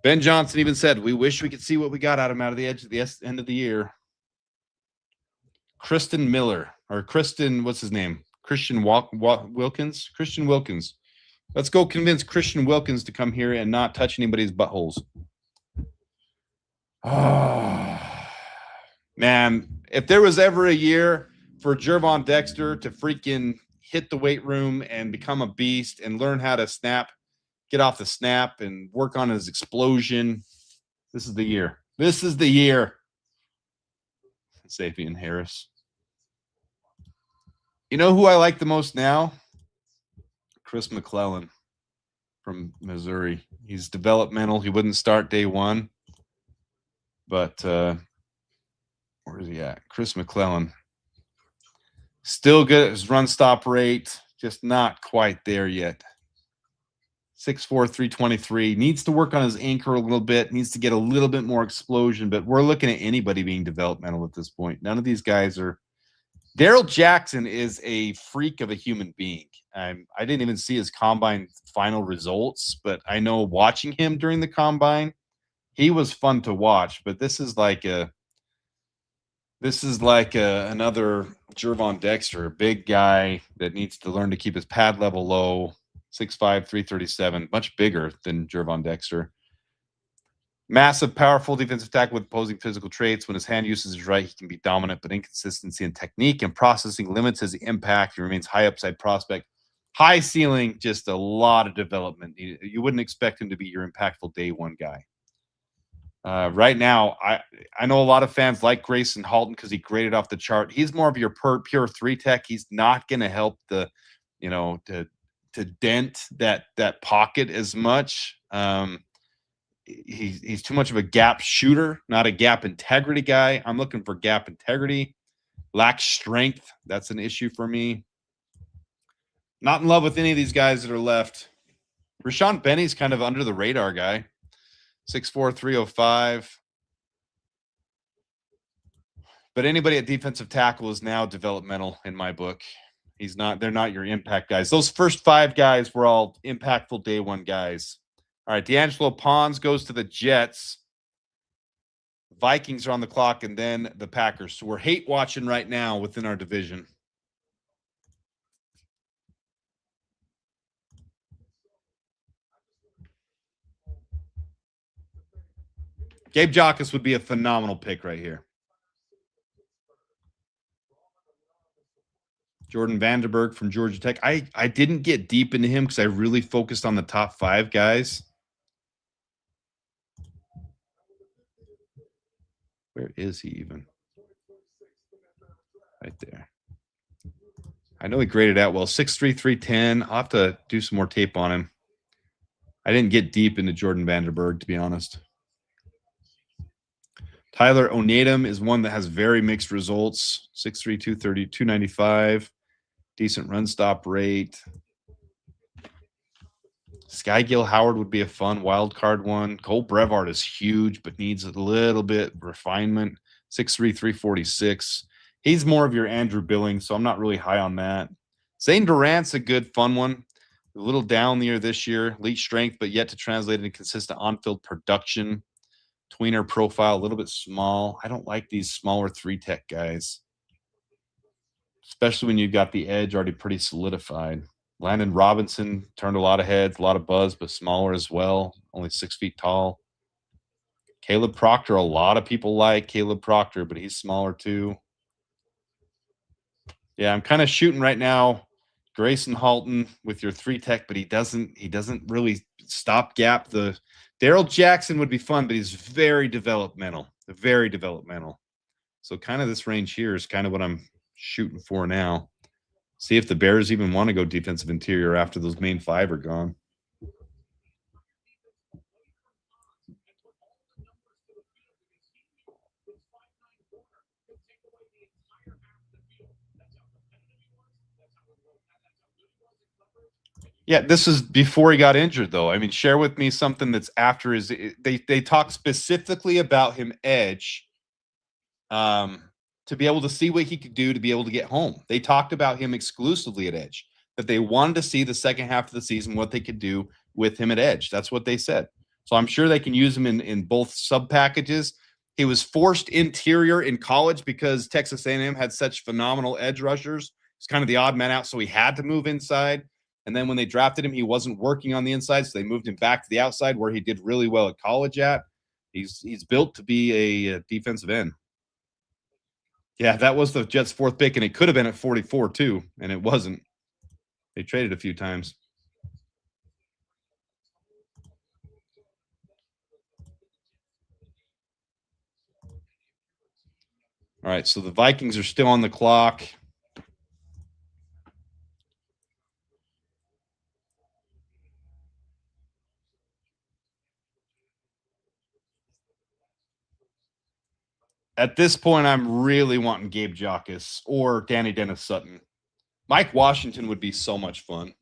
Ben Johnson even said, we wish we could see what we got out of him out of the edge at the end of the year. Kristen Miller, or Kristen, what's his name? Christian Wilkins? Christian Wilkins. Let's go convince Christian Wilkins to come here and not touch anybody's buttholes. Oh, man. If there was ever a year for Gervon Dexter to freaking hit the weight room and become a beast and learn how to get off the snap and work on his explosion, this is the year. This is the year. Sapien Harris. You know who I like the most now? Chris McClellan from Missouri. He's developmental. He wouldn't start day 1. But where is he at? Chris McClellan. Still good at his run stop rate, just not quite there yet. 6'4", 323. Needs to work on his anchor a little bit. Needs to get a little bit more explosion, but we're looking at anybody being developmental at this point. None of these guys are. Daryl Jackson is a freak of a human being. I didn't even see his combine final results, but I know watching him during the combine, he was fun to watch. But this is like another Gervon Dexter, a big guy that needs to learn to keep his pad level low. 6'5", 337, much bigger than Gervon Dexter. Massive, powerful defensive tackle with opposing physical traits. When his hand usage is right, he can be dominant, but inconsistency in technique and processing limits his impact. He remains high upside prospect. High ceiling, just a lot of development. You wouldn't expect him to be your impactful day 1 guy. Right now, I know a lot of fans like Grayson Halton because he graded off the chart. He's more of your pure 3-tech. He's not going to help to dent that pocket as much. He's too much of a gap shooter, not a gap integrity guy. I'm looking for gap integrity. Lacks strength. That's an issue for me. Not in love with any of these guys that are left. Rashawn Benny's kind of under the radar guy. 6'4", 305. But anybody at defensive tackle is now developmental in my book. They're not your impact guys. Those first 5 guys were all impactful day 1 guys. All right, D'Angelo Pons goes to the Jets. Vikings are on the clock, and then the Packers. So we're hate watching right now within our division. Gabe Jockus would be a phenomenal pick right here. Jordan Vanderberg from Georgia Tech. I didn't get deep into him because I really focused on the top 5 guys. Where is he even? Right there. I know he graded out well. 6'3", 310. I'll have to do some more tape on him. I didn't get deep into Jordan Vanderberg, to be honest. Tyler Onedum is one that has very mixed results. 6'3", 230, 295. Decent run stop rate. Sky Gill Howard would be a fun wild card one. Cole Brevard is huge, but needs a little bit refinement. 6'3", 346. He's more of your Andrew Billings, so I'm not really high on that. Zane Durant's a good, fun one. A little down the year this year. Elite strength, but yet to translate into consistent on-field production. Tweener profile, a little bit small. I don't like these smaller 3-tech guys, especially when you've got the edge already pretty solidified. Landon Robinson turned a lot of heads, a lot of buzz, but smaller as well. Only 6 feet tall. Caleb Proctor, a lot of people like Caleb Proctor, but he's smaller too. Yeah, I'm kind of shooting right now. Grayson Halton with your 3-tech, but he doesn't really stop gap. The Daryl Jackson would be fun, but he's very developmental. Very developmental. So kind of this range here is kind of what I'm shooting for now. See if the Bears even want to go defensive interior after those main 5 are gone. Yeah, this is before he got injured, though. I mean, share with me something that's after his. They talk specifically about him edge, to be able to see what he could do to be able to get home. They talked about him exclusively at edge, that they wanted to see the second half of the season what they could do with him at edge. That's what they said. So I'm sure they can use him in both sub packages. He was forced interior in college because Texas A&M had such phenomenal edge rushers. It's kind of the odd man out, so he had to move inside. And then when they drafted him, he wasn't working on the inside, so they moved him back to the outside where he did really well at college at. He's built to be a defensive end. Yeah, that was the Jets' 4th pick, and it could have been at 44 too, and it wasn't. They traded a few times. All right, so the Vikings are still on the clock. At this point, I'm really wanting Gabe Jockus or Danny Dennis Sutton. Mike Washington would be so much fun.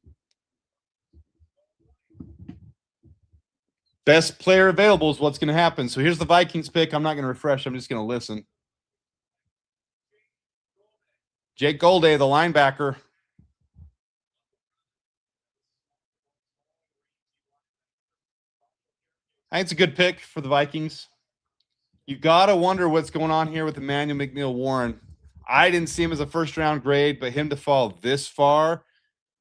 Best player available is what's going to happen. So here's the Vikings pick. I'm not going to refresh. I'm just going to listen. Jake Golday, the linebacker. I think it's a good pick for the Vikings. You got to wonder what's going on here with Emmanuel McNeil-Warren. I didn't see him as a first-round grade, but him to fall this far,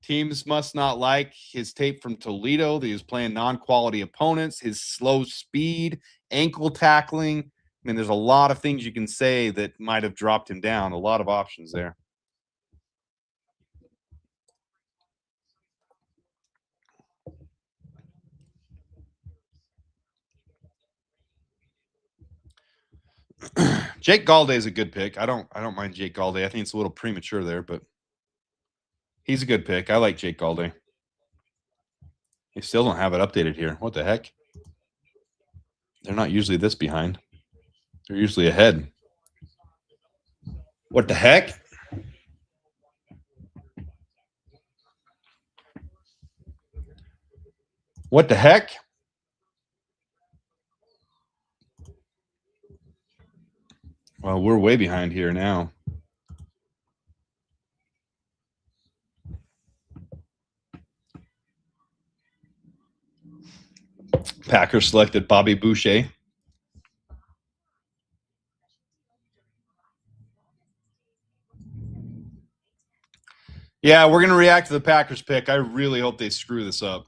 teams must not like his tape from Toledo that he was playing non-quality opponents, his slow speed, ankle tackling. I mean, there's a lot of things you can say that might have dropped him down. A lot of options there. Jake Galday is a good pick. I don't mind Jake Galday. I think it's a little premature there, but he's a good pick. I like Jake Galday. They still don't have it updated here. What the heck? They're not usually this behind. They're usually ahead. What the heck? What the heck? Well, we're way behind here now. Packers selected Bobby Boucher. Yeah, we're going to react to the Packers pick. I really hope they screw this up.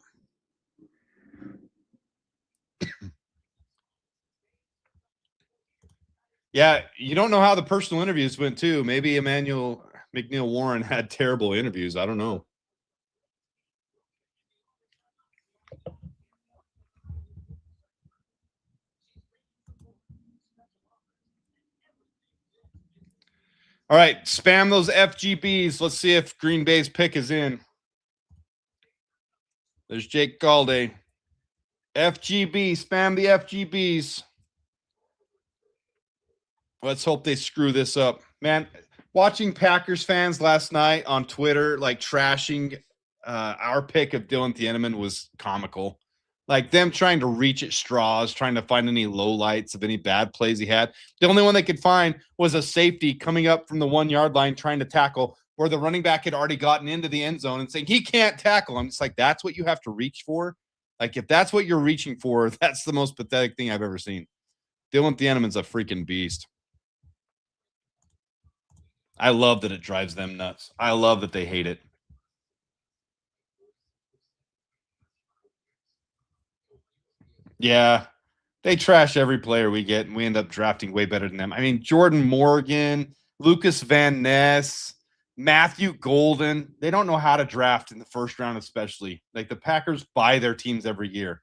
Yeah, you don't know how the personal interviews went too. Maybe Emmanuel McNeil Warren had terrible interviews. I don't know. All right, spam those FGBs. Let's see if Green Bay's pick is in. There's Jake Galday. FGB, spam the FGBs. Let's hope they screw this up. Man, watching Packers fans last night on Twitter, like trashing our pick of Dylan Thieneman was comical. Like them trying to reach at straws, trying to find any lowlights of any bad plays he had. The only one they could find was a safety coming up from the 1 yard line trying to tackle where the running back had already gotten into the end zone and saying he can't tackle. I'm just like, that's what you have to reach for. Like, if that's what you're reaching for, that's the most pathetic thing I've ever seen. Dylan Thieneman's a freaking beast. I love that it drives them nuts. I love that they hate it. Yeah, they trash every player we get, and we end up drafting way better than them. I mean, Jordan Morgan, Lucas Van Ness, Matthew Golden. They don't know how to draft in the first round, especially. Like the Packers buy their teams every year.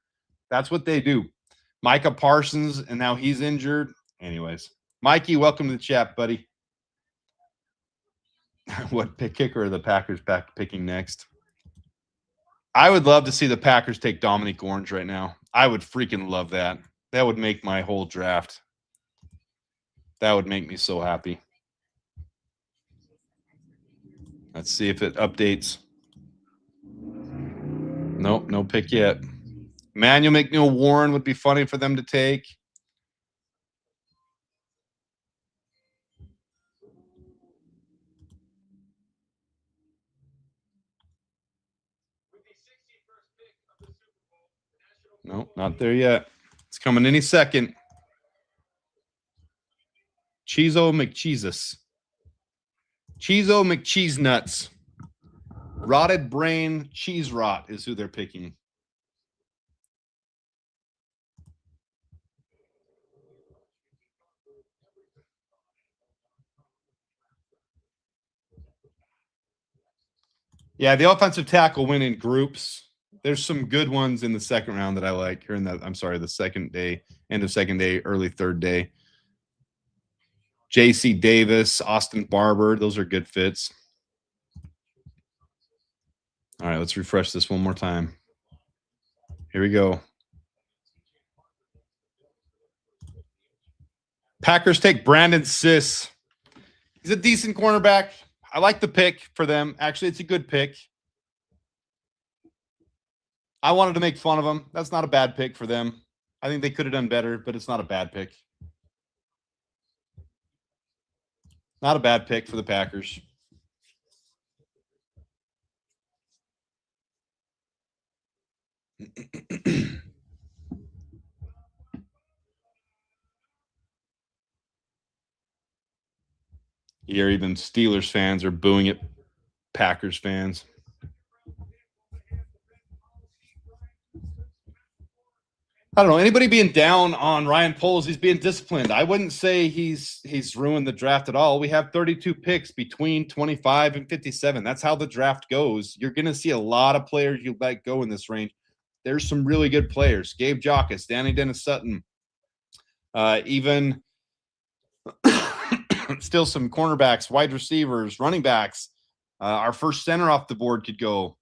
That's what they do. Micah Parsons, and now he's injured. Anyways, Mikey, welcome to the chat, buddy. What pick kicker are the Packers back picking next? I would love to see the Packers take Dominic Orange right now. I would freaking love that. That would make my whole draft. That would make me so happy. Let's see if it updates. Nope, no pick yet. Emmanuel McNeil Warren would be funny for them to take. Nope, not there yet. It's coming any second. Cheezo McCheezus. Cheezo McCheese Nuts. Rotted brain cheese rot is who they're picking. Yeah, the offensive tackle went in groups. There's some good ones in the second round that I like. Here in the, I'm sorry, the second day, end of second day, early third day. J.C. Davis, Austin Barber, those are good fits. All right, let's refresh this one more time. Here we go. Packers take Brandon Siss. He's a decent cornerback. I like the pick for them. Actually, it's a good pick. I wanted to make fun of him. That's not a bad pick for them. I think they could have done better, but it's not a bad pick. Not a bad pick for the Packers. Here, even Steelers fans are booing at Packers fans. I don't know. Anybody being down on Ryan Poles, he's being disciplined. I wouldn't say he's ruined the draft at all. We have 32 picks between 25 and 57. That's how the draft goes. You're going to see a lot of players you let go in this range. There's some really good players. Gabe Jockus, Danny Dennis Sutton, even still some cornerbacks, wide receivers, running backs. Our first center off the board could go.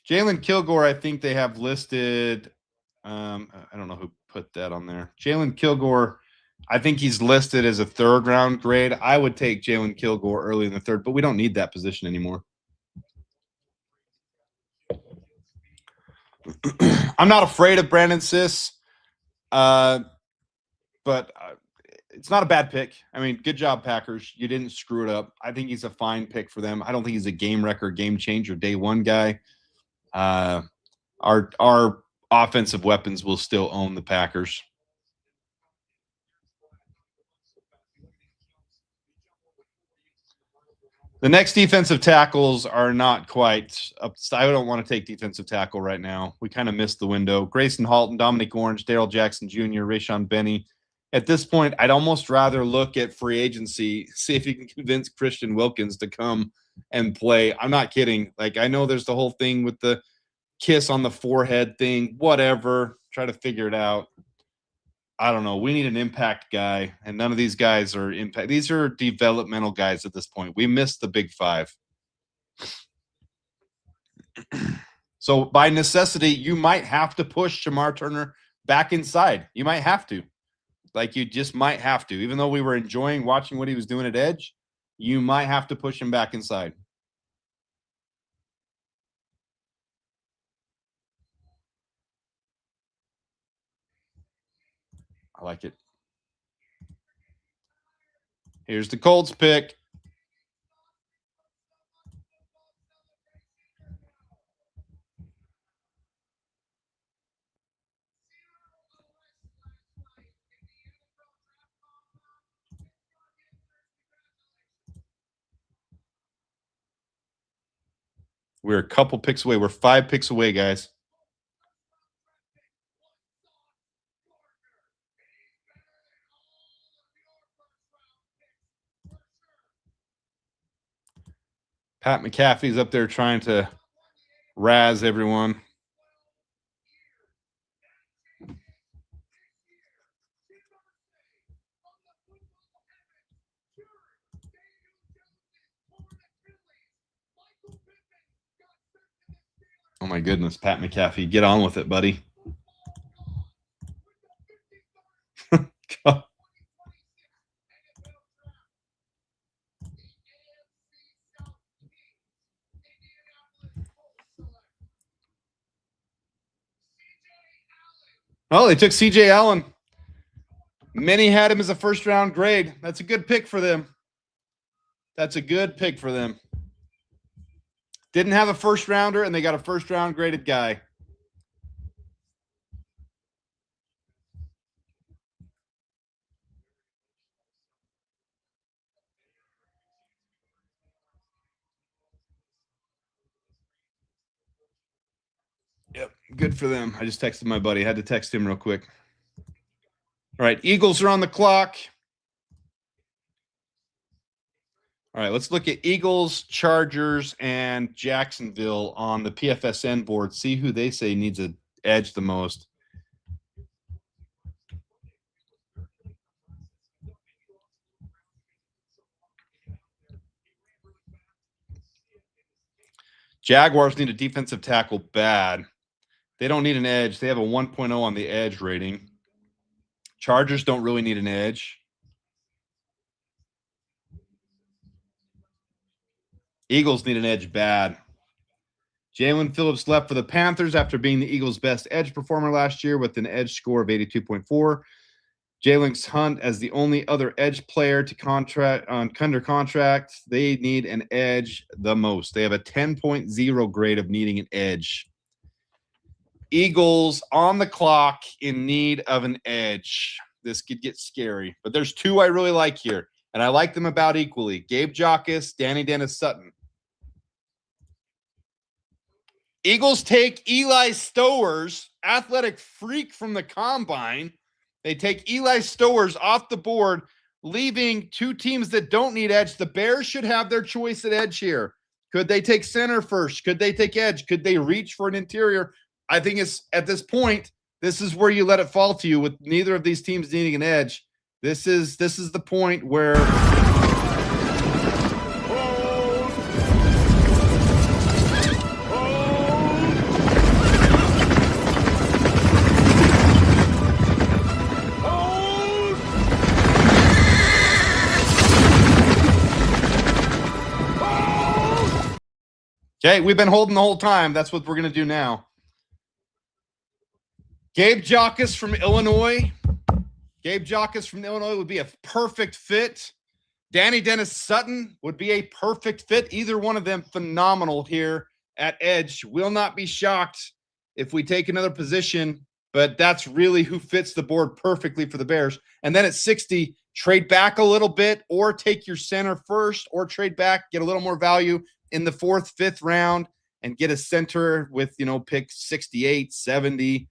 Jalen Kilgore, I think they have listed. I don't know who put that on there. Jalen Kilgore, I think he's listed as a third round grade. I would take Jalen Kilgore early in the third, but we don't need that position anymore. I'm not afraid of Brandon Siss, but it's not a bad pick. I mean, good job, Packers. You didn't screw it up. I think he's a fine pick for them. I don't think he's a game wrecker, game changer, day one guy. Our offensive weapons will still own the Packers. The next defensive tackles are not quite up. I don't want to take defensive tackle right now. We kind of missed the window. Grayson Halton, Dominic Orange, Daryl Jackson Jr., Rayshon Benny, At this point, I'd almost rather look at free agency, see if you can convince Christian Wilkins to come and play. I'm not kidding. Like, I know there's the whole thing with the kiss on the forehead thing, whatever. Try to figure it out. I don't know. We need an impact guy, and none of these guys are impact. These are developmental guys at this point. We missed the big five. So by necessity, you might have to push Shamar Turner back inside. You might have to. Like, you just might have to. Even though we were enjoying watching what he was doing at edge, you might have to push him back inside. I like it. Here's the Colts pick. We're a couple picks away. We're 5 picks away, guys. Pat McAfee's up there trying to razz everyone. Oh my goodness, Pat McAfee, get on with it, buddy. Oh, they took CJ Allen. Many had him as a first-round grade. That's a good pick for them. That's a good pick for them. Didn't have a first-rounder, and they got a first-round graded guy. Yep, good for them. I just texted my buddy. I had to text him real quick. All right, Eagles are on the clock. All right, let's look at Eagles, Chargers, and Jacksonville on the PFSN board. See who they say needs an edge the most. Jaguars need a defensive tackle bad. They don't need an edge. They have a 1.0 on the edge rating. Chargers don't really need an edge. Eagles need an edge bad. Jalen Phillips left for the Panthers after being the Eagles' best edge performer last year with an edge score of 82.4. Jalen Hunt as the only other edge player to under contract. They need an edge the most. They have a 10.0 grade of needing an edge. Eagles on the clock in need of an edge. This could get scary, but there's 2 I really like here, and I like them about equally. Gabe Jockus, Danny Dennis Sutton. Eagles take Eli Stowers, athletic freak from the combine. They take Eli Stowers off the board, leaving 2 teams that don't need edge. The Bears should have their choice at edge here. Could they take center first? Could they take edge? Could they reach for an interior? I think it's at this point, this is where you let it fall to you with neither of these teams needing an edge. This is the point where okay, we've been holding the whole time. That's what we're going to do now. Gabe Jockus from Illinois. Gabe Jockus from Illinois would be a perfect fit. Danny Dennis Sutton would be a perfect fit. Either one of them phenomenal here at edge. Will not be shocked if we take another position, but that's really who fits the board perfectly for the Bears. And then at 60, trade back a little bit or take your center first or trade back, get a little more value in the 4th, 5th round and get a center with, pick 68, 70.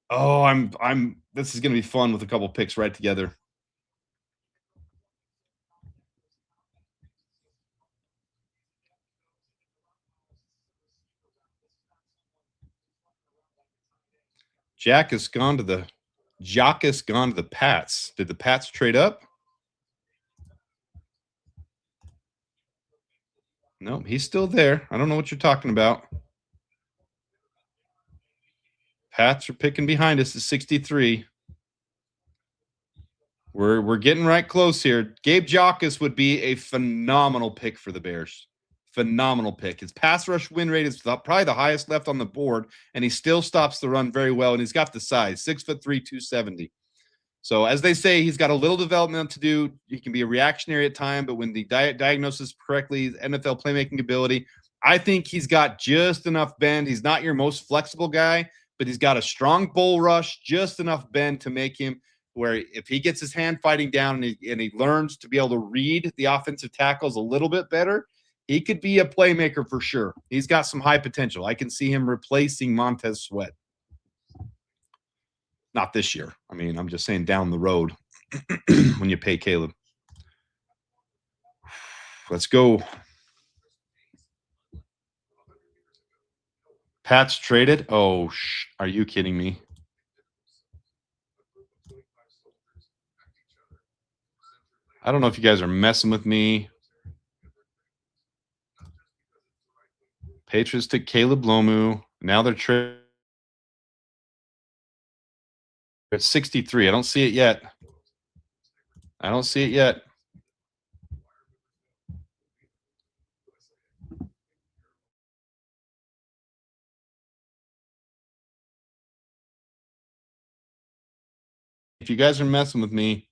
Oh, I'm this is gonna be fun with a couple picks right together. Jock has gone to the Pats. Did the Pats trade up? No, he's still there. I don't know what you're talking about. Pats are picking behind us at 63. We're getting right close here. Gabe Jockus would be a phenomenal pick for the Bears. Phenomenal pick. His pass rush win rate is probably the highest left on the board, and he still stops the run very well. And he's got the size, 6'3", 270. So as they say, he's got a little development to do. He can be a reactionary at time, but when the diagnosis correctly, NFL playmaking ability, I think he's got just enough bend. He's not your most flexible guy, but he's got a strong bull rush, just enough bend to make him where if he gets his hand fighting down and he learns to be able to read the offensive tackles a little bit better, he could be a playmaker for sure. He's got some high potential. I can see him replacing Montez Sweat. Not this year. I mean, I'm just saying down the road when you pay Caleb. Let's go. Pats traded? Oh, are you kidding me? I don't know if you guys are messing with me. Patriots took Caleb Lomu. Now they're trading at 63. I don't see it yet. I don't see it yet. If you guys are messing with me.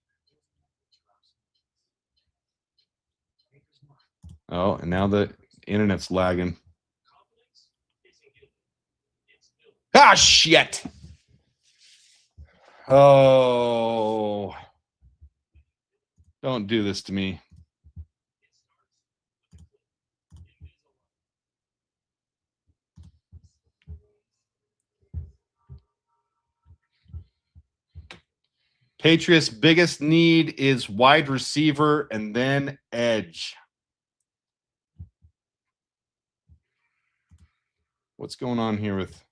Oh, and now the internet's lagging. Ah, shit. Oh. Don't do this to me. Patriots' biggest need is wide receiver and then edge. What's going on here with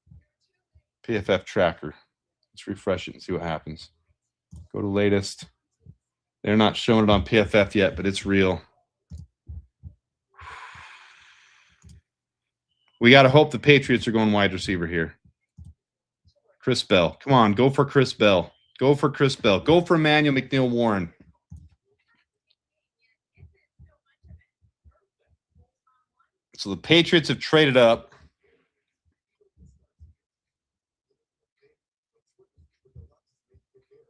PFF tracker? Let's refresh it and see what happens. Go to latest. They're not showing it on PFF yet, but it's real. We got to hope the Patriots are going wide receiver here. Chris Bell. Come on, go for Chris Bell. Go for Chris Bell. Go for Emmanuel McNeil-Warren. So the Patriots have traded up.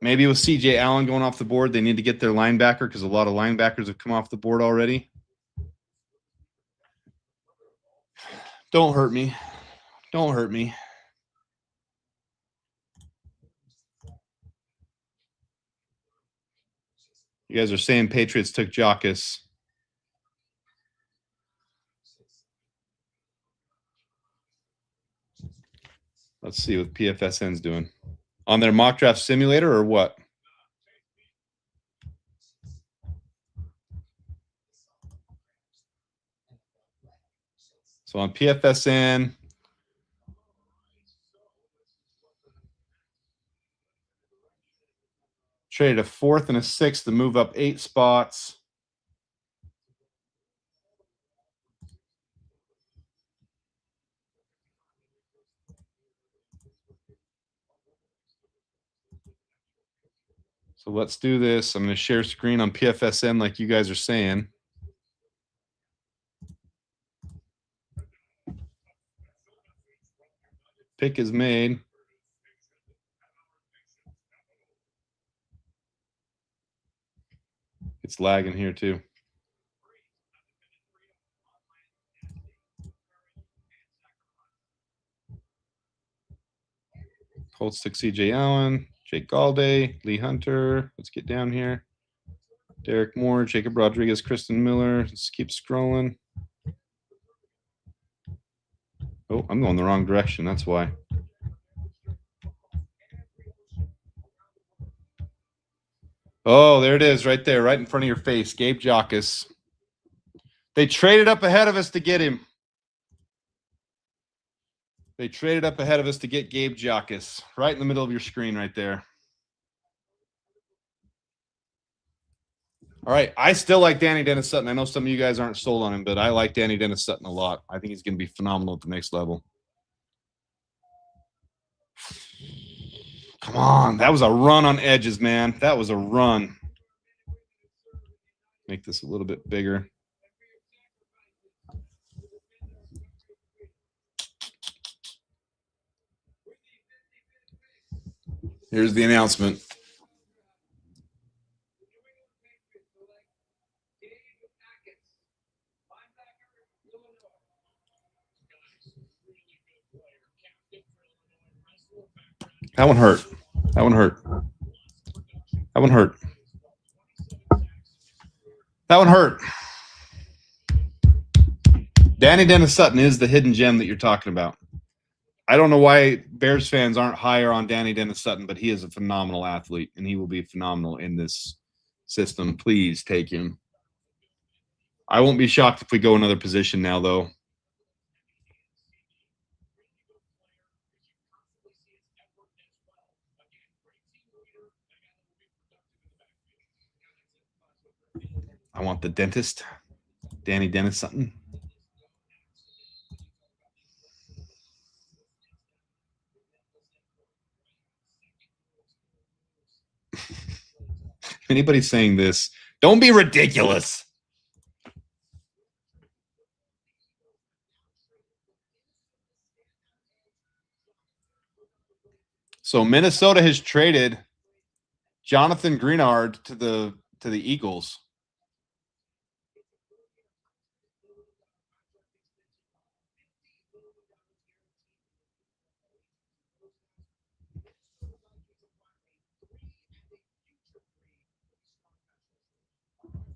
Maybe with C.J. Allen going off the board, they need to get their linebacker because a lot of linebackers have come off the board already. Don't hurt me. Don't hurt me. You guys are saying Patriots took Jockus. Let's see what PFSN's doing. On their mock draft simulator or what? So on PFSN, traded a 4th and a 6th to move up 8 spots. So let's do this. I'm going to share screen on PFSN like you guys are saying. Pick is made. It's lagging here too. Colts took C.J. Allen, Jake Galday, Lee Hunter. Let's get down here. Derek Moore, Jacob Rodriguez, Kristen Miller. Let's keep scrolling. Oh, I'm going the wrong direction. That's why. Oh, there it is right there, right in front of your face. Gabe Jockus. They traded up ahead of us to get him. They traded up ahead of us to get Gabe Jockus. Right in the middle of your screen right there. All right. I still like Danny Dennis Sutton. I know some of you guys aren't sold on him, but I like Danny Dennis Sutton a lot. I think he's going to be phenomenal at the next level. Come on. That was a run on edges, man. That was a run. Make this a little bit bigger. Here's the announcement. That one hurt. That one hurt. That one hurt. That one hurt. Danny Dennis Sutton is the hidden gem that you're talking about. I don't know why Bears fans aren't higher on Danny Dennis Sutton, but he is a phenomenal athlete, and he will be phenomenal in this system. Please take him. I won't be shocked if we go another position now, though. I want the dentist, Danny Dennis Sutton. If anybody's saying this, don't be ridiculous. So Minnesota has traded Jonathan Greenard to the Eagles.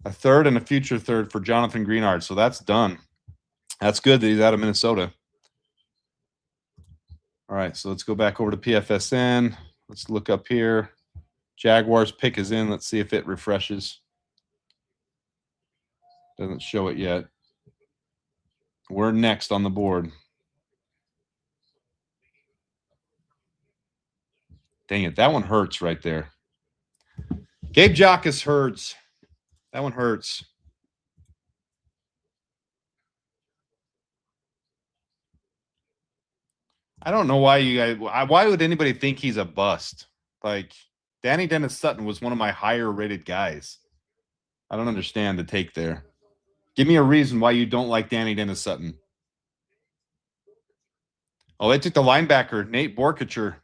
A third and a future third for Jonathan Greenard. So that's done. That's good that he's out of Minnesota. All right, so let's go back over to PFSN. Let's look up here. Jaguars pick is in. Let's see if it refreshes. Doesn't show it yet. We're next on the board. Dang it, that one hurts right there. Gabe Jockus hurts. That one hurts. I don't know why you guys. Why would anybody think he's a bust? Like Danny Dennis Sutton was one of my higher rated guys. I don't understand the take there. Give me a reason why you don't like Danny Dennis Sutton. Oh, they took the linebacker Nate Borkacher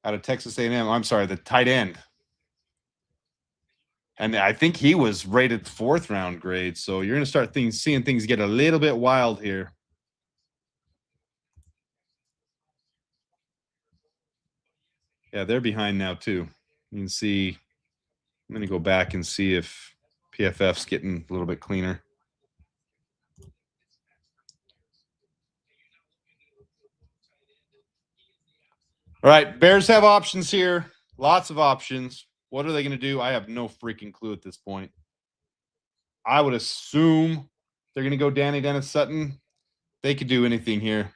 out of Texas A&M. I'm sorry, the tight end. And I think he was rated 4th round grade. So you're going to start seeing things get a little bit wild here. Yeah, they're behind now too. You can see, I'm going to go back and see if PFF's getting a little bit cleaner. All right, Bears have options here. Lots of options. What are they going to do? I have no freaking clue at this point. I would assume they're going to go Danny Dennis Sutton. They could do anything here.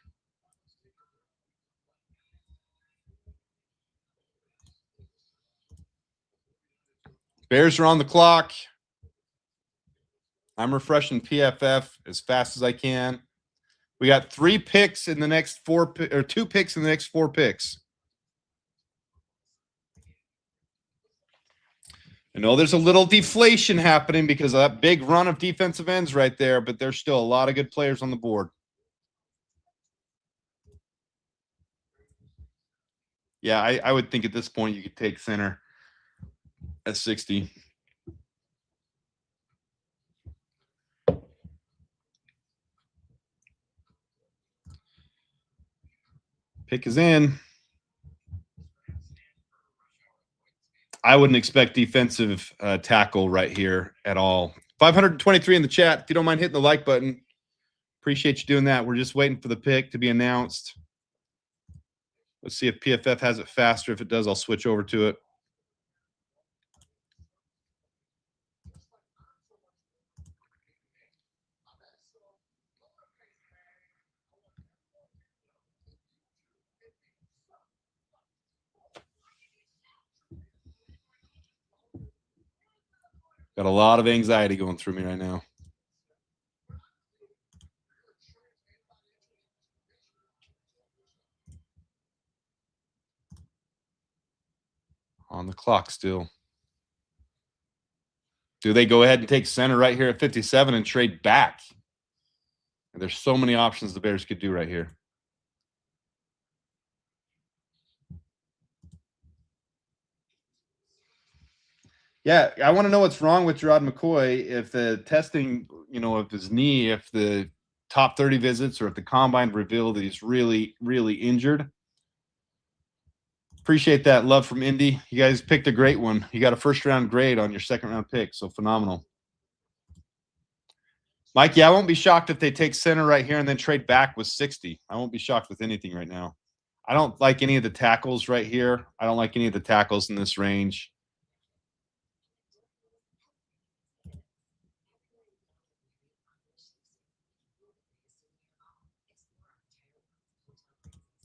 Bears are on the clock. I'm refreshing PFF as fast as I can. We got 3 picks in the next 4 or 2 picks in the next 4 picks. I know there's a little deflation happening because of that big run of defensive ends right there, but there's still a lot of good players on the board. Yeah, I would think at this point you could take center at 60. Pick is in. I wouldn't expect defensive tackle right here at all. 523 in the chat. If you don't mind hitting the like button, appreciate you doing that. We're just waiting for the pick to be announced. Let's see if PFF has it faster. If it does, I'll switch over to it. Got a lot of anxiety going through me right now. On the clock still. Do they go ahead and take center right here at 57 and trade back? And there's so many options the Bears could do right here. Yeah, I want to know what's wrong with Gerard McCoy. If the testing, of his knee, if the top 30 visits or if the combine revealed that he's really, really injured. Appreciate that love from Indy. You guys picked a great one. You got a first-round grade on your second-round pick, so phenomenal. Mikey, I won't be shocked if they take center right here and then trade back with 60. I won't be shocked with anything right now. I don't like any of the tackles right here. I don't like any of the tackles in this range.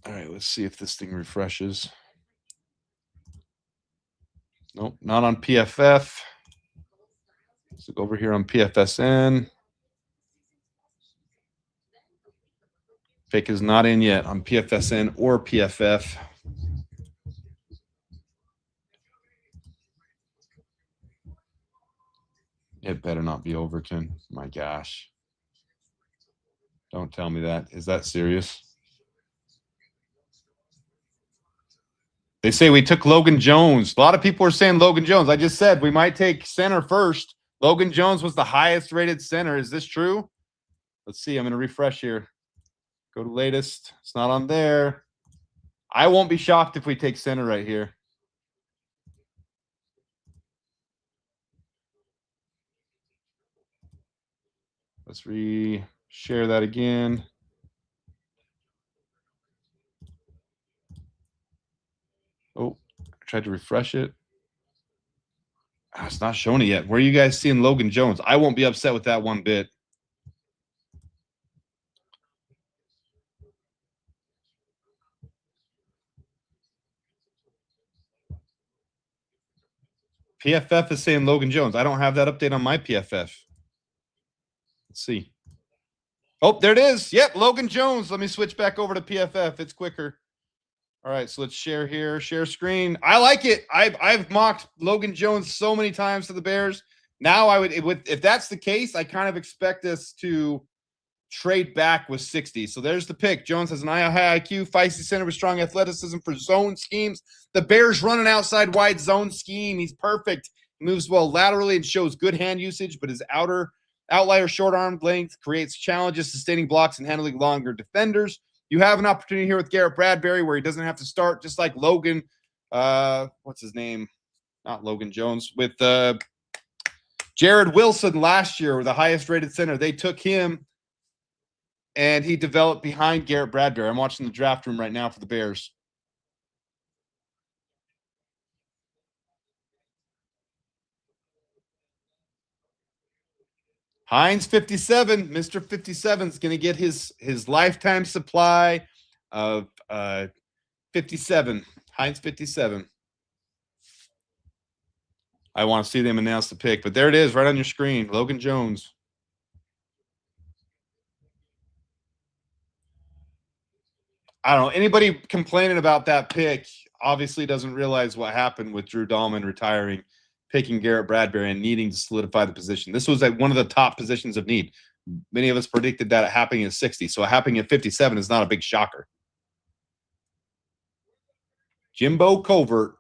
All right, let's see if this thing refreshes. Nope, not on PFF. Let's look over here on PFSN. Pick is not in yet on PFSN or PFF. It better not be Overton. My gosh. Don't tell me that. Is that serious? They say we took Logan Jones. A lot of people are saying Logan Jones. I just said we might take center first. Logan Jones was the highest rated center. Is this true? Let's see. I'm going to refresh here. Go to latest. It's not on there. I won't be shocked if we take center right here. Let's re-share that again. Oh, I tried to refresh it. Oh, it's not showing it yet. Where are you guys seeing Logan Jones? I won't be upset with that one bit. PFF is saying Logan Jones. I don't have that update on my PFF. Let's see. Oh, there it is. Yep, Logan Jones. Let me switch back over to PFF. It's quicker. All right, so let's share here. Share screen. I like it. I've mocked Logan Jones so many times to the Bears. Now I would, if that's the case, I kind of expect us to trade back with 60. So there's the pick. Jones has an high IQ, feisty center with strong athleticism for zone schemes. The Bears run an outside wide zone scheme. He's perfect. He moves well laterally and shows good hand usage, but his outlier short arm length creates challenges sustaining blocks and handling longer defenders. You have an opportunity here with Garrett Bradbury where he doesn't have to start, just like Logan. What's his name? Not Logan Jones. With Jared Wilson last year, with the highest rated center. They took him and he developed behind Garrett Bradbury. I'm watching the draft room right now for the Bears. Hines 57, Mr. 57 is going to get his lifetime supply of 57. Hines 57. I want to see them announce the pick, but there it is right on your screen. Logan Jones. I don't know. Anybody complaining about that pick obviously doesn't realize what happened with Drew Dahlman retiring, picking Garrett Bradbury, and needing to solidify the position. This was one of the top positions of need. Many of us predicted that happening at 60. So happening at 57 is not a big shocker. Jimbo Covert.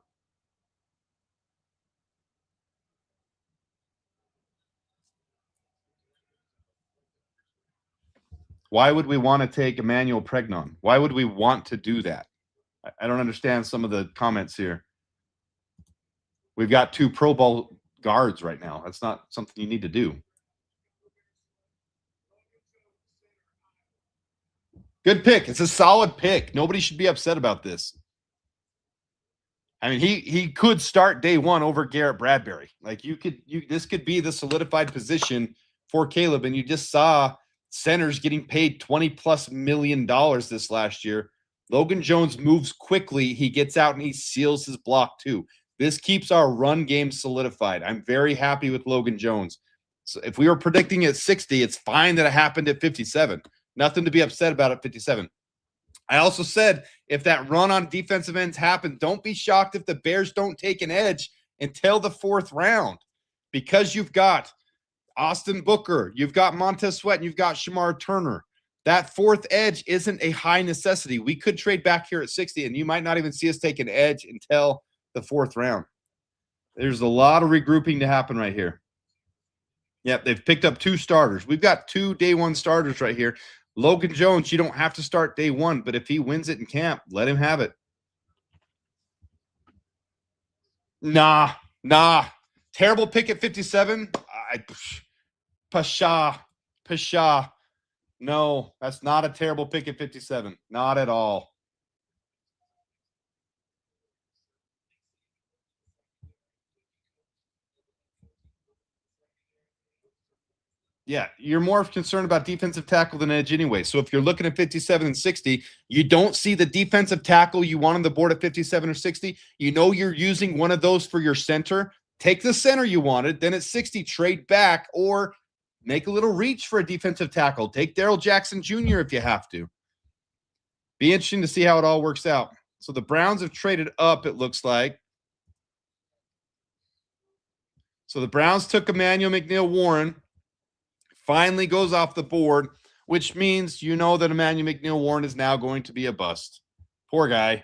Why would we want to take Emmanuel Pregnon? Why would we want to do that? I don't understand some of the comments here. We've got 2 Pro Bowl guards right now. That's not something you need to do. Good pick. It's a solid pick. Nobody should be upset about this. I mean, he could start day one over Garrett Bradbury. Like this could be the solidified position for Caleb. And you just saw centers getting paid $20+ million this last year. Logan Jones moves quickly. He gets out and he seals his block too. This keeps our run game solidified. I'm very happy with Logan Jones. So if we were predicting at 60, it's fine that it happened at 57. Nothing to be upset about at 57. I also said if that run on defensive ends happens, don't be shocked if the Bears don't take an edge until the 4th round, because you've got Austin Booker, you've got Montez Sweat, and you've got Shamar Turner. That 4th edge isn't a high necessity. We could trade back here at 60, and you might not even see us take an edge until the 4th round. There's a lot of regrouping to happen right here. Yep, they've picked up 2 starters. We've got 2 day 1 starters right here. Logan Jones, you don't have to start day 1, but if he wins it in camp, let him have it. Nah. Terrible pick at 57. Pasha. No, that's not a terrible pick at 57. Not at all. Yeah, you're more concerned about defensive tackle than edge anyway. So if you're looking at 57 and 60, you don't see the defensive tackle you want on the board at 57 or 60. You know you're using one of those for your center. Take the center you wanted. Then at 60, trade back or make a little reach for a defensive tackle. Take Darrell Jackson Jr. if you have to. Be interesting to see how it all works out. So the Browns have traded up, it looks like. So the Browns took Emmanuel McNeil-Warren. Finally goes off the board, which means you know that Emmanuel McNeil-Warren is now going to be a bust. Poor guy.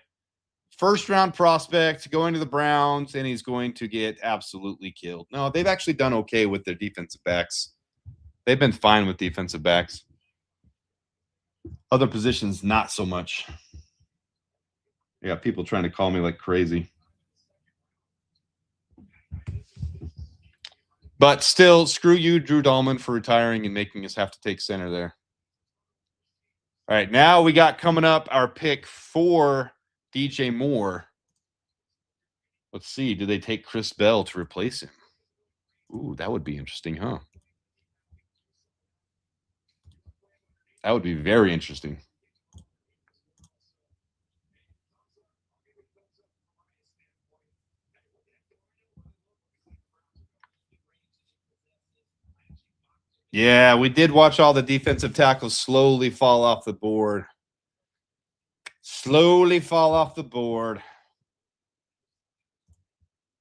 1st round prospect going to the Browns, and he's going to get absolutely killed. No, they've actually done okay with their defensive backs. They've been fine with defensive backs. Other positions, not so much. Yeah, people trying to call me like crazy. But still, screw you, Drew Dahlman, for retiring and making us have to take center there. All right, now we got coming up our pick for DJ Moore. Let's see. Do they take Chris Bell to replace him? Ooh, that would be interesting, huh? That would be very interesting. Yeah, we did watch all the defensive tackles slowly fall off the board.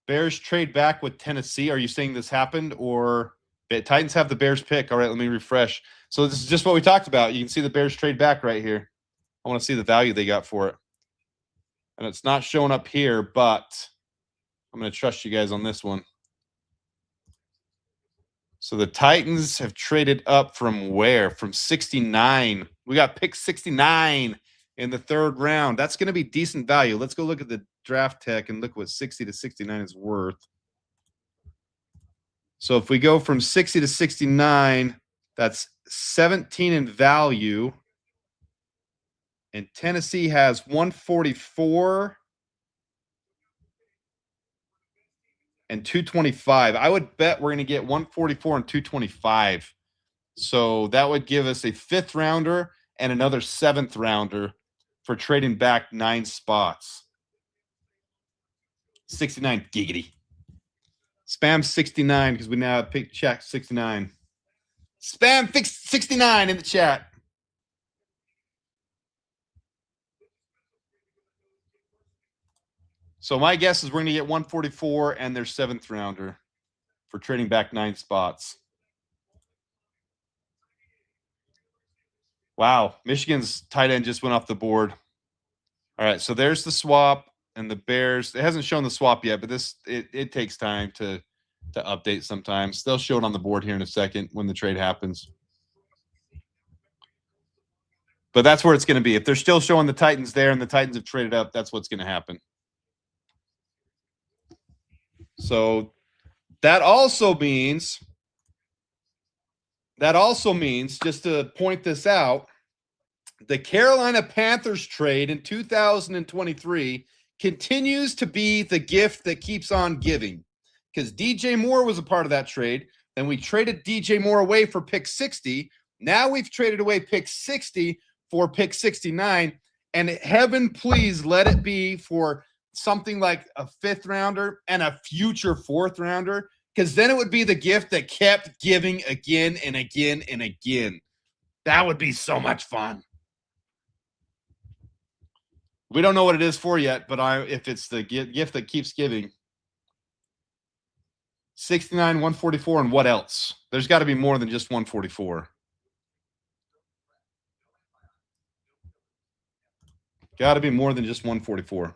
Bears trade back with Tennessee. Are you saying this happened, or Titans have the Bears pick? All right, let me refresh. So this is just what we talked about. You can see the Bears trade back right here. I want to see the value they got for it. And it's not showing up here, but I'm going to trust you guys on this one. So the Titans have traded up from where? From 69. We got pick 69 in the 3rd round. That's going to be decent value. Let's go look at the draft tech and look what 60 to 69 is worth. So if we go from 60 to 69, that's 17 in value. And Tennessee has 144 and 225. I would bet we're going to get 144 and 225. So that would give us a 5th rounder and another 7th rounder for trading back 9 spots. 69 giggity. Spam 69 because we now have pick check 69. Spam fix 69 in the chat. So my guess is we're going to get 144 and their 7th rounder for trading back 9 spots. Wow, Michigan's tight end just went off the board. All right, so there's the swap and the Bears. It hasn't shown the swap yet, but it takes time to update sometimes. They'll show it on the board here in a second when the trade happens. But that's where it's going to be. If they're still showing the Titans there and the Titans have traded up, that's what's going to happen. So that also means, just to point this out, the Carolina Panthers trade in 2023 continues to be the gift that keeps on giving, because DJ Moore was a part of that trade. Then we traded DJ Moore away for pick 60. Now we've traded away pick 60 for pick 69. And heaven, please let it be for something like a 5th rounder and a future 4th rounder, because then it would be the gift that kept giving again and again and again. That would be so much fun. We don't know what it is for yet, but if it's the gift that keeps giving. 69, 144, and what else? There's got to be more than just 144. Got to be more than just 144.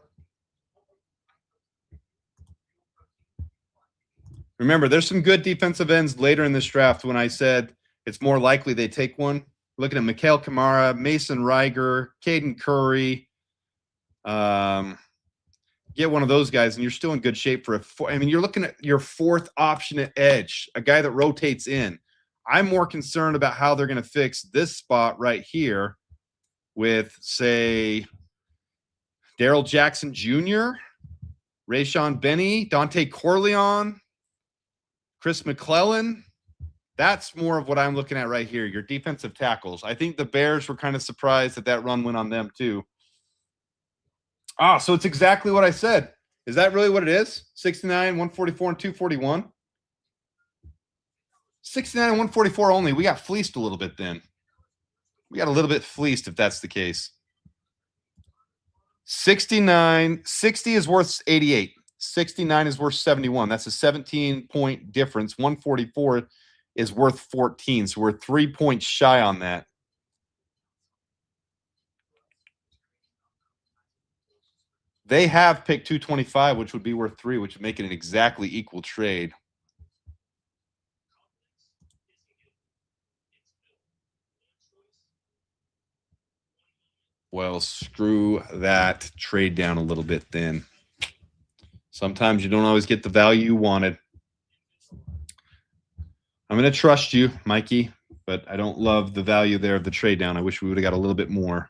Remember, there's some good defensive ends later in this draft when I said it's more likely they take one. Looking at Mikhail Kamara, Mason Reiger, Caden Curry. Get one of those guys, and you're still in good shape for you're looking at your 4th option at edge, a guy that rotates in. I'm more concerned about how they're going to fix this spot right here with, say, Darrell Jackson Jr., Rayshon Benny, Dante Corleone, Chris McClellan. That's more of what I'm looking at right here, your defensive tackles. I think the Bears were kind of surprised that run went on them too. So it's exactly what I said. Is that really what it is? 69, 144, and 241? 69 and 144 only. We got fleeced a little bit then. We got a little bit fleeced if that's the case. 69, 60 is worth 88. 69 is worth 71. That's a 17-point difference. 144 is worth 14. So we're 3 points shy on that. They have picked 225, which would be worth 3, which would make it an exactly equal trade. Well, screw that. Trade down a little bit then. Sometimes you don't always get the value you wanted. I'm going to trust you, Mikey, but I don't love the value there of the trade down. I wish we would have got a little bit more.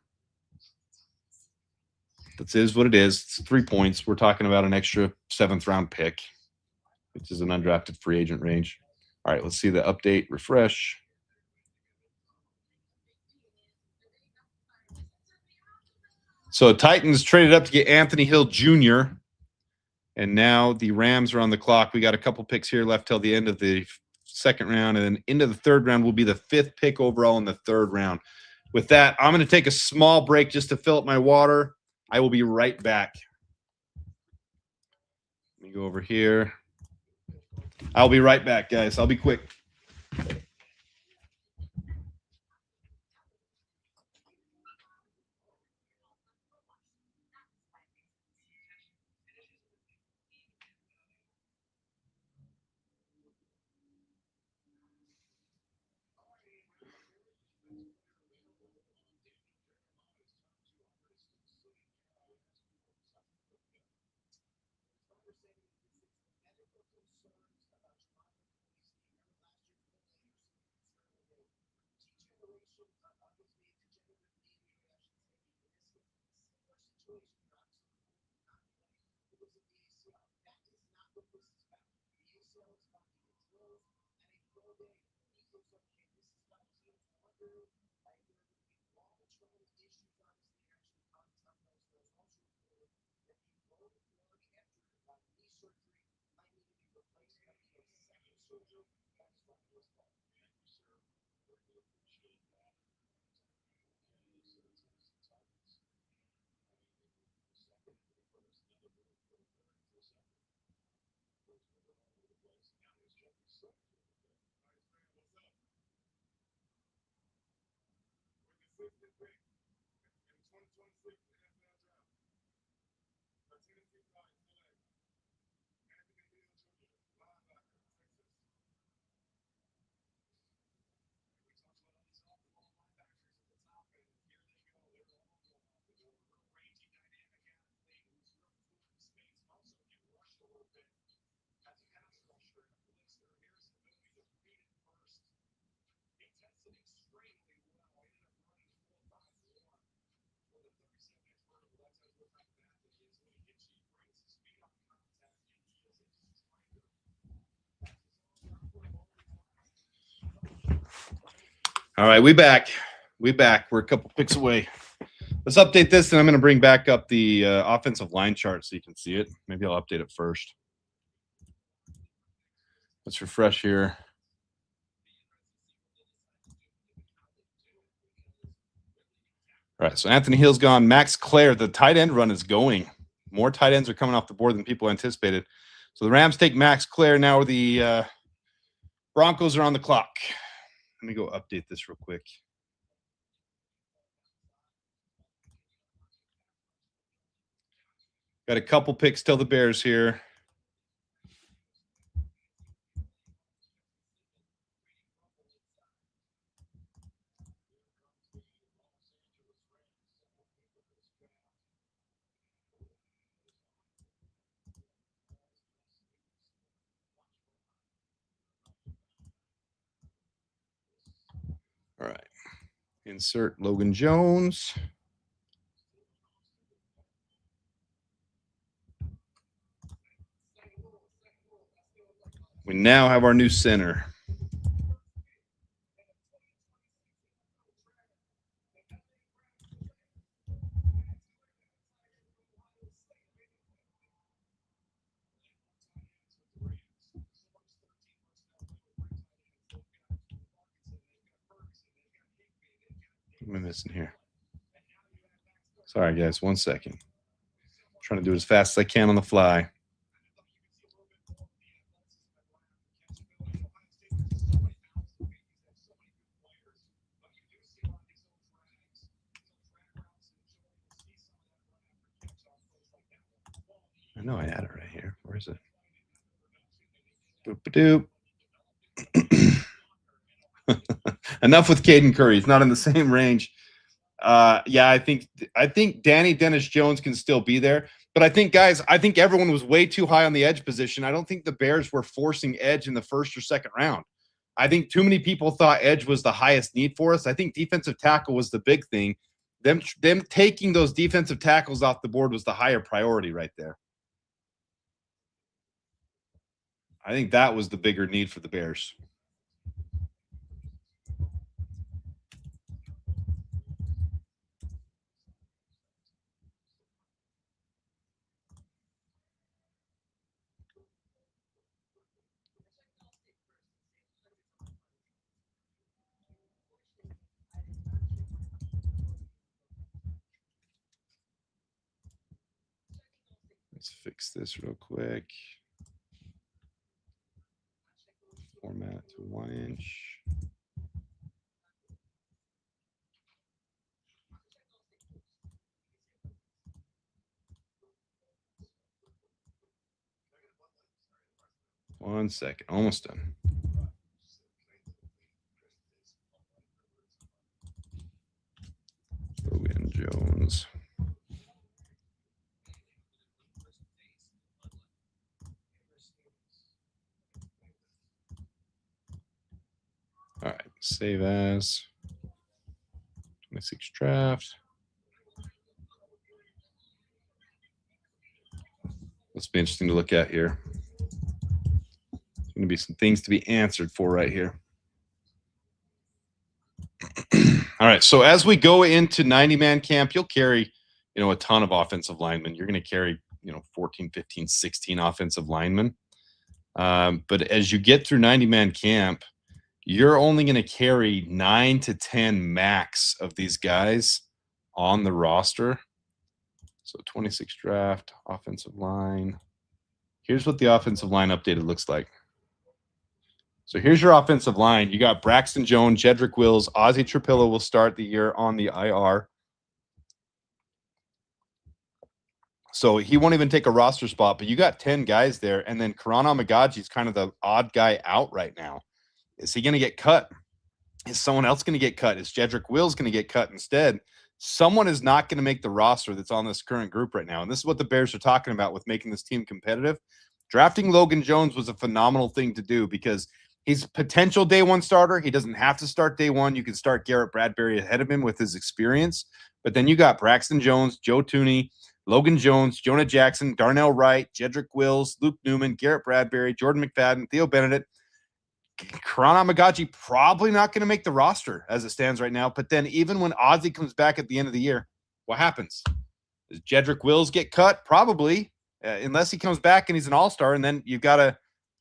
That is what it is. It's 3 points. We're talking about an extra 7th round pick, which is an undrafted free agent range. All right, let's see the update. Refresh. So Titans traded up to get Anthony Hill Jr., and now the Rams are on the clock. We got a couple picks here left till the end of the 2nd round, and then into the 3rd round will be the 5th pick overall in the 3rd round. With that, I'm going to take a small break just to fill up my water. I will be right back. Let me go over here. I'll be right back, guys. I'll be quick. All right, we back. We're a couple picks away. Let's update this, and I'm going to bring back up the offensive line chart so you can see it. Maybe I'll update it first. Let's refresh here. All right, so Anthony Hill's gone. Max Clare, the tight end run is going. More tight ends are coming off the board than people anticipated. So the Rams take Max Clare. Now the Broncos are on the clock. Let me go update this real quick. Got a couple picks till the Bears here. All right. Insert Logan Jones. We now have our new center. What am I missing here? Sorry, guys. 1 second. Trying to do it as fast as I can on the fly. I know I had it right here. Where is it? Doop-a-doop. Enough with Caden Curry. He's not in the same range. Yeah, I think Danny Dennis Jones can still be there. But I think, guys, everyone was way too high on the edge position. I don't think the Bears were forcing edge in the first or second round. I think too many people thought edge was the highest need for us. I think defensive tackle was the big thing. Them taking those defensive tackles off the board was the higher priority right there. I think that was the bigger need for the Bears. Let's fix this real quick. Format to 1 inch. One second, almost done. Logan Jones. All right, save as 26 draft. This will be interesting to look at here. There's going to be some things to be answered for right here. All right, so as we go into 90-man camp, you'll carry, a ton of offensive linemen. You're going to carry, 14, 15, 16 offensive linemen. But as you get through 90-man camp, you're only going to carry 9 to 10 max of these guys on the roster. So 26 draft, offensive line. Here's what the offensive line updated looks like. So here's your offensive line. You got Braxton Jones, Jedrick Wills, Ozzie Trapillo will start the year on the IR. So he won't even take a roster spot, but you got 10 guys there. And then Karan Amagaji is kind of the odd guy out right now. Is he going to get cut? Is someone else going to get cut? Is Jedrick Wills going to get cut instead? Someone is not going to make the roster that's on this current group right now. And this is what the Bears are talking about with making this team competitive. Drafting Logan Jones was a phenomenal thing to do because he's a potential day one starter. He doesn't have to start day one. You can start Garrett Bradbury ahead of him with his experience. But then you got Braxton Jones, Joe Thuney, Logan Jones, Jonah Jackson, Darnell Wright, Jedrick Wills, Luke Newman, Garrett Bradbury, Jordan McFadden, Theo Benedict. Karan Amagaji probably not going to make the roster as it stands right now. But then even when Ozzie comes back at the end of the year, What happens? Does Jedrick Wills get cut? Probably, unless he comes back and he's an all-star, and then you got to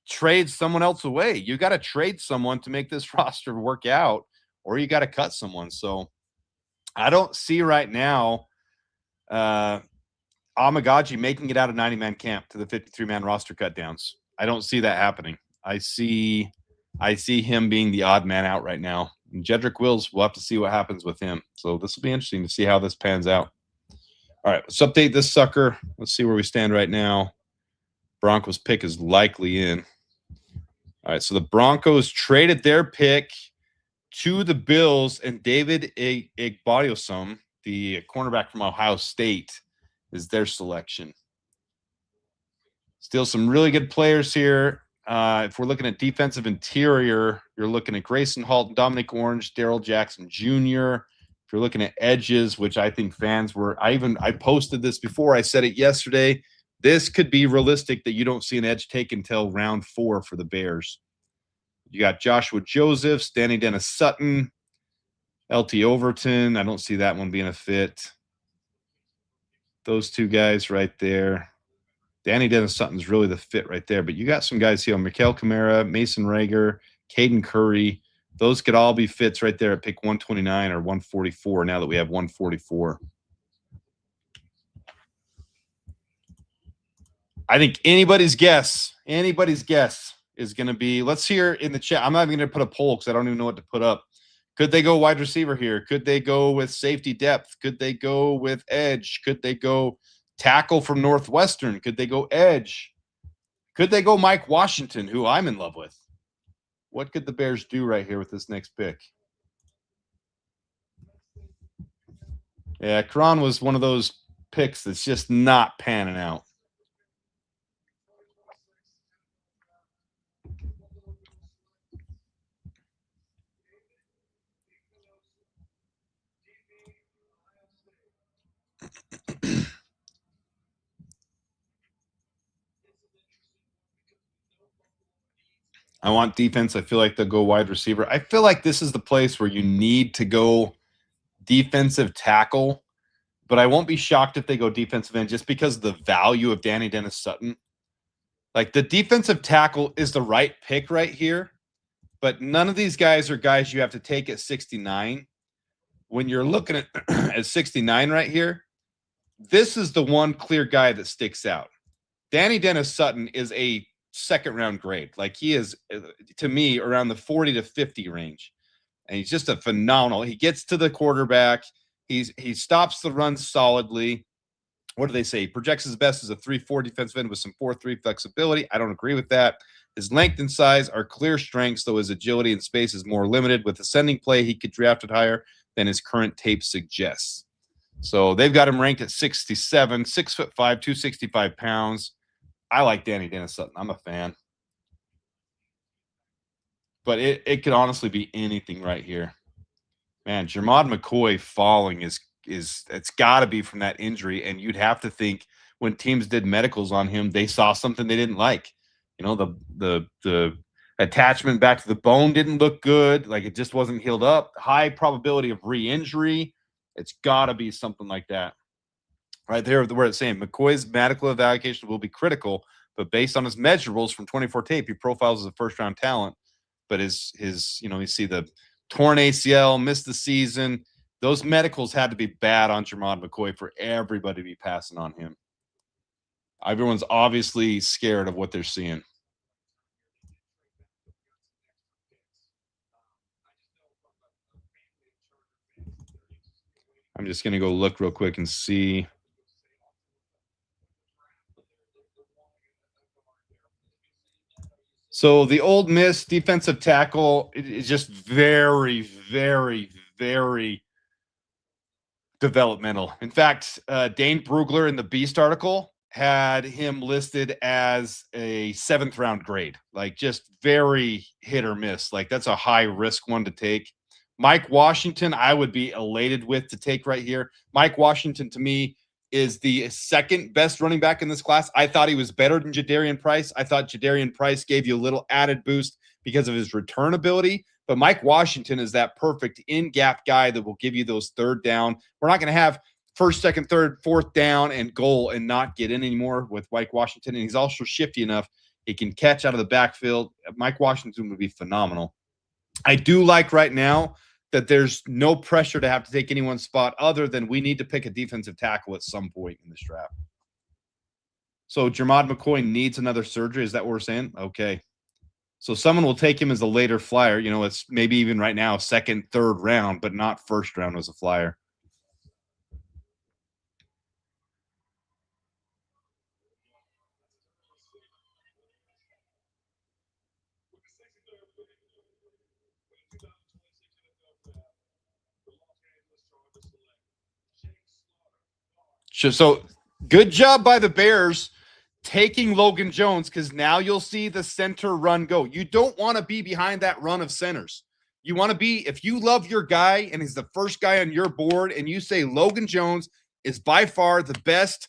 trade someone else away. You got to trade someone to make this roster work out, or you got to cut someone. So I don't see right now Amagaji making it out of 90-man camp to the 53-man roster cut downs. I don't see that happening. I see him being the odd man out right now. And Jedrick Wills, we'll have to see what happens with him. So this will be interesting to see how this pans out. All right, let's update this sucker. Let's see where we stand right now. Broncos pick is likely in. All right, so the Broncos traded their pick to the Bills, and David Igbodyosum, the cornerback from Ohio State, is their selection. Still some really good players here. If we're looking at defensive interior, you're looking at Grayson Halton, Dominic Orange, Darrell Jackson Jr. If you're looking at edges, which I think fans were, I posted this before. I said it yesterday. This could be realistic that you don't see an edge take until round 4 for the Bears. You got Joshua Josephs, Danny Dennis Sutton, LT Overton. I don't see that one being a fit. Those two guys right there. Danny Dennis Sutton's really the fit right there. But you got some guys here, Mikael Kamara, Mason Rager, Caden Curry. Those could all be fits right there at pick 129 or 144 now that we have 144. I think anybody's guess is going to be, let's hear in the chat. I'm not even going to put a poll because I don't even know what to put up. Could they go wide receiver here? Could they go with safety depth? Could they go with edge? Could they go tackle from Northwestern? Could they go edge? Could they go Mike Washington, who I'm in love with? What could the Bears do right here with this next pick? Yeah, Karan was one of those picks that's just not panning out. I want defense. I feel like they'll go wide receiver. I feel like this is the place where you need to go defensive tackle, but I won't be shocked if they go defensive end just because of the value of Danny Dennis Sutton. Like, the defensive tackle is the right pick right here, but none of these guys are guys you have to take at 69. When you're looking at, at 69 right here, this is the one clear guy that sticks out. Danny Dennis Sutton is a second-round grade. Like, he is, to me, around the 40 to 50 range. And he's just a phenomenal. He gets to the quarterback. He stops the run solidly. What do they say? He projects his best as a 3-4 defensive end with some 4-3 flexibility. I don't agree with that. His length and size are clear strengths, though his agility and space is more limited. With ascending play, he could draft it higher than his current tape suggests. So they've got him ranked at 67, 6'5", 265 pounds. I like Danny Dennis Sutton. I'm a fan. But it could honestly be anything right here. Man, Jermod McCoy falling is it's got to be from that injury, and you'd have to think when teams did medicals on him, they saw something they didn't like. You know, the attachment back to the bone didn't look good. Like, it just wasn't healed up. High probability of re-injury. It's got to be something like that. Right there where it's saying McCoy's medical evaluation will be critical, but based on his measurables from 24 tape, he profiles as a first-round talent. But his you see the torn ACL, missed the season. Those medicals had to be bad on Jermod McCoy for everybody to be passing on him. Everyone's obviously scared of what they're seeing. I'm just going to go look real quick and see. So the Ole Miss defensive tackle is just very, very, very developmental. In fact, Dane Brugler in the Beast article had him listed as a 7th-round grade, like just very hit or miss. Like, that's a high-risk one to take. Mike Washington, I would be elated with to take right here. Mike Washington, to me, is the second best running back in this class. I thought he was better than Jadarian Price. I thought Jadarian Price gave you a little added boost because of his return ability. But Mike Washington is that perfect in-gap guy that will give you those third down. We're not going to have first, second, third, fourth down and goal and not get in anymore with Mike Washington. And he's also shifty enough. He can catch out of the backfield. Mike Washington would be phenomenal. I do like right now that there's no pressure to have to take anyone's spot other than we need to pick a defensive tackle at some point in this draft. So Jermod McCoy needs another surgery. Is that what we're saying? Okay. So someone will take him as a later flyer. You know, it's maybe even right now, second, third round, but not first round as a flyer. So good job by the Bears taking Logan Jones, because now you'll see the center run go. You don't want to be behind that run of centers. You want to be, if you love your guy and he's the first guy on your board and you say Logan Jones is by far the best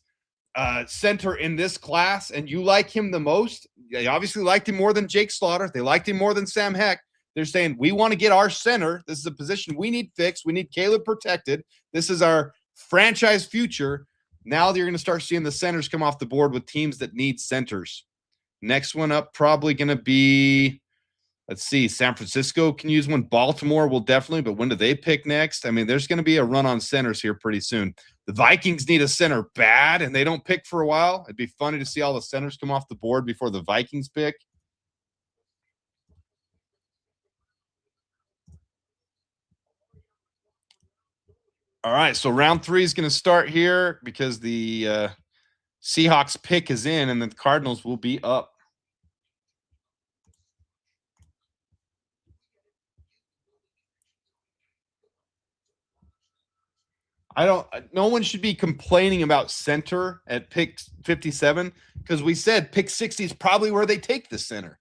center in this class and you like him the most, they obviously liked him more than Jake Slaughter. They liked him more than Sam Heck. They're saying, we want to get our center. This is a position we need fixed. We need Caleb protected. This is our franchise future. Now you're going to start seeing the centers come off the board with teams that need centers. Next one up, probably going to be, let's see, San Francisco can use one. Baltimore will definitely, but when do they pick next? I mean, there's going to be a run on centers here pretty soon. The Vikings need a center bad, and they don't pick for a while. It'd be funny to see all the centers come off the board before the Vikings pick. All right, so round 3 is going to start here because the Seahawks pick is in, and the Cardinals will be up. No one should be complaining about center at pick 57 because we said pick 60 is probably where they take the center.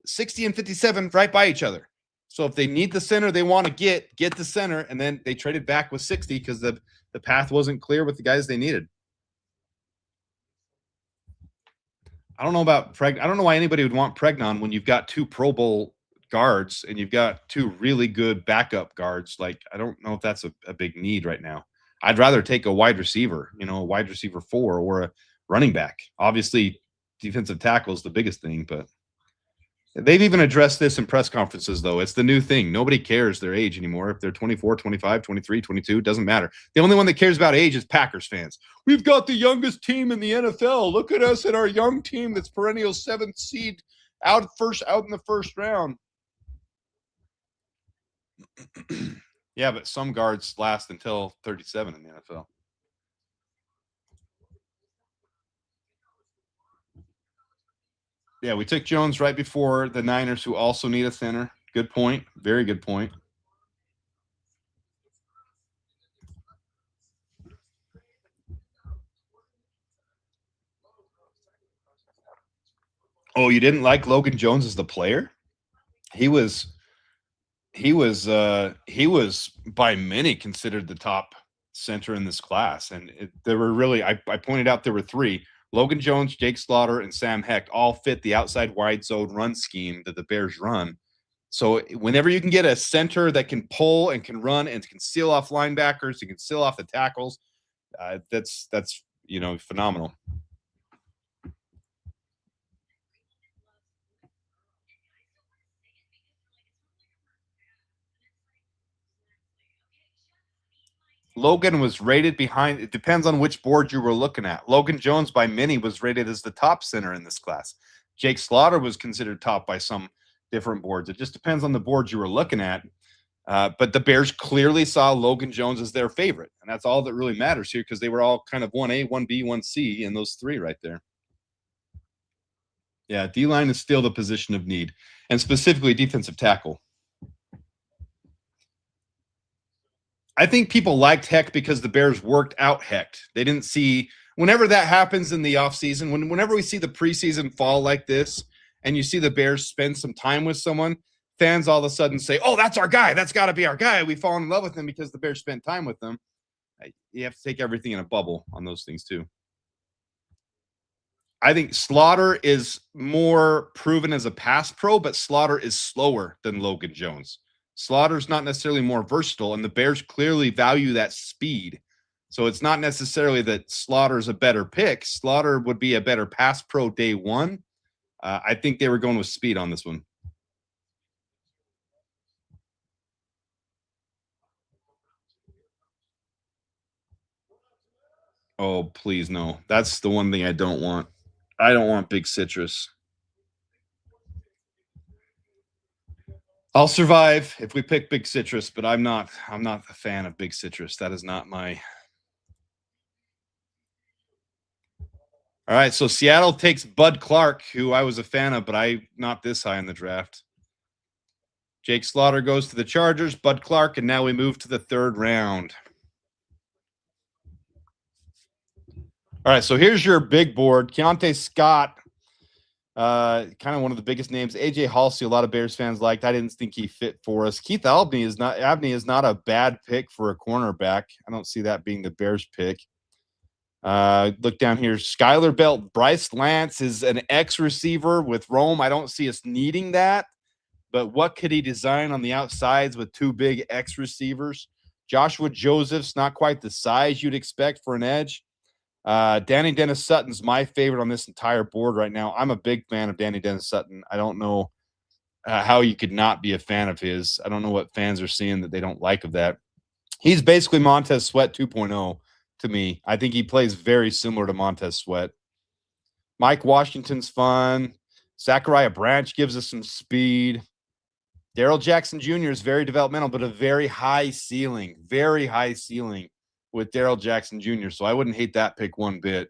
60 and 57 right by each other. So if they need the center, they want to get the center, and then they traded back with 60 because the path wasn't clear with the guys they needed. I don't know about I don't know why anybody would want Pregnon when you've got 2 Pro Bowl guards and you've got 2 really good backup guards. Like, I don't know if that's a big need right now. I'd rather take a wide receiver, a wide receiver 4 or a running back. Obviously, defensive tackle is the biggest thing, but they've even addressed this in press conferences, though. It's the new thing. Nobody cares their age anymore. If they're 24, 25, 23, 22, it doesn't matter. The only one that cares about age is Packers fans. We've got the youngest team in the NFL. Look at us at our young team that's perennial 7th seed out in the first round. Yeah, but some guards last until 37 in the NFL. Yeah, we took Jones right before the Niners, who also need a center. Good point. Very good point. Oh, you didn't like Logan Jones as the player? He was by many considered the top center in this class. And there were really, I pointed out there were 3. Logan Jones, Jake Slaughter, and Sam Heck all fit the outside wide zone run scheme that the Bears run. So whenever you can get a center that can pull and can run and can seal off linebackers, you can seal off the tackles, that's phenomenal. Logan was rated behind. It depends on which board you were looking at. Logan Jones by many was rated as the top center in this class. Jake Slaughter was considered top by some different boards. It just depends on the board you were looking at. But the Bears clearly saw Logan Jones as their favorite. And that's all that really matters here because they were all kind of 1A, 1B, 1C in those 3 right there. Yeah, D-line is still the position of need, and specifically defensive tackle. I think people liked Heck because the Bears worked out Hecht. They didn't see – whenever that happens in the offseason, whenever we see the preseason fall like this and you see the Bears spend some time with someone, fans all of a sudden say, oh, that's our guy. That's got to be our guy. We fall in love with him because the Bears spent time with them. You have to take everything in a bubble on those things too. I think Slaughter is more proven as a pass pro, but Slaughter is slower than Logan Jones. Slaughter's not necessarily more versatile, and the Bears clearly value that speed. So it's not necessarily that Slaughter's a better pick. Slaughter would be a better pass pro day one. I think they were going with speed on this one. Oh, please no. That's the one thing I don't want. I don't want big citrus. I'll survive if we pick big citrus, but I'm not a fan of big citrus. That is not my. All right, so Seattle takes Bud Clark, who I was a fan of, but I not this high in the draft. Jake Slaughter goes to the Chargers, Bud Clark, and now we move to the third round. All right, so here's your big board. Keontae Scott, kind of one of the biggest names. AJ Halsey, a lot of Bears fans liked. I didn't think he fit for us. Keith Abney is not a bad pick for a cornerback. I don't see that being the Bears pick. Look down here. Skylar Belt, Bryce Lance is an X receiver with Rome. I don't see us needing that, but what could he design on the outsides with two big X receivers? Joshua Joseph's not quite the size you'd expect for an edge. Danny Dennis Sutton's my favorite on this entire board right now. I'm a big fan of Danny Dennis Sutton. I don't know how you could not be a fan of his. I don't know what fans are seeing that they don't like of that. He's basically Montez Sweat 2.0 to me. I think he plays very similar to Montez Sweat. Mike Washington's fun. Zachariah Branch gives us some speed. Daryl Jackson Jr. is very developmental, but a very high ceiling with Daryl Jackson Jr. So I wouldn't hate that pick one bit.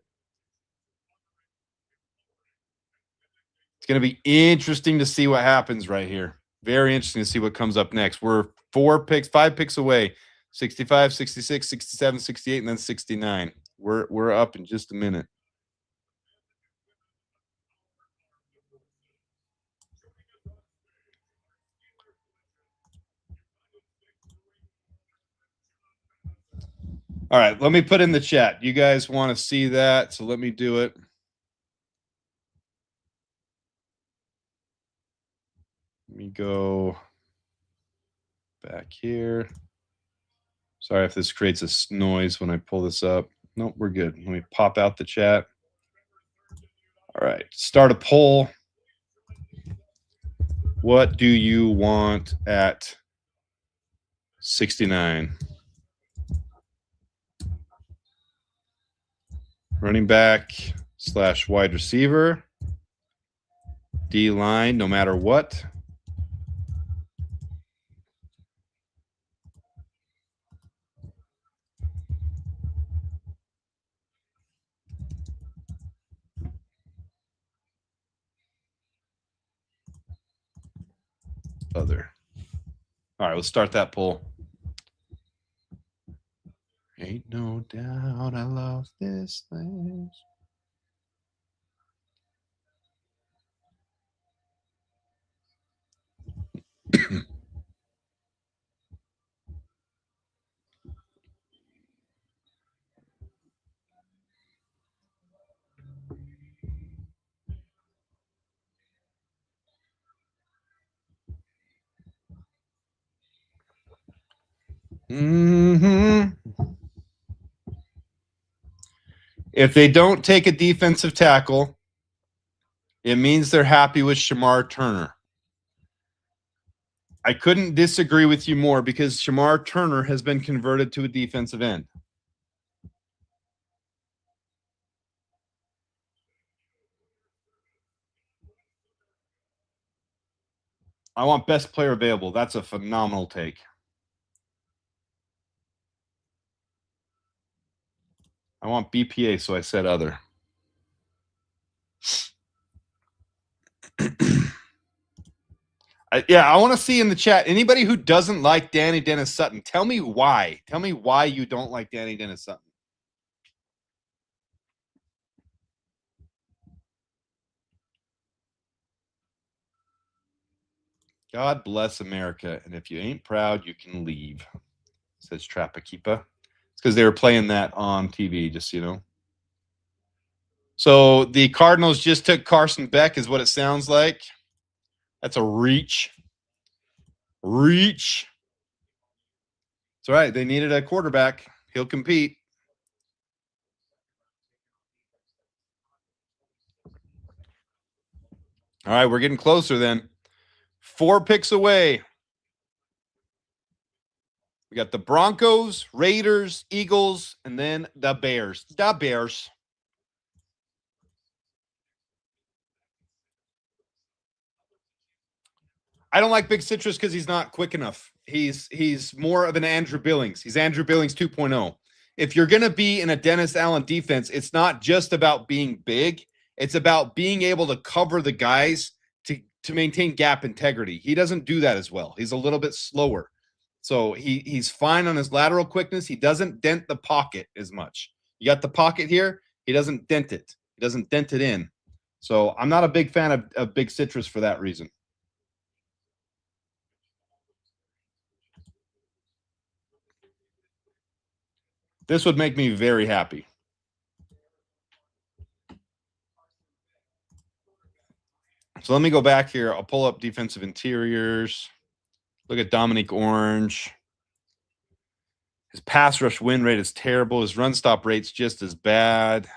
It's going to be interesting to see what happens right here. Very interesting to see what comes up next. We're 5 picks away. 65, 66, 67, 68, and then 69. We're up in just a minute. All right, let me put in the chat. You guys want to see that, so let me do it. Let me go back here. Sorry if this creates a noise when I pull this up. Nope, we're good. Let me pop out the chat. All right, start a poll. What do you want at 69? Running back / wide receiver. D line, no matter what. Other. All right, let's start that poll. Ain't no doubt I love this place. If they don't take a defensive tackle, it means they're happy with Shamar Turner. I couldn't disagree with you more because Shamar Turner has been converted to a defensive end. I want best player available. That's a phenomenal take. I want BPA, so I said other. I want to see in the chat anybody who doesn't like Danny Dennis Sutton. Tell me why. Tell me why you don't like Danny Dennis Sutton. God bless America, and if you ain't proud, you can leave, says Trapakipa. It's because they were playing that on TV, just so you know. So the Cardinals just took Carson Beck, is what it sounds like. That's a reach. Reach. That's right. They needed a quarterback. He'll compete. All right, we're getting closer then. 4 picks away. We got the Broncos, Raiders, Eagles, and then the Bears. The Bears. I don't like Big Citrus because he's not quick enough. He's more of an Andrew Billings. He's Andrew Billings 2.0. If you're going to be in a Dennis Allen defense, it's not just about being big. It's about being able to cover the guys to maintain gap integrity. He doesn't do that as well. He's a little bit slower. So he's fine on his lateral quickness. He doesn't dent the pocket as much. You got the pocket here. He doesn't dent it. He doesn't dent it in. So I'm not a big fan of Big Citrus for that reason. This would make me very happy. So let me go back here. I'll pull up defensive interiors. Look at Dominique Orange. His pass rush win rate is terrible. His run stop rate's just as bad.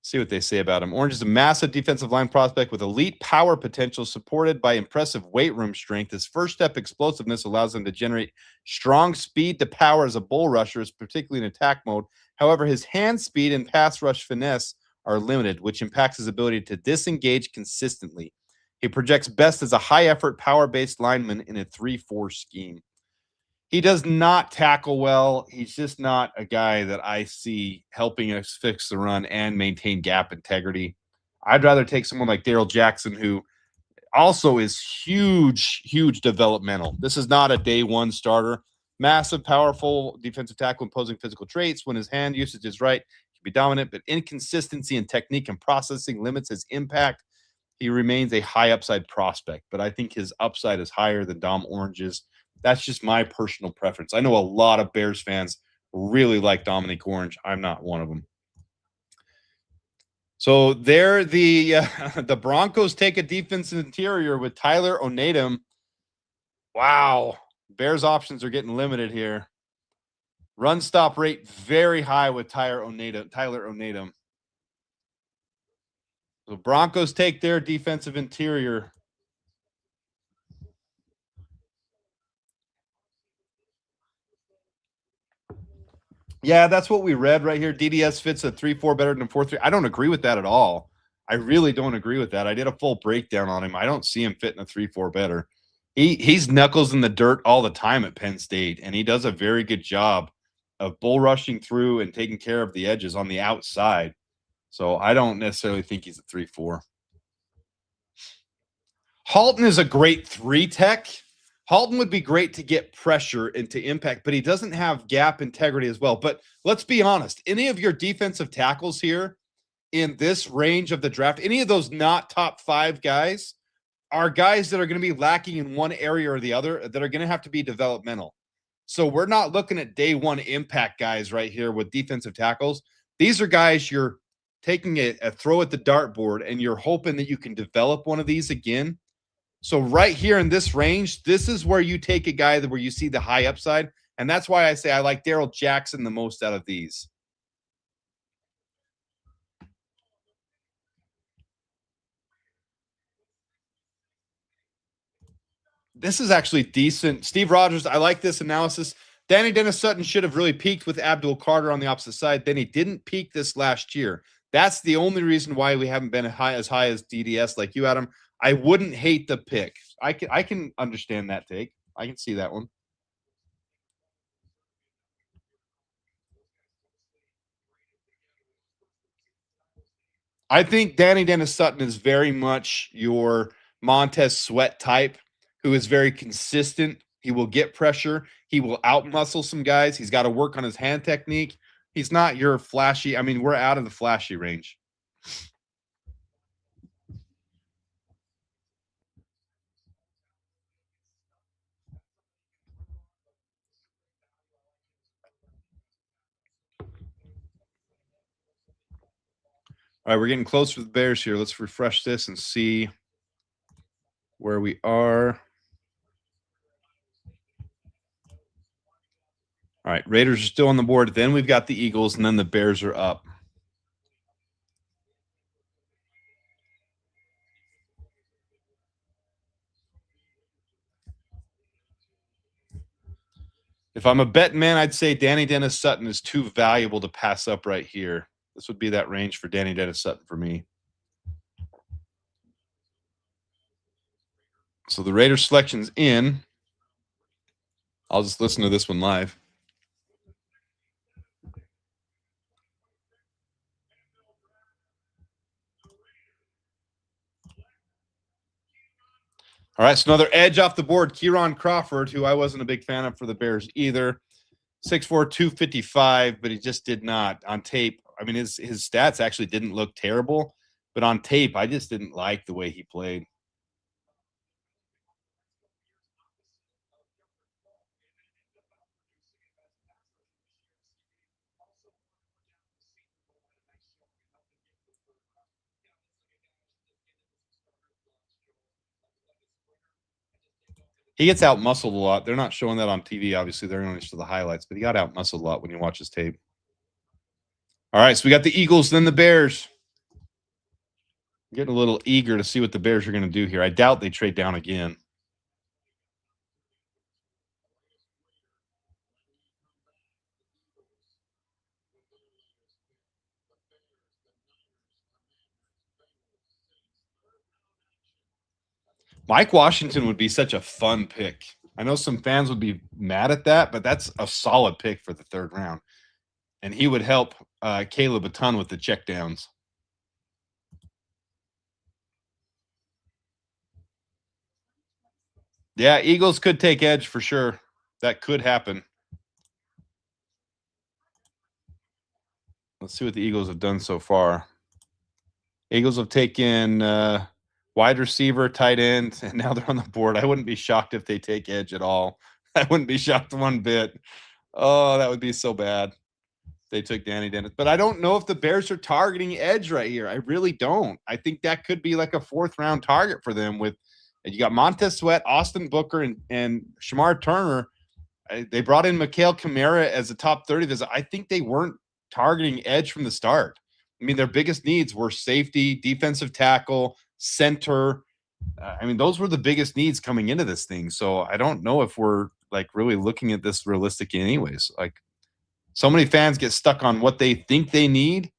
See what they say about him. Orange is a massive defensive line prospect with elite power potential supported by impressive weight room strength. His first step explosiveness allows him to generate strong speed to power as a bull rusher, particularly in attack mode. However, his hand speed and pass rush finesse are limited, which impacts his ability to disengage consistently. He projects best as a high-effort, power-based lineman in a 3-4 scheme. He does not tackle well. He's just not a guy that I see helping us fix the run and maintain gap integrity. I'd rather take someone like Darrell Jackson, who also is huge developmental. This is not a day one starter. Massive, powerful defensive tackle, imposing physical traits. When his hand usage is right, he can be dominant, but inconsistency in technique and processing limits his impact. He remains a high upside prospect, but I think his upside is higher than Dom Orange's. That's just my personal preference. I know a lot of Bears fans really like Dominique Orange. I'm not one of them. So there, the Broncos take a defensive interior with Tyler Onedum. Wow, Bears options are getting limited here. Run stop rate very high with Tyler Onedum. So Broncos take their defensive interior. Yeah, that's what we read right here. DDS fits a 3-4 better than 4-3. I don't agree with that at all. I really don't agree with that. I did a full breakdown on him. I don't see him fitting a 3-4 better. He's knuckles in the dirt all the time at Penn State, and he does a very good job of bull rushing through and taking care of the edges on the outside. So I don't necessarily think he's a 3-4. Halton is a great 3 tech. Halton would be great to get pressure and to impact, but he doesn't have gap integrity as well. But let's be honest, any of your defensive tackles here in this range of the draft, any of those not top 5 guys are guys that are going to be lacking in one area or the other that are going to have to be developmental. So we're not looking at day one impact guys right here with defensive tackles. These are guys you're taking a throw at the dartboard and you're hoping that you can develop one of these again. So right here in this range, this is where you take a guy where you see the high upside. And that's why I say I like Darrell Jackson the most out of these. This is actually decent. Steve Rogers, I like this analysis. Danny Dennis Sutton should have really peaked with Abdul Carter on the opposite side. Then he didn't peak this last year. That's the only reason why we haven't been as high as DDS like you, Adam. I wouldn't hate the pick. I can understand that take. I can see that one. I think Danny Dennis Sutton is very much your Montez Sweat type, who is very consistent. He will get pressure. He will outmuscle some guys. He's got to work on his hand technique. He's not your flashy. I mean, we're out of the flashy range. All right, we're getting close to the Bears here. Let's refresh this and see where we are. All right, Raiders are still on the board. Then we've got the Eagles, and then the Bears are up. If I'm a betting man, I'd say Danny Dennis Sutton is too valuable to pass up right here. This would be that range for Danny Dennis Sutton for me. So the Raiders selection's in. I'll just listen to this one live. All right, so another edge off the board. Kieran Crawford, who I wasn't a big fan of for the Bears either. 6'4", 255, but he just did not on tape. I mean, his stats actually didn't look terrible, but on tape, I just didn't like the way he played. He gets out muscled a lot. They're not showing that on TV. Obviously, they're only just the highlights, but he got out muscled a lot when you watch his tape. All right, so we got the Eagles, then the Bears. I'm getting a little eager to see what the Bears are going to do here. I doubt they trade down again. Mike Washington would be such a fun pick. I know some fans would be mad at that, but that's a solid pick for the third round. And he would help Caleb a ton with the checkdowns. Yeah, Eagles could take edge for sure. That could happen. Let's see what the Eagles have done so far. Eagles have taken wide receiver, tight end, and now they're on the board. I wouldn't be shocked if they take edge at all. I wouldn't be shocked one bit. Oh, that would be so bad. They took Danny Dennis. But I don't know if the Bears are targeting edge right here. I really don't. I think that could be like a fourth-round target for them with you got Montez Sweat, Austin Booker, and Shamar Turner. They brought in Mikhail Kamara as a top 30 visit. I think they weren't targeting edge from the start. I mean, their biggest needs were safety, defensive tackle, center. I mean, those were the biggest needs coming into this thing. So I don't know if we're like really looking at this realistic anyways. Like so many fans get stuck on what they think they need.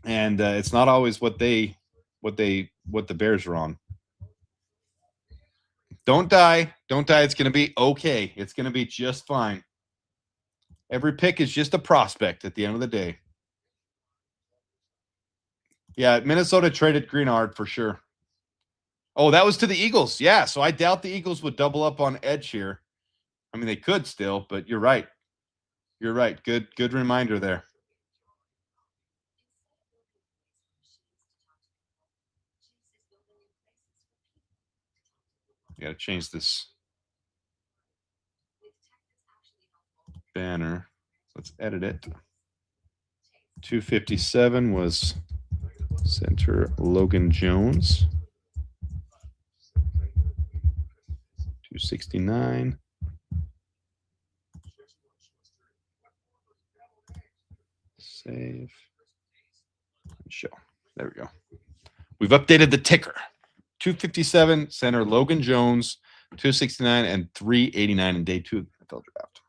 And it's not always what the Bears are on. Don't die. Don't die. It's going to be okay. It's going to be just fine. Every pick is just a prospect at the end of the day. Yeah, Minnesota traded Greenard for sure. Oh, that was to the Eagles. Yeah, so I doubt the Eagles would double up on edge here. I mean, they could still, but you're right. You're right. Good reminder there. You got to change this banner. Let's edit it. 257 was center Logan Jones. 269. Save. Show. There we go. We've updated the ticker. 257 center Logan Jones, 269 and 389 in day 2 NFL draft.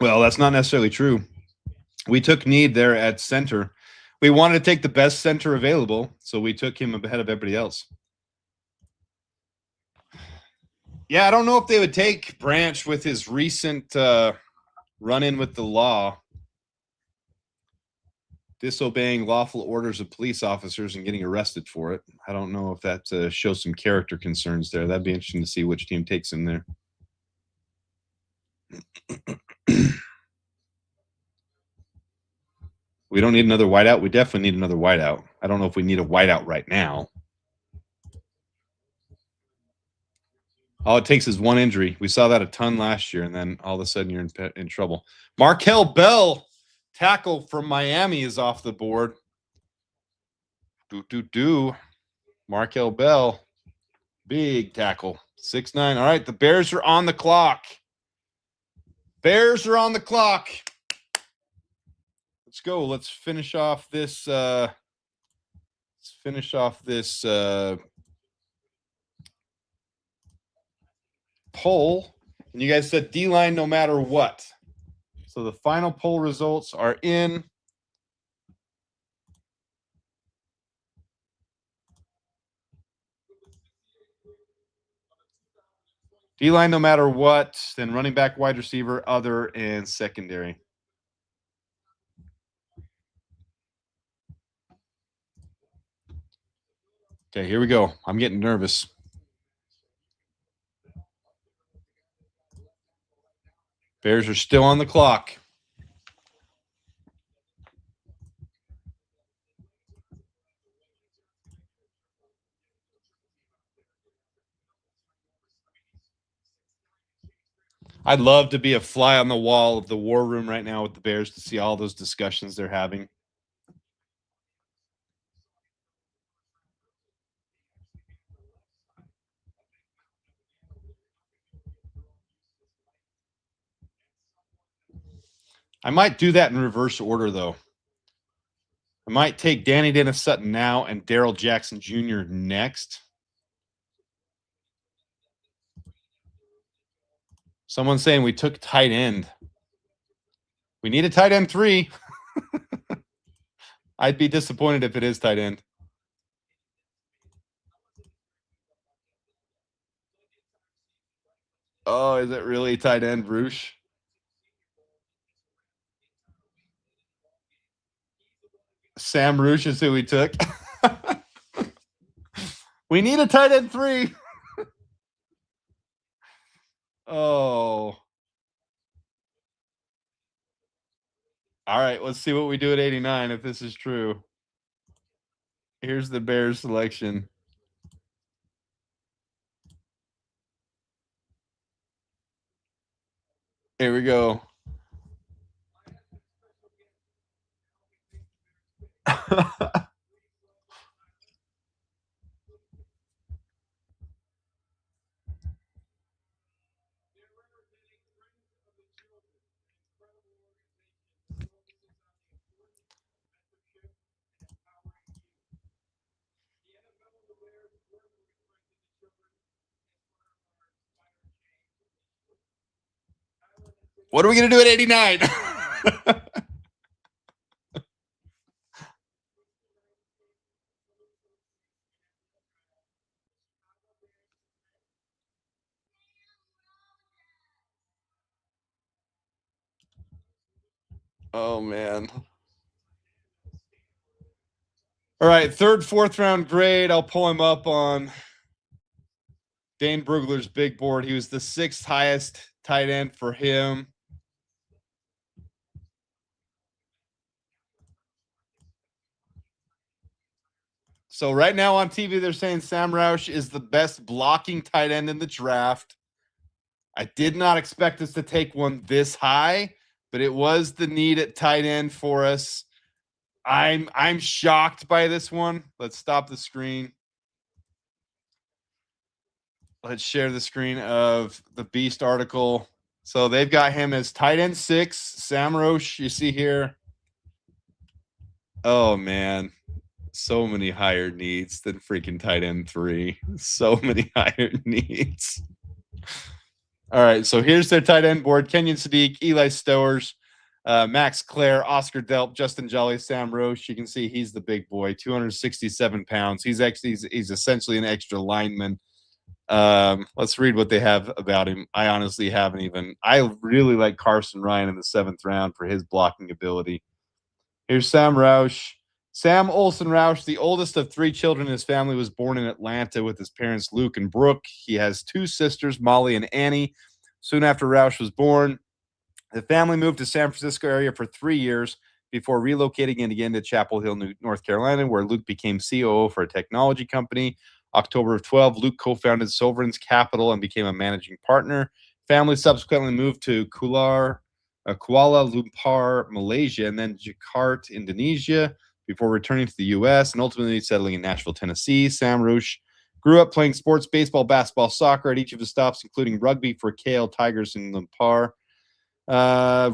Well, that's not necessarily true. We took need there at center. We wanted to take the best center available, so we took him ahead of everybody else. Yeah, I don't know if they would take Branch with his recent run-in with the law, disobeying lawful orders of police officers and getting arrested for it. I don't know if that shows some character concerns there. That'd be interesting to see which team takes him there. We don't need another whiteout. We definitely need another whiteout. I don't know if we need a whiteout right now. All it takes is one injury. We saw that a ton last year, and then all of a sudden you're in trouble. Markel Bell, tackle from Miami, is off the board. Markel Bell, big tackle, 6'9". All right, the Bears are on the clock. Bears are on the clock. Let's go. Let's finish off this Let's finish off this poll. And you guys said D-line no matter what. So the final poll results are in. D-line no matter what, then running back, wide receiver, other, and secondary. Okay, here we go. I'm getting nervous. Bears are still on the clock. I'd love to be a fly on the wall of the war room right now with the Bears to see all those discussions they're having. I might do that in reverse order, though. I might take Danny Dennis Sutton now and Darrell Jackson Jr. next. Someone's saying we took tight end. We need a tight end 3. I'd be disappointed if it is tight end. Oh, is it really tight end, Rous? Sam Rous is who we took. We need a tight end 3. Oh. All right, let's see what we do at 89 if this is true. Here's the Bears selection. Here we go. What are we going to do at 89? Oh, man. All right, third, fourth round grade. I'll pull him up on Dane Brugler's big board. He was the 6th highest tight end for him. So right now on TV, they're saying Sam Rous is the best blocking tight end in the draft. I did not expect us to take one this high, but it was the need at tight end for us. I'm shocked by this one. Let's stop the screen. Let's share the screen of the Beast article. So they've got him as tight end 6. Sam Rous, you see here. Oh, man. So many higher needs than freaking tight end 3. So many higher needs. All right, so here's their tight end board. Kenyon Sadiq, Eli Stowers, Max Clare, Oscar Delp, Justin Jolly, Sam Rous. You can see he's the big boy, 267 pounds. He's essentially an extra lineman. Let's read what they have about him. I honestly haven't even. I really like Carson Ryan in the 7th round for his blocking ability. Here's Sam Rous. Sam Olson Rous, the oldest of 3 children in his family, was born in Atlanta with his parents Luke and Brooke. He has 2 sisters, Molly and Annie. Soon after Rous was born, the family moved to San Francisco area for 3 years before relocating again to Chapel Hill, North Carolina, where Luke became COO for a technology company. October of 12, Luke co-founded Sovereign's Capital and became a managing partner. Family subsequently moved to Kuala Lumpur, Malaysia, and then Jakarta, Indonesia, before returning to the U.S. and ultimately settling in Nashville, Tennessee. Sam Rous grew up playing sports, baseball, basketball, soccer at each of his stops, including rugby for KL Tigers in Lumpur,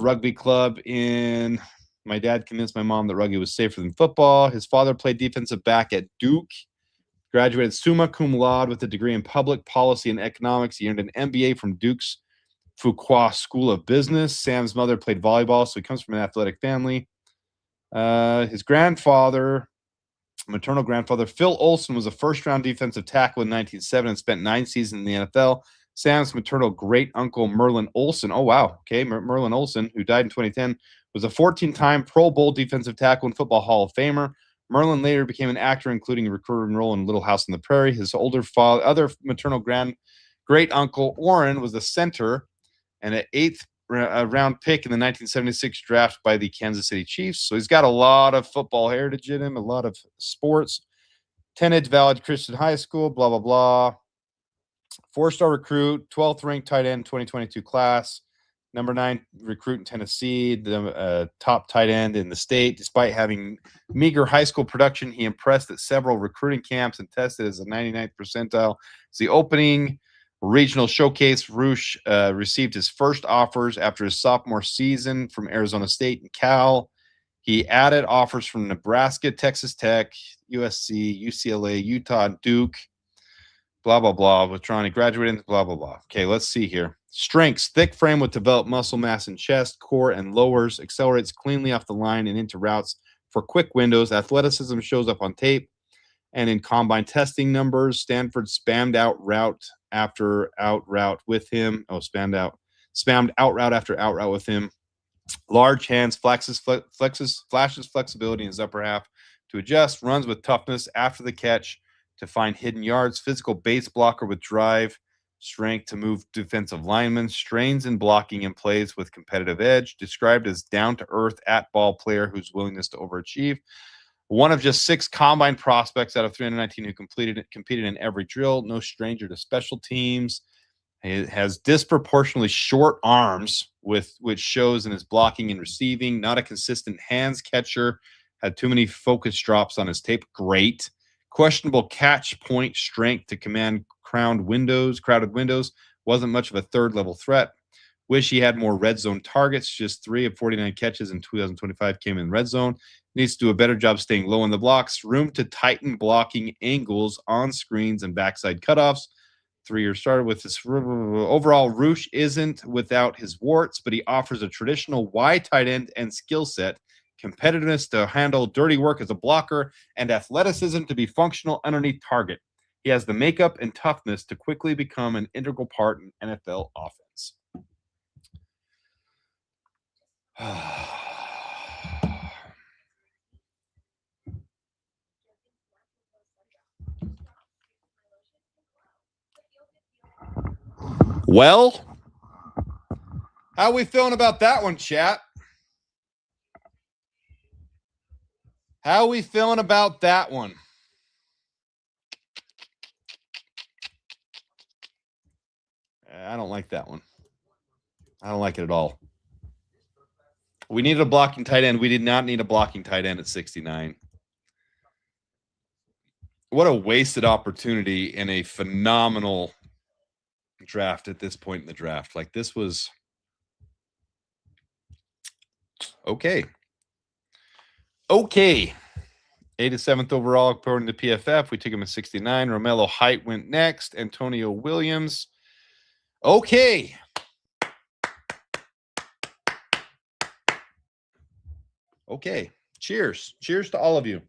rugby club in My dad convinced my mom that rugby was safer than football. His father played defensive back at Duke. Graduated summa cum laude with a degree in public policy and economics. He earned an MBA from Duke's Fuqua School of Business. Sam's mother played volleyball, so he comes from an athletic family. His grandfather, maternal grandfather, Phil Olson, was a first-round defensive tackle in 1907 and spent 9 seasons in the NFL. Sam's maternal great-uncle, Merlin Olson, oh, wow, okay, Merlin Olson, who died in 2010, was a 14-time Pro Bowl defensive tackle and Football Hall of Famer. Merlin later became an actor, including a recurring role in Little House on the Prairie. His other maternal great-uncle, Orrin, was the center and an 8th round pick in the 1976 draft by the Kansas City Chiefs. So he's got a lot of football heritage in him, a lot of sports. Tennage Valley Christian High School, blah, blah, blah. 4-star recruit, 12th ranked tight end, 2022 class. Number 9 recruit in Tennessee, the top tight end in the state. Despite having meager high school production, he impressed at several recruiting camps and tested as a 99th percentile. It's the opening regional showcase. Rous received his first offers after his sophomore season from Arizona State and Cal. He added offers from Nebraska, Texas Tech, USC, UCLA, Utah, Duke, blah, blah, blah. He graduated, blah, blah, blah. Okay, let's see here. Strengths: thick frame with developed muscle mass in chest, core, and lowers. Accelerates cleanly off the line and into routes for quick windows. Athleticism shows up on tape and in combine testing numbers. Stanford spammed out route after out route with him. Spammed out route after out route with him. Large hands, flashes flexibility in his upper half to adjust. Runs with toughness after the catch to find hidden yards. Physical base blocker with drive. Strength to move defensive linemen. Strains in blocking and plays with competitive edge. Described as down-to-earth at-ball player whose willingness to overachieve. One of just 6 combine prospects out of 319 who competed in every drill. No stranger to special teams. He has disproportionately short arms, which shows in his blocking and receiving. Not a consistent hands catcher. Had too many focus drops on his tape. Great. Questionable catch point strength to command crowded windows. Wasn't much of a third-level threat. Wish he had more red zone targets. Just 3 of 49 catches in 2025 came in red zone. Needs to do a better job staying low in the blocks. Room to tighten blocking angles on screens and backside cutoffs. 3-year starter with this. Overall, Rous isn't without his warts, but he offers a traditional wide tight end and skill set. Competitiveness to handle dirty work as a blocker, and athleticism to be functional underneath target. He has the makeup and toughness to quickly become an integral part in NFL offense. Well, how are we feeling about that one, chat? How are we feeling about that one? I don't like that one. I don't like it at all. We needed a blocking tight end. We did not need a blocking tight end at 69. What a wasted opportunity in a phenomenal draft at this point in the draft. Like, this was okay. 87th overall according to PFF. We took him at 69. Romello Height went next. Antonio Williams. Okay. Cheers to all of you.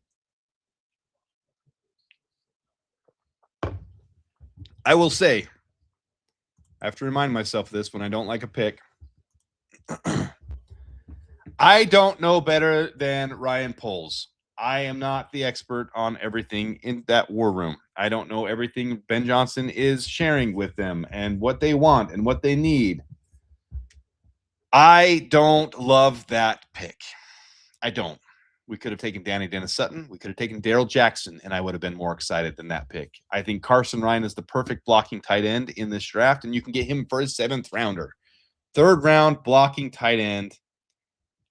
I will say, I have to remind myself of this when I don't like a pick. I don't know better than Ryan Poles. I am not the expert on everything in that war room. I don't know everything Ben Johnson is sharing with them and what they want and what they need. I don't love that pick. I don't. We could have taken Danny Dennis Sutton. We could have taken Darrell Jackson, and I would have been more excited than that pick. I think Carson Ryan is the perfect blocking tight end in this draft, and you can get him for his 7th rounder. 3rd round blocking tight end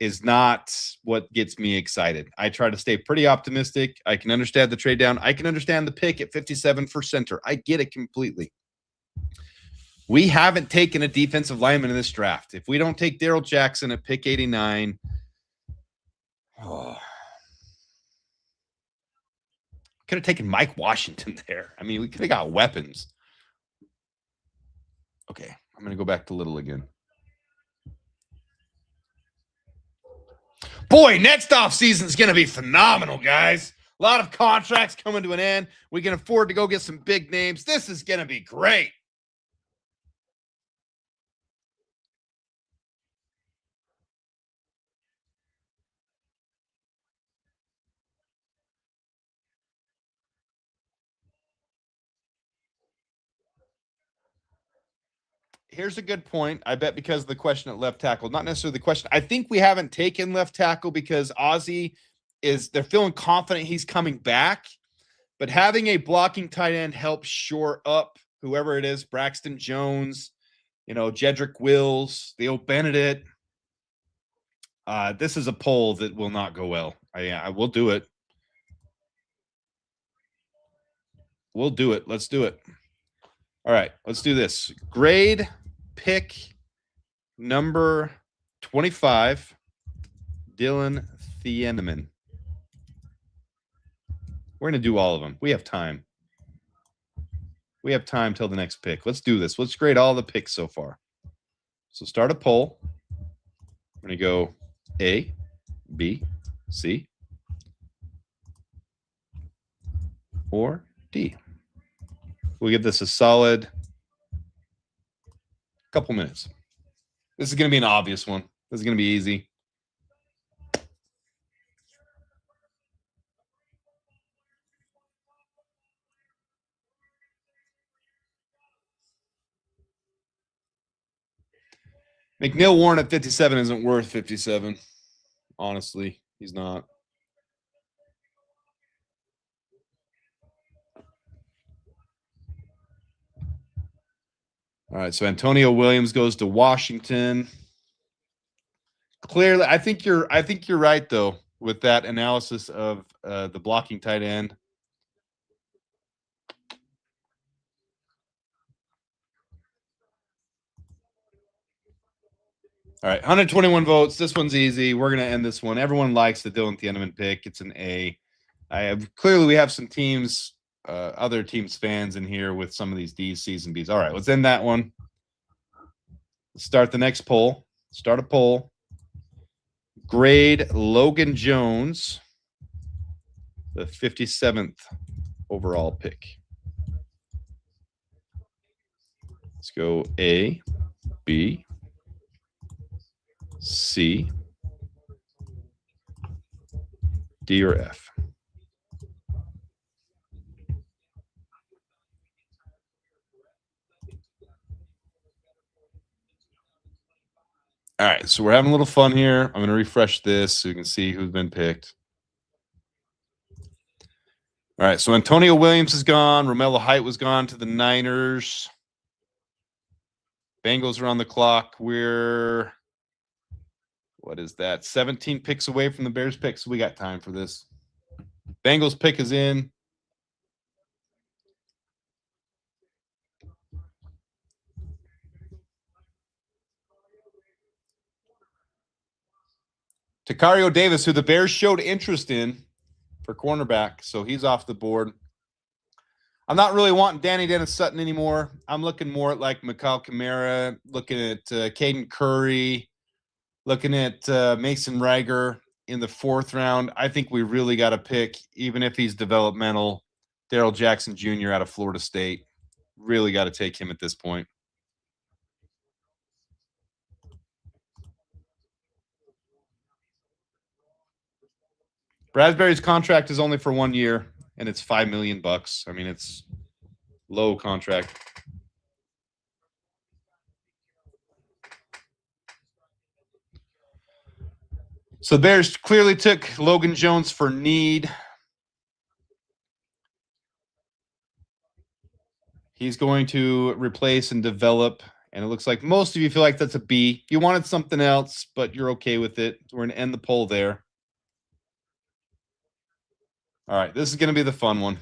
is not what gets me excited. I try to stay pretty optimistic. I can understand the trade down. I can understand the pick at 57 for center. I get it completely. We haven't taken a defensive lineman in this draft. If we don't take Darrell Jackson at pick 89, Oh. Could have taken Mike Washington there. I mean, we could have got weapons. Okay, I'm going to go back to little again. Boy, next offseason is going to be phenomenal, guys. A lot of contracts coming to an end. We can afford to go get some big names. This is going to be great. Here's a good point. I bet because of the question at left tackle, not necessarily the question. I think we haven't taken left tackle because Ozzie they're feeling confident he's coming back, but having a blocking tight end helps shore up whoever it is, Braxton Jones, Jedrick Wills, Theo Benedict. This is a poll that will not go well. I will do it. We'll do it. Let's do it. All right, let's do this. Grade pick number 25, Dylan Thieneman. We're going to do all of them. We have time. We have time till the next pick. Let's do this. Let's grade all the picks so far. So start a poll. We're going to go A, B, C, or D. We'll give this a solid couple minutes. This is going to be an obvious one. This is going to be easy. McNeil Warren at 57 isn't worth 57. Honestly, he's not. All right, so Antonio Williams goes to Washington. Clearly, I think you're right though with that analysis of the blocking tight end. All right, 121 votes. This one's easy. We're going to end this one. Everyone likes the Dylan Thieneman pick. It's an A. Clearly, we have some teams, other teams' fans in here with some of these D's, C's, and B's. All right, let's end that one. Let's start the next poll. Start a poll. Grade Logan Jones, the 57th overall pick. Let's go A, B, C, D, or F. All right, so we're having a little fun here. I'm going to refresh this so you can see who's been picked. All right, so Antonio Williams is gone. Romello Height was gone to the Niners. Bengals are on the clock. We're, what is that, 17 picks away from the Bears pick, so we got time for this. Bengals pick is in. Takario Davis, who the Bears showed interest in for cornerback, so he's off the board. I'm not really wanting Danny Dennis Sutton anymore. I'm looking more at like Mikal Kamara, looking at Caden Curry, looking at Mason Riger in the 4th round. I think we really got to pick, even if he's developmental, Darrell Jackson Jr. out of Florida State. Really got to take him at this point. Bradbury's contract is only for 1 year, and it's $5 million. I mean, it's low contract. So the Bears clearly took Logan Jones for need. He's going to replace and develop, and it looks like most of you feel like that's a B. You wanted something else, but you're okay with it. We're going to end the poll there. All right, this is going to be the fun one.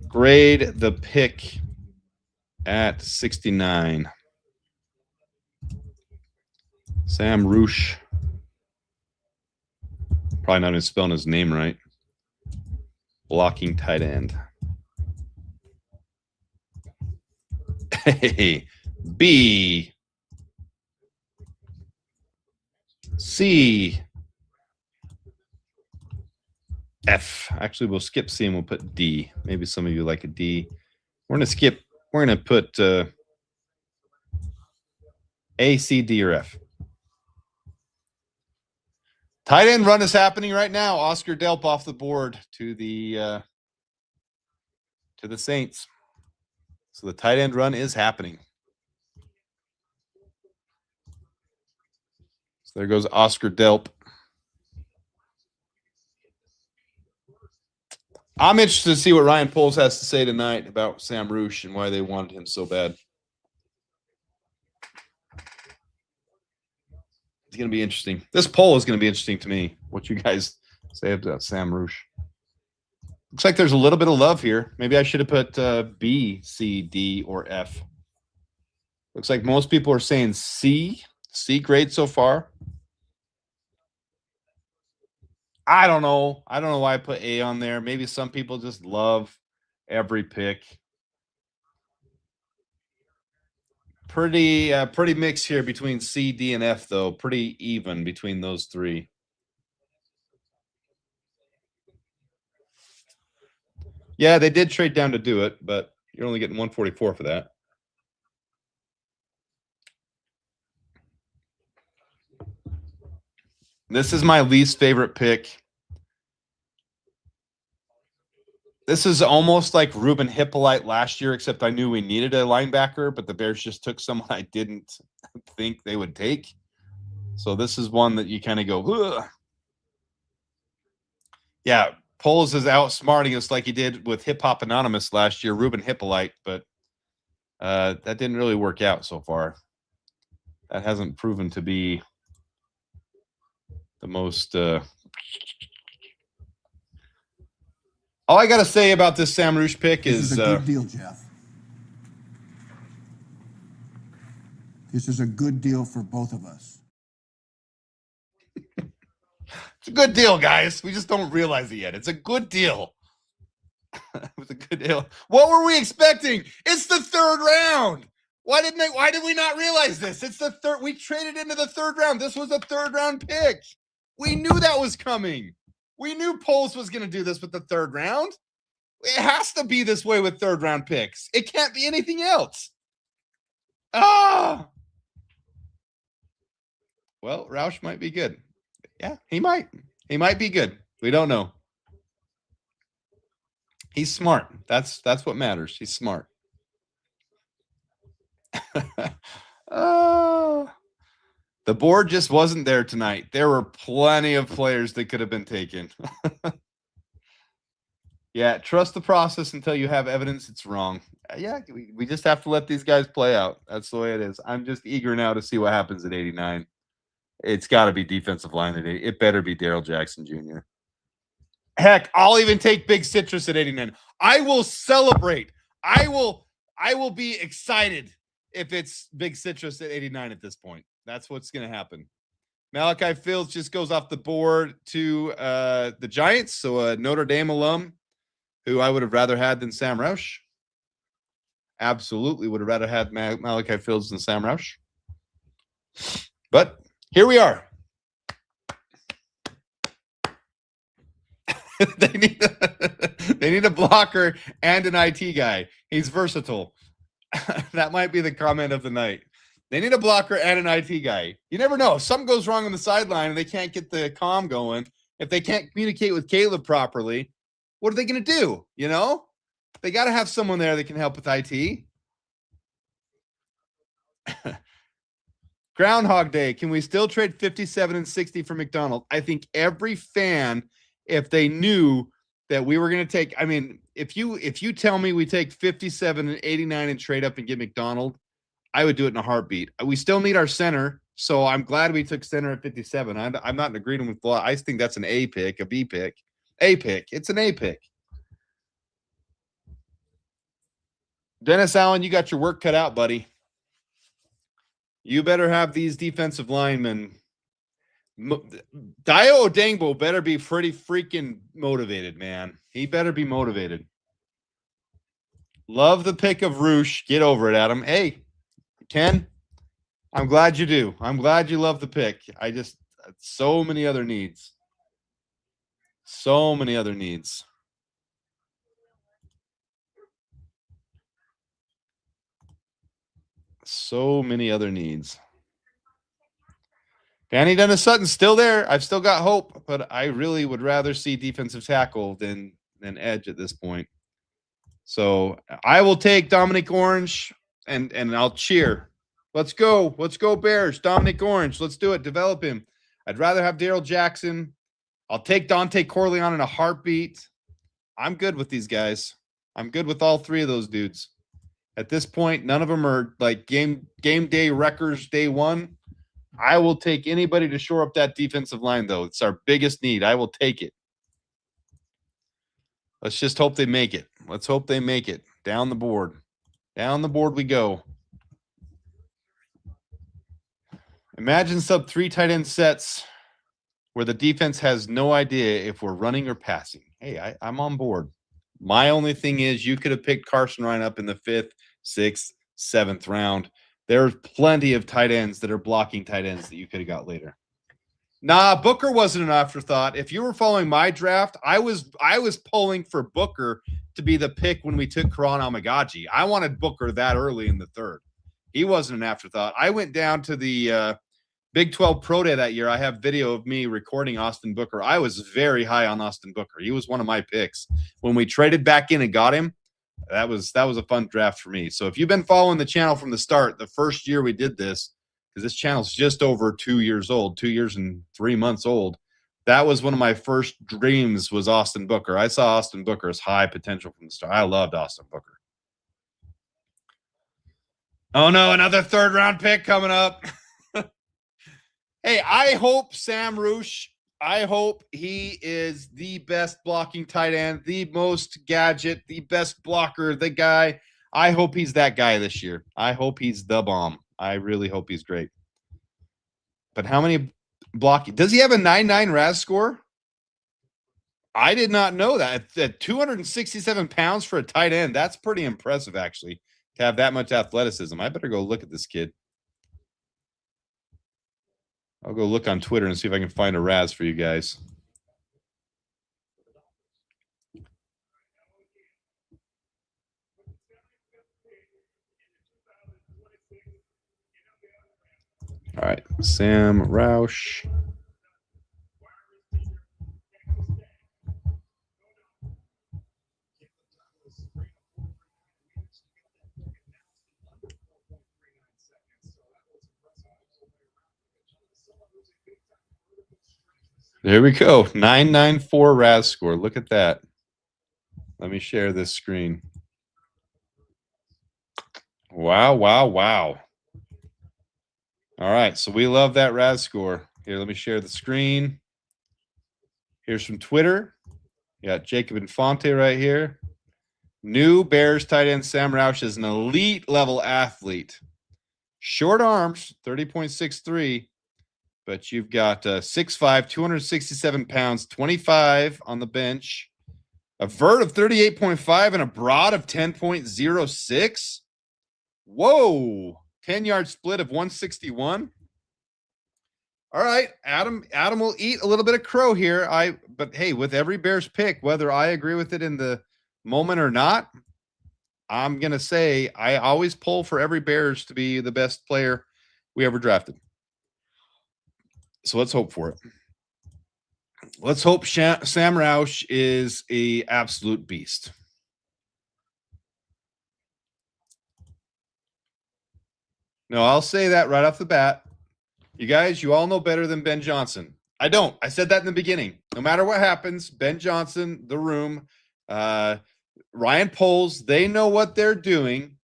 Grade the pick at 69. Sam Rous. Probably not even spelling his name right. Blocking tight end. Hey, B. C. F. Actually, we'll skip C and we'll put D. Maybe some of you like a D. We're going to skip. We're going to put A, C, D, or F. Tight end run is happening right now. Oscar Delp off the board to the Saints. So the tight end run is happening. So there goes Oscar Delp. I'm interested to see what Ryan Poles has to say tonight about Sam Rous and why they wanted him so bad. It's going to be interesting. This poll is going to be interesting to me. What you guys say about Sam Rous. Looks like there's a little bit of love here. Maybe I should have put B, C, D, or F. Looks like most people are saying C. C grade so far. I don't know. I don't know why I put A on there. Maybe some people just love every pick. Pretty mixed here between C, D, and F, though. Pretty even between those three. Yeah, they did trade down to do it, but you're only getting 144 for that. This is my least favorite pick. This is almost like Ruben Hippolyte last year, except I knew we needed a linebacker, but the Bears just took someone I didn't think they would take. So this is one that you kind of go, ugh. Yeah, Poles is outsmarting us like he did with Hip Hop Anonymous last year, Ruben Hippolyte, but that didn't really work out so far. That hasn't proven to be the most... All I got to say about this Sam Rous pick is... This is a good deal, Jeff. This is a good deal for both of us. It's a good deal, guys. We just don't realize it yet. It's a good deal. It was a good deal. What were we expecting? It's the third round. Why did we not realize this? It's the third. We traded into the third round. This was a third round pick. We knew that was coming. We knew Poles was going to do this with the third round. It has to be this way with third round picks. It can't be anything else. Ah. Well, Rausch might be good. Yeah, he might. He might be good. We don't know. He's smart. That's what matters. He's smart. The board just wasn't there tonight. There were plenty of players that could have been taken. Yeah, trust the process until you have evidence it's wrong. Yeah, we just have to let these guys play out. That's the way it is. I'm just eager now to see what happens at 89. It's got to be defensive line at 80. It better be Darrell Jackson Jr. Heck, I'll even take Big Citrus at 89. I will celebrate. I will be excited if it's Big Citrus at 89 at this point. That's what's going to happen. Malachi Fields just goes off the board to the Giants. So a Notre Dame alum who I would have rather had than Sam Rous. Absolutely would have rather had Malachi Fields than Sam Rous. But here we are. They need a blocker and an IT guy. He's versatile. That might be the comment of the night. They need a blocker and an IT guy. You never know. If something goes wrong on the sideline and they can't get the comm going, if they can't communicate with Caleb properly, what are they going to do? You know, they got to have someone there that can help with IT. Groundhog Day. Can we still trade 57 and 60 for McDonald? I think every fan, if they knew that we were going to take, I mean, if you tell me we take 57 and 89 and trade up and get McDonald, I would do it in a heartbeat. We still need our center, so I'm glad we took center at 57. I'm not in agreement with Law. I think that's an A pick, a B pick, A pick. It's an A pick. Dennis Allen, you got your work cut out, buddy. You better have these defensidio linemen. Dio Odengbo better be pretty freaking motivated, man. He better be motivated. Love the pick of Rous. Get over it, Adam. Hey, Ken, I'm glad you do. I'm glad you love the pick. I just, so many other needs. So many other needs. So many other needs. Fanny Dennis Sutton's still there. I've still got hope, but I really would rather see defensive tackle than edge at this point. So I will take Dominic Orange and I'll cheer. Let's go. Let's go Bears. Dominic Orange. Let's do it. Develop him. I'd rather have Daryl Jackson. I'll take Dante Corleone in a heartbeat. I'm good with these guys. I'm good with all three of those dudes. At this point, none of them are like game day wreckers day one. I will take anybody to shore up that defensive line, though. It's our biggest need. I will take it. Let's just hope they make it. Let's hope they make it. Down the board. Down the board we go. Imagine sub 3 tight end sets where the defense has no idea if we're running or passing. Hey, I'm on board. My only thing is you could have picked Carson Ryan up in the 5th, 6th, 7th round. There's plenty of tight ends that are blocking tight ends that you could have got later. Nah, Booker wasn't an afterthought. If you were following my draft, I was pulling for Booker to be the pick when we took Karan Amagaji. I wanted Booker that early in the 3rd. He wasn't an afterthought. I went down to the Big 12 Pro Day that year. I have video of me recording Austin Booker. I was very high on Austin Booker. He was one of my picks. When we traded back in and got him, that was a fun draft for me. So if you've been following the channel from the start, the first year we did this, because this channel's just over 2 years old, 2 years and 3 months old, that was one of my first dreams was Austin Booker. I saw Austin Booker's high potential from the start. I loved Austin Booker. Oh, no, another 3rd round pick coming up. Hey, I hope Sam Rous, I hope he is the best blocking tight end, the most gadget, the best blocker, the guy. I hope he's that guy this year. I hope he's the bomb. I really hope he's great. But how many blocking? Does he have a 9.9 RAS score? I did not know that. At 267 pounds for a tight end, that's pretty impressive, actually, to have that much athleticism. I better go look at this kid. I'll go look on Twitter and see if I can find a RAS for you guys. All right, Sam Rous. There we go. 994 RAS score. Look at that. Let me share this screen. Wow, wow, wow. All right, so we love that RAS score. Here, let me share the screen. Here's from Twitter. You got Jacob Infante right here. New Bears tight end Sam Rous is an elite level athlete. Short arms, 30.63. But you've got 6'5", 267 pounds, 25 on the bench, a vert of 38.5 and a broad of 10.06. Whoa, 10-yard split of 161. All right, Adam will eat a little bit of crow here. But hey, with every Bears pick, whether I agree with it in the moment or not, I'm going to say I always pull for every Bears to be the best player we ever drafted. So let's hope for it. Let's hope Sam Rous is an absolute beast. No, I'll say that right off the bat. You guys, you all know better than Ben Johnson. I don't. I said that in the beginning. No matter what happens, Ben Johnson, The Room, Ryan Poles, they know what they're doing.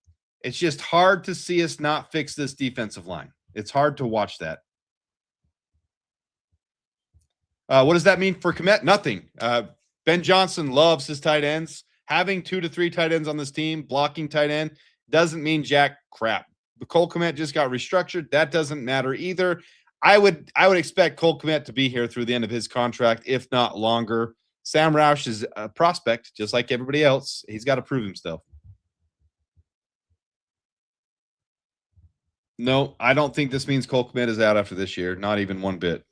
It's just hard to see us not fix this defensive line. It's hard to watch that. What does that mean for Komet? Nothing. Ben Johnson loves his tight ends. Having 2 to 3 tight ends on this team, blocking tight end, doesn't mean jack crap. Cole Kmet just got restructured. That doesn't matter either. I would expect Cole Kmet to be here through the end of his contract, if not longer. Sam Rous is a prospect, just like everybody else. He's got to prove himself. No, I don't think this means Cole Kmet is out after this year. Not even one bit.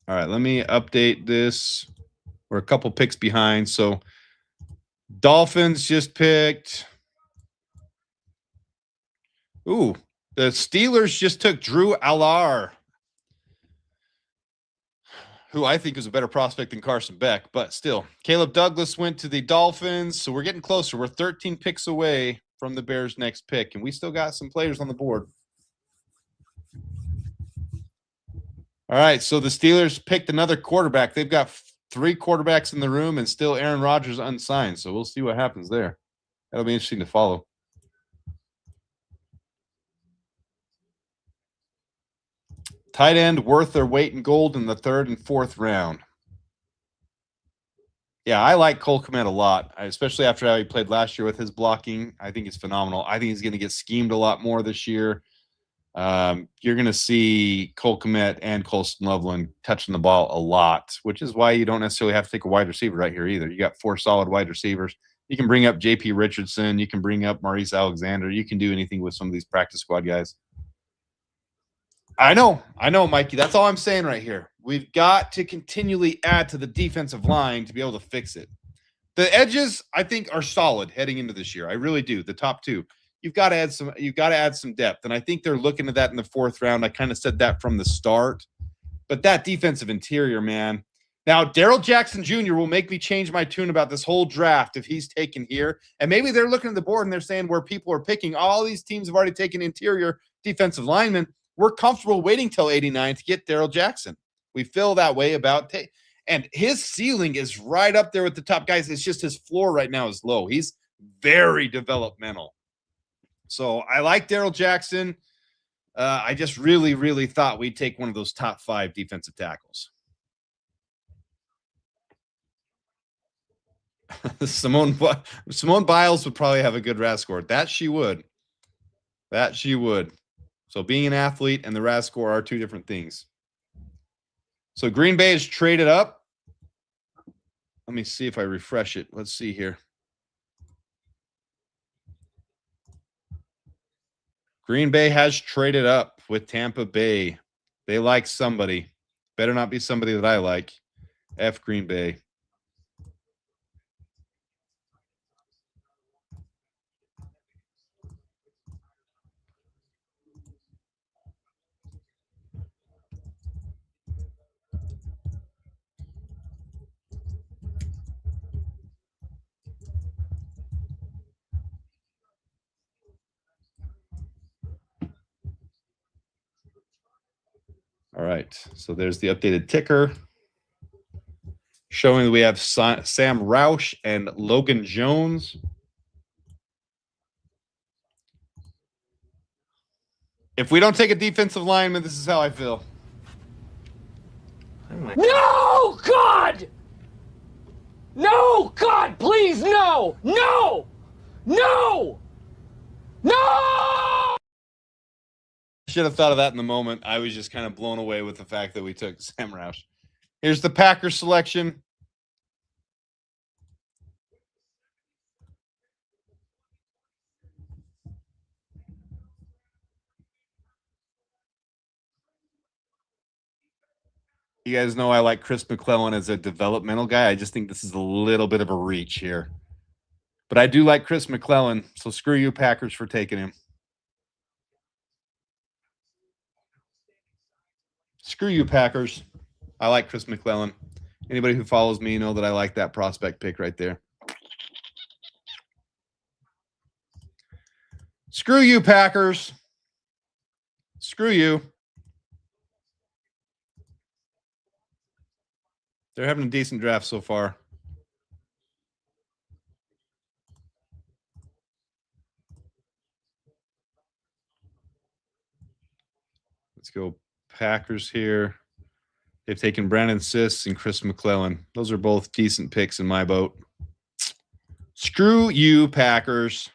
All right, let me update this. We're a couple picks behind. So Dolphins just picked. Ooh, the Steelers just took Drew Allar, who I think is a better prospect than Carson Beck, but still. Caleb Douglas went to the Dolphins, so we're getting closer. We're 13 picks away from the Bears' next pick, and we still got some players on the board. All right, so the Steelers picked another quarterback. They've got 3 quarterbacks in the room, and still Aaron Rodgers unsigned, so we'll see what happens there. That'll be interesting to follow. Tight end worth their weight in gold in the 3rd and 4th round. Yeah, I like Cole Kmet a lot, especially after how he played last year with his blocking. I think it's phenomenal. I think he's going to get schemed a lot more this year. You're going to see Cole Kmet and Colston Loveland touching the ball a lot, which is why you don't necessarily have to take a wide receiver right here either. You got 4 solid wide receivers. You can bring up J.P. Richardson. You can bring up Maurice Alexander. You can do anything with some of these practice squad guys. I know, Mikey. That's all I'm saying right here. We've got to continually add to the defensive line to be able to fix it. The edges, I think, are solid heading into this year. I really do. The top 2. You've got to add some depth. And I think they're looking at that in the 4th round. I kind of said that from the start. But that defensive interior, man. Now, Darrell Jackson Jr. will make me change my tune about this whole draft if he's taken here. And maybe they're looking at the board and they're saying where people are picking, all these teams have already taken interior defensive linemen. We're comfortable waiting till 89 to get Darrell Jackson. We feel that way about and his ceiling is right up there with the top guys. It's just his floor right now is low. He's very developmental. So I like Darrell Jackson. I just really, really thought we'd take one of those top 5 defensive tackles. Simone Biles would probably have a good RAS score. That she would. So being an athlete and the RAS score are 2 different things. So Green Bay is traded up. Let me see if I refresh it. Let's see here. Green Bay has traded up with Tampa Bay. They like somebody. Better not be somebody that I like. F Green Bay. All right, so there's the updated ticker showing that we have Sam Rous and Logan Jones. If we don't take a defensive lineman, this is how I feel. No, God! No, God, please, no! No! No! No! Should have thought of that in the moment. I was just kind of blown away with the fact that we took Sam Rous. Here's the Packers selection. You guys know I like Chris McClellan as a developmental guy. I just think this is a little bit of a reach here. But I do like Chris McClellan, so screw you, Packers, for taking him. Screw you, Packers. I like Chris McClellan. Anybody who follows me know that I like that prospect pick right there. Screw you, Packers. Screw you. They're having a decent draft so far. Let's go Packers here. They've taken Brandon Siss and Chris McClellan. Those are both decent picks in my boat. Screw you, Packers.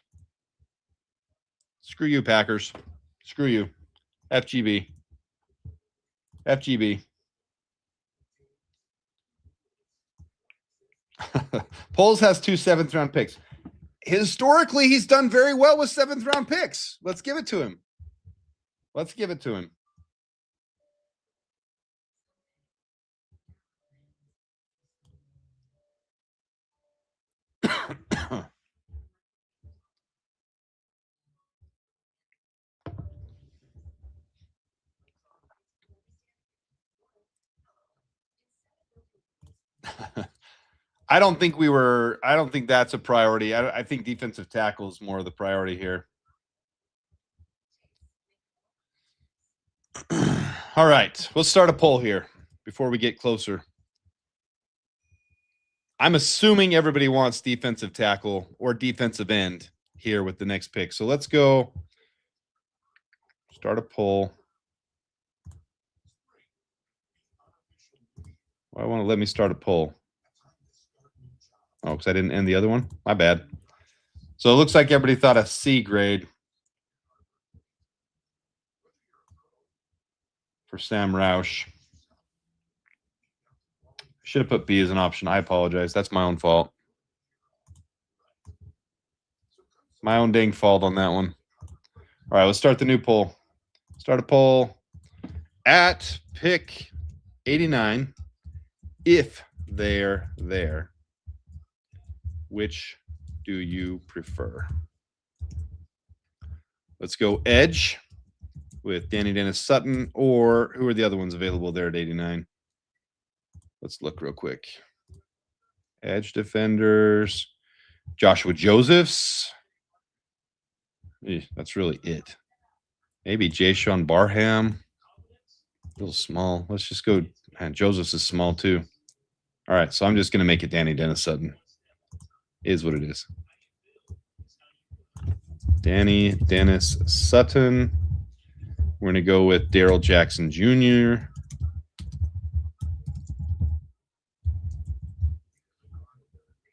Screw you, Packers. Screw you. FGB. FGB. Poles has 2 7th-round picks. Historically, he's done very well with 7th-round picks. Let's give it to him. Let's give it to him. I don't think that's a priority. I think defensive tackle is more of the priority here. All right, let's start a poll here before we get closer. I'm assuming everybody wants defensive tackle or defensive end here with the next pick. So let's go start a poll. Why want to let me start a poll? Oh, because I didn't end the other one? My bad. So it looks like everybody thought a C grade for Sam Rous. Should have put B as an option. I apologize. That's my own fault. My own dang fault on that one. All right, let's start the new poll. Start a poll at pick 89. If they're there, which do you prefer? Let's go edge with Danny Dennis Sutton, or who are the other ones available there at 89? Let's look real quick. Edge defenders, Joshua Josephs. That's really it. Maybe Jayshon Barham. A little small. Let's just go. Man, Josephs is small too. All right, so I'm just going to make it Danny Dennis Sutton. Is what it is. Danny Dennis Sutton. We're going to go with Darrell Jackson Jr.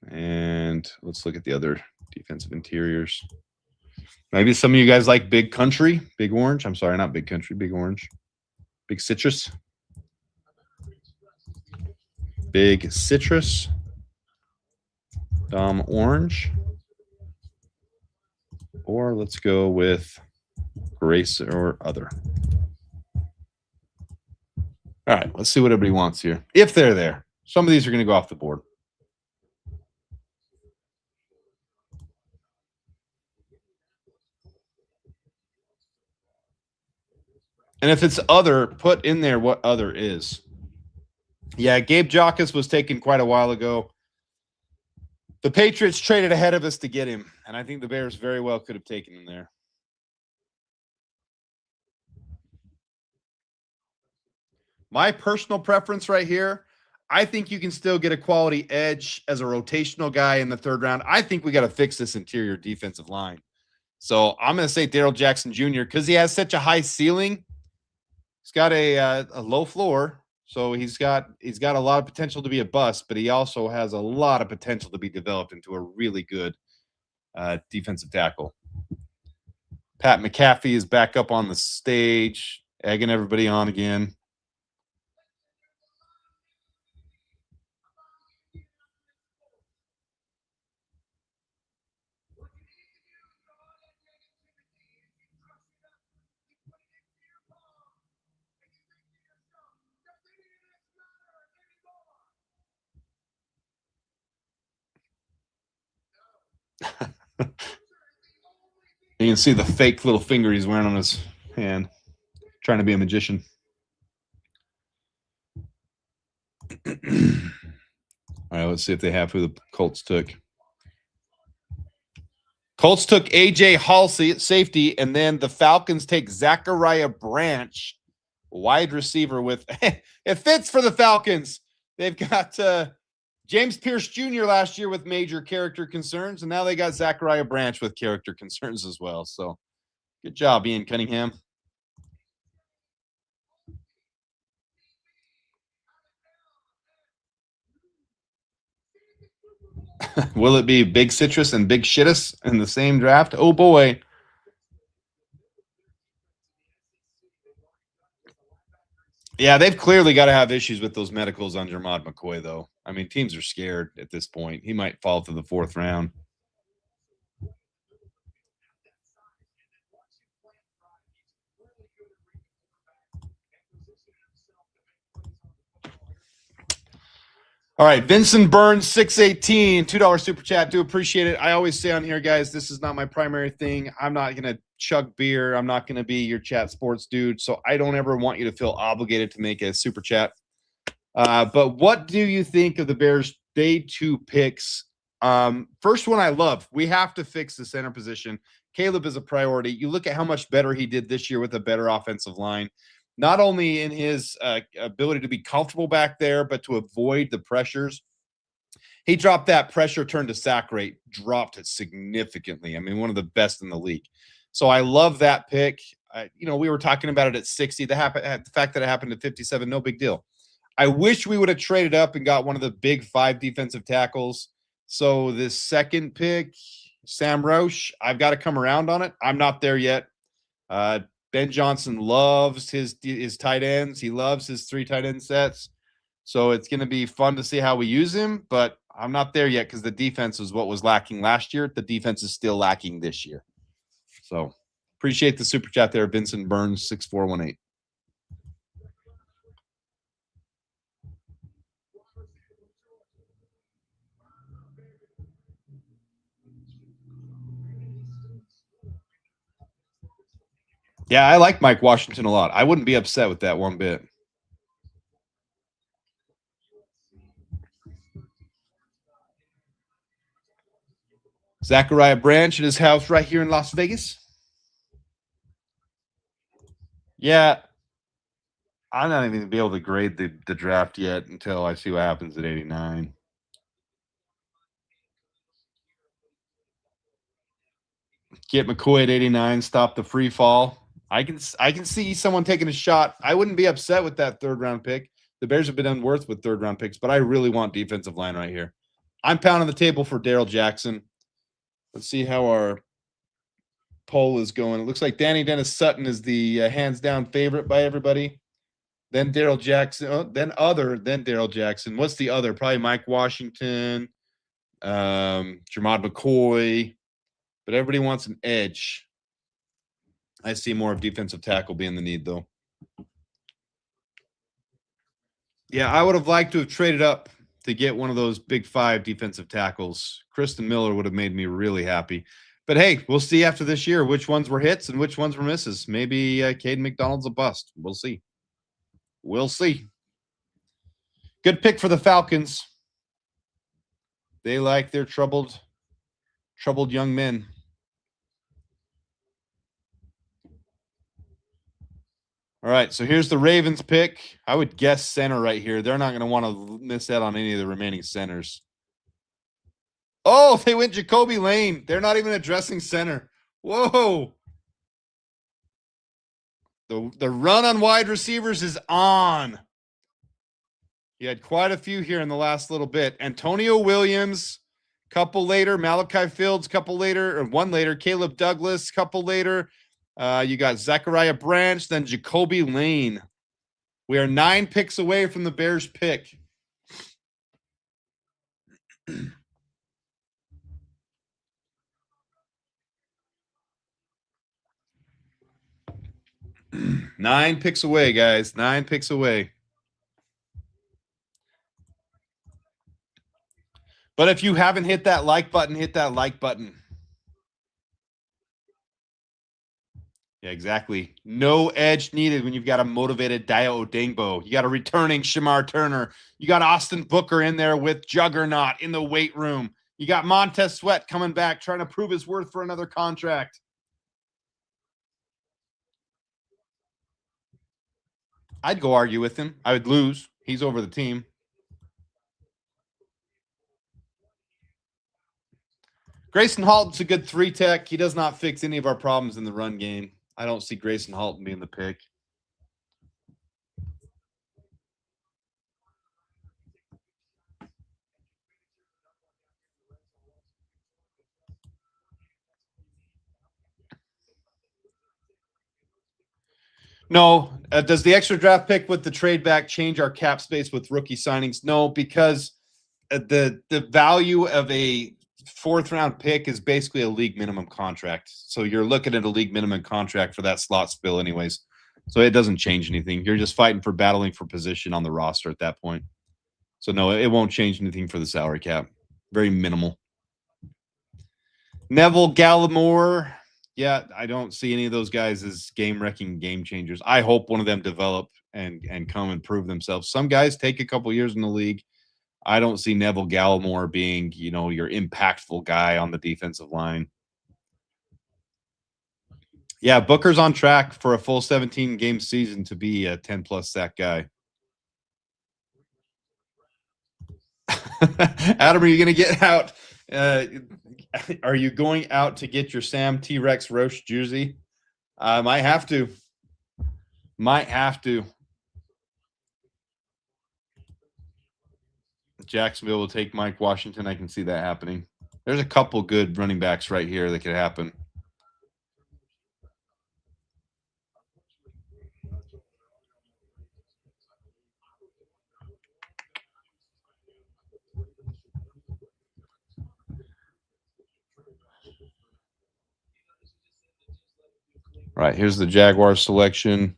And let's look at the other defensive interiors. Maybe some of you guys like Big Country, Big Orange. I'm sorry, not Big Country, Big Orange. Big Citrus. Big Citrus. Dom Orange. Or let's go with Grace or other. All right, let's see what everybody wants here. If they're there. Some of these are going to go off the board. And if it's other, put in there what other is. Yeah, Gabe Jockus was taken quite a while ago. The Patriots traded ahead of us to get him, and I think the Bears very well could have taken him there. My personal preference right here, I think you can still get a quality edge as a rotational guy in the 3rd round. I think we got to fix this interior defensive line. So I'm going to say Darrell Jackson Jr. because he has such a high ceiling. He's got a low floor, so he's got a lot of potential to be a bust, but he also has a lot of potential to be developed into a really good defensive tackle. Pat McAfee is back up on the stage, egging everybody on again. You can see the fake little finger he's wearing on his hand, trying to be a magician. All right, let's see if they have who the Colts took. Colts took A.J. Halsey at safety, and then the Falcons take Zachariah Branch, wide receiver with – it fits for the Falcons. They've got James Pierce Jr. last year with major character concerns, and now they got Zachariah Branch with character concerns as well. So good job, Ian Cunningham. Will it be Big Citrus and Big Shitus in the same draft? Oh boy. Yeah, they've clearly got to have issues with those medicals on Jermod McCoy, though. I mean, teams are scared at this point. He might fall to the 4th round. All right, Vincent Burns, 618, $2 super chat. Do appreciate it. I always say on here, guys, this is not my primary thing. I'm not going to chug beer. I'm not going to be your chat sports dude. So I don't ever want you to feel obligated to make a super chat. But what do you think of the Bears' day 2 picks? First one I love. We have to fix the center position. Caleb is a priority. You look at how much better he did this year with a better offensive line. Not only in his ability to be comfortable back there, but to avoid the pressures. He dropped that pressure turn to sack rate, dropped it significantly. I mean, one of the best in the league. So I love that pick. We were talking about it at 60. The fact that it happened at 57, no big deal. I wish we would have traded up and got one of the big 5 defensive tackles. So this second pick, Sam Rous, I've got to come around on it. I'm not there yet. Ben Johnson loves his tight ends. He loves his 3 tight end sets. So it's going to be fun to see how we use him, but I'm not there yet because the defense is what was lacking last year. The defense is still lacking this year. So appreciate the super chat there, Vincent Burns, 6418. Yeah, I like Mike Washington a lot. I wouldn't be upset with that one bit. Zachariah Branch at his house right here in Las Vegas. Yeah, I'm not even going to be able to grade the draft yet until I see what happens at 89. Get McCoy at 89, stop the free fall. I can see someone taking a shot. I wouldn't be upset with that 3rd round pick. The Bears have been unworth with 3rd round picks, but I really want defensive line right here. I'm pounding the table for Darrell Jackson. Let's see how our poll is going. It looks like Danny Dennis Sutton is the hands down favorite by everybody. Then Darrell Jackson. Then Darrell Jackson. What's the other? Probably Mike Washington, Jermod McCoy. But everybody wants an edge. I see more of defensive tackle being the need, though. Yeah, I would have liked to have traded up to get one of those big 5 defensive tackles. Kristen Miller would have made me really happy. But hey, we'll see after this year which ones were hits and which ones were misses. Maybe Caden McDonald's a bust. We'll see. We'll see. Good pick for the Falcons. They like their troubled young men. All right, so here's the Ravens pick. I would guess center right here. They're not going to want to miss out on any of the remaining centers. Oh, they went Jacoby Lane. They're not even addressing center. Whoa. The run on wide receivers is on. He had quite a few here in the last little bit. Antonio Williams, couple later. Malachi Fields, couple later. Or one later. Caleb Douglas, couple later. You got Zachariah Branch, then Jacoby Lane. We are 9 picks away from the Bears pick. Nine picks away, guys. 9 picks away. But if you haven't hit that like button, hit that like button. Yeah, exactly. No edge needed when you've got a motivated Dio Odengbo. You got a returning Shamar Turner. You got Austin Booker in there with Juggernaut in the weight room. You got Montez Sweat coming back, trying to prove his worth for another contract. I'd go argue with him. I would lose. He's over the team. Grayson Halton's a good 3-tech. He does not fix any of our problems in the run game. I don't see Grayson Halton being the pick. No. Does the extra draft pick with the trade back change our cap space with rookie signings? No, because the value of a fourth round pick is basically a league minimum contract. So you're looking at a league minimum contract for that slot spill anyways. So it doesn't change anything. You're just battling for position on the roster at that point. So no, it won't change anything for the salary cap. Very minimal. Neville Gallimore. Yeah, I don't see any of those guys as game-wrecking game changers. I hope one of them develop and come and prove themselves. Some guys take a couple years in the league. I don't see Neville Gallimore being, your impactful guy on the defensive line. Yeah, Booker's on track for a full 17-game season to be a 10-plus sack guy. Adam, are you going to get out? Are you going out to get your Sam T-Rex Roche jersey? Might have to. Jacksonville will take Mike Washington. I can see that happening. There's a couple good running backs right here that could happen. All right, here's the Jaguars selection.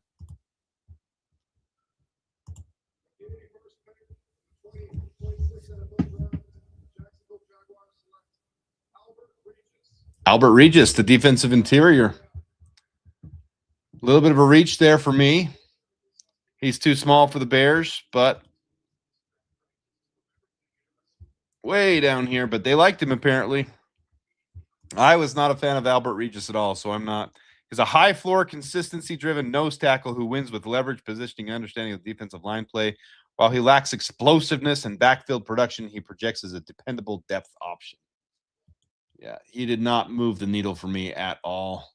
Albert Regis, the defensive interior. A little bit of a reach there for me. He's too small for the Bears, but way down here. But they liked him, apparently. I was not a fan of Albert Regis at all, so I'm not. He's a high-floor, consistency-driven nose tackle who wins with leverage, positioning, and understanding of defensive line play. While he lacks explosiveness and backfield production, he projects as a dependable depth option. Yeah, he did not move the needle for me at all.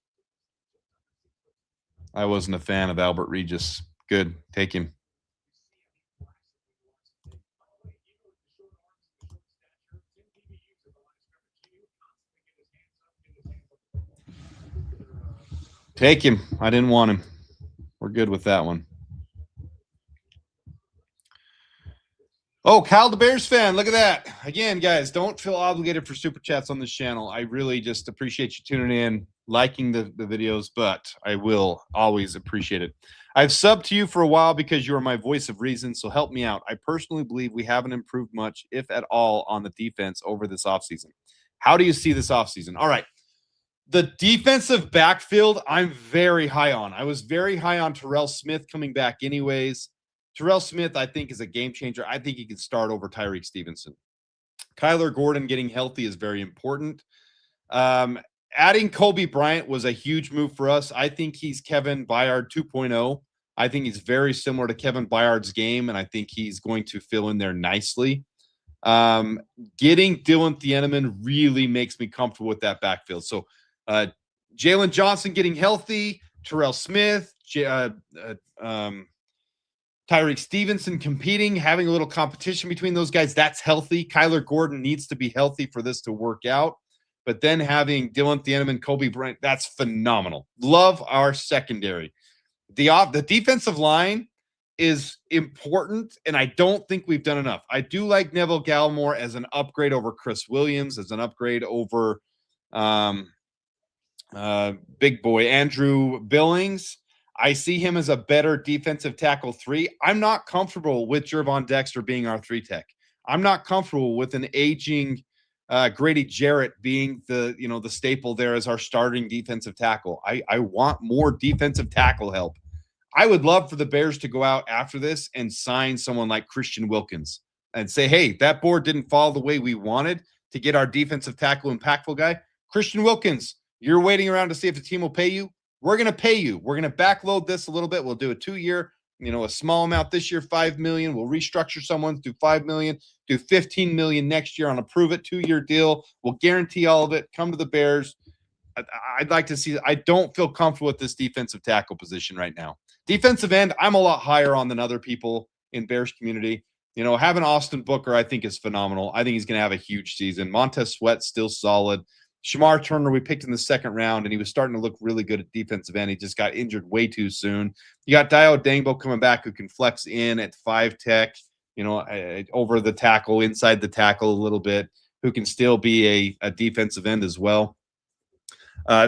I wasn't a fan of Albert Regis. Good. Take him. Take him. I didn't want him. We're good with that one. Oh, Kyle the Bears fan. Look at that. Again, guys, don't feel obligated for super chats on this channel. I really just appreciate you tuning in, liking the videos, but I will always appreciate it. I've subbed to you for a while because you are my voice of reason, so help me out. I personally believe we haven't improved much, if at all, on the defense over this offseason. How do you see this offseason? All right. The defensive backfield, I'm very high on. I was very high on Terrell Smith coming back anyways. Terrell Smith, I think, is a game changer. I think he can start over Tyreek Stevenson. Kyler Gordon getting healthy is very important. Adding Kobe Bryant was a huge move for us. I think he's Kevin Byard 2.0. I think he's very similar to Kevin Byard's game, and I think he's going to fill in there nicely. Getting Dylan Thieneman really makes me comfortable with that backfield. So Jalen Johnson getting healthy, Terrell Smith, Tyreek Stevenson competing, having a little competition between those guys, that's healthy. Kyler Gordon needs to be healthy for this to work out. But then having Dylan Thieneman, Kobe Bryant, that's phenomenal. Love our secondary. The defensive line is important, and I don't think we've done enough. I do like Neville Gallimore as an upgrade over Chris Williams, as an upgrade over big boy Andrew Billings. I see him as a better defensive tackle 3. I'm not comfortable with Gervon Dexter being our 3 tech. I'm not comfortable with an aging Grady Jarrett being the staple there as our starting defensive tackle. I want more defensive tackle help. I would love for the Bears to go out after this and sign someone like Christian Wilkins and say, hey, that board didn't fall the way we wanted to get our defensive tackle impactful guy. Christian Wilkins, you're waiting around to see if the team will pay you. We're going to pay you. We're going to backload this a little bit. We'll do a 2-year, a small amount this year, $5 million. We'll restructure someone, do $5 million, do $15 million next year on a prove-it 2-year deal. We'll guarantee all of it. Come to the Bears. I'd like to see. I don't feel comfortable with this defensive tackle position right now. Defensive end, I'm a lot higher on than other people in Bears community. Having Austin Booker, I think, is phenomenal. I think he's going to have a huge season. Montez Sweat's still solid. Shamar Turner, we picked in the second round, and he was starting to look really good at defensive end. He just got injured way too soon. You got Dio Dangbo coming back who can flex in at 5 tech, over the tackle, inside the tackle a little bit, who can still be a defensive end as well.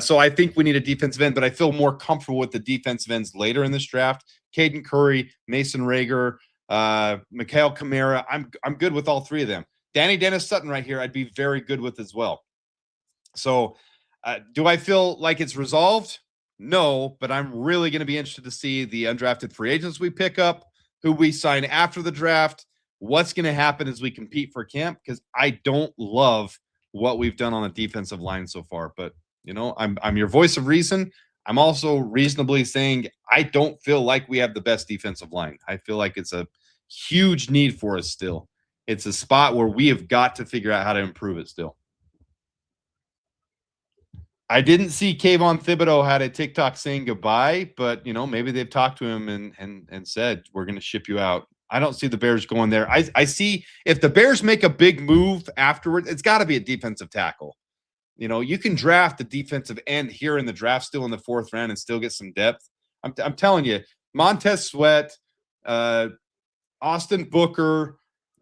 So I think we need a defensive end, but I feel more comfortable with the defensive ends later in this draft. Caden Curry, Mason Rager, Mikhail Kamara. I'm good with all 3 of them. Danny Dennis Sutton right here, I'd be very good with as well. So do I feel like it's resolved? No, but I'm really going to be interested to see the undrafted free agents we pick up, who we sign after the draft, what's going to happen as we compete for camp, because I don't love what we've done on the defensive line so far. But, I'm your voice of reason. I'm also reasonably saying I don't feel like we have the best defensive line. I feel like it's a huge need for us still. It's a spot where we have got to figure out how to improve it still. I didn't see Kayvon Thibodeau had a TikTok saying goodbye, but maybe they've talked to him and said, we're going to ship you out. I don't see the Bears going there. I see if the Bears make a big move afterwards, it's got to be a defensive tackle. You can draft the defensive end here in the draft still in the 4th round and still get some depth. I'm telling you, Montez Sweat, Austin Booker,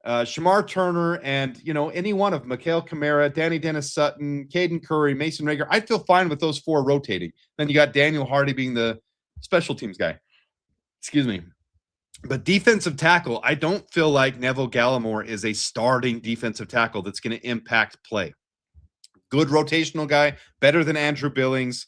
Shamar Turner, and any one of Mikhail Kamara, Danny Dennis Sutton, Caden Curry, Mason Rager. I feel fine with those 4 rotating. Then you got Daniel Hardy being the special teams guy. Excuse me. But defensive tackle, I don't feel like Neville Gallimore is a starting defensive tackle that's going to impact play. Good rotational guy, better than Andrew Billings,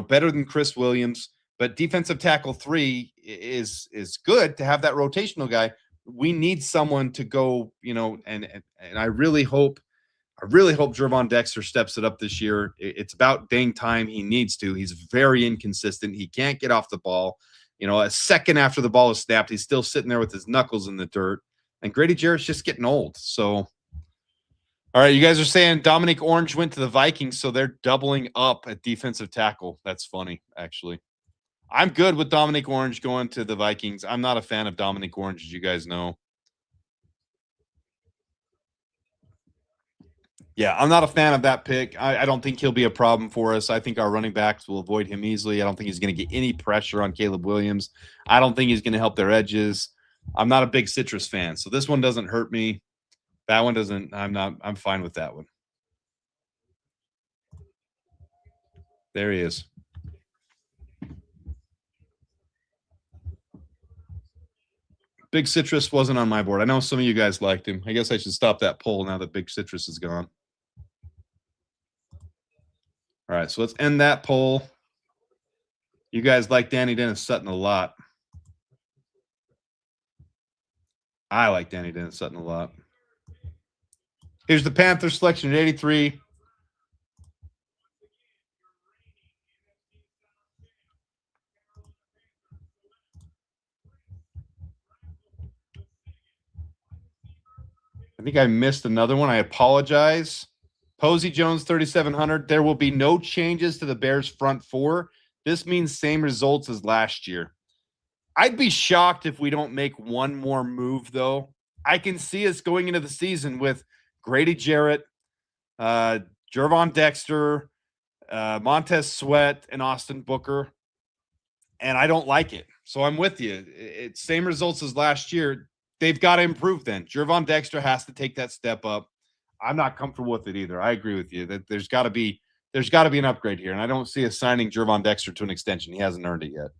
better than Chris Williams. But defensive tackle 3 is good to have that rotational guy. We need someone to go, and I really hope Gervon Dexter steps it up this year. It's about dang time he needs to. He's very inconsistent. He can't get off the ball. A second after the ball is snapped, he's still sitting there with his knuckles in the dirt. And Grady Jarrett's just getting old. So, all right, you guys are saying Dominic Orange went to the Vikings, so they're doubling up at defensive tackle. That's funny, actually. I'm good with Dominic Orange going to the Vikings. I'm not a fan of Dominic Orange, as you guys know. Yeah, I'm not a fan of that pick. I don't think he'll be a problem for us. I think our running backs will avoid him easily. I don't think he's going to get any pressure on Caleb Williams. I don't think he's going to help their edges. I'm not a big Citrus fan, so this one doesn't hurt me. That one doesn't. I'm fine with that one. There he is. Big Citrus wasn't on my board. I know some of you guys liked him. I guess I should stop that poll now that Big Citrus is gone. All right, so let's end that poll. You guys like Danny Dennis Sutton a lot. I like Danny Dennis Sutton a lot. Here's the Panthers selection at 83. I think I missed another one. I apologize. Posey Jones, 3,700. There will be no changes to the Bears front 4. This means same results as last year. I'd be shocked if we don't make one more move, though. I can see us going into the season with Grady Jarrett, Gervon Dexter, Montez Sweat, and Austin Booker, and I don't like it. So I'm with you. It's same results as last year. They've got to improve then. Gervon Dexter has to take that step up. I'm not comfortable with it either. I agree with you that there's got to be an upgrade here, and I don't see us signing Gervon Dexter to an extension. He hasn't earned it yet.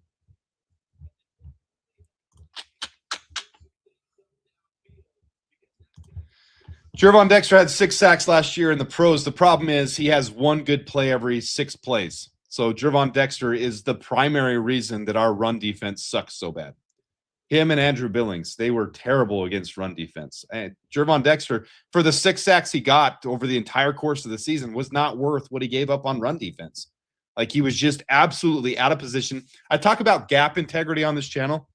Gervon Dexter had 6 sacks last year in the pros. The problem is he has one good play every 6 plays. So Gervon Dexter is the primary reason that our run defense sucks so bad. Him and Andrew Billings, they were terrible against run defense. And Gervon Dexter, for the 6 sacks he got over the entire course of the season, was not worth what he gave up on run defense. Like, he was just absolutely out of position. I talk about gap integrity on this channel.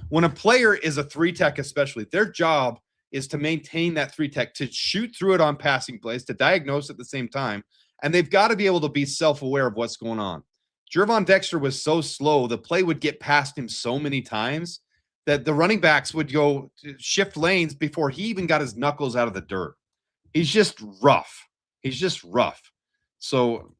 When a player is a 3-tech especially, their job is to maintain that 3-tech, to shoot through it on passing plays, to diagnose at the same time, and they've got to be able to be self-aware of what's going on. Gervon Dexter was so slow, the play would get past him so many times that the running backs would go to shift lanes before he even got his knuckles out of the dirt. He's just rough. He's just rough. So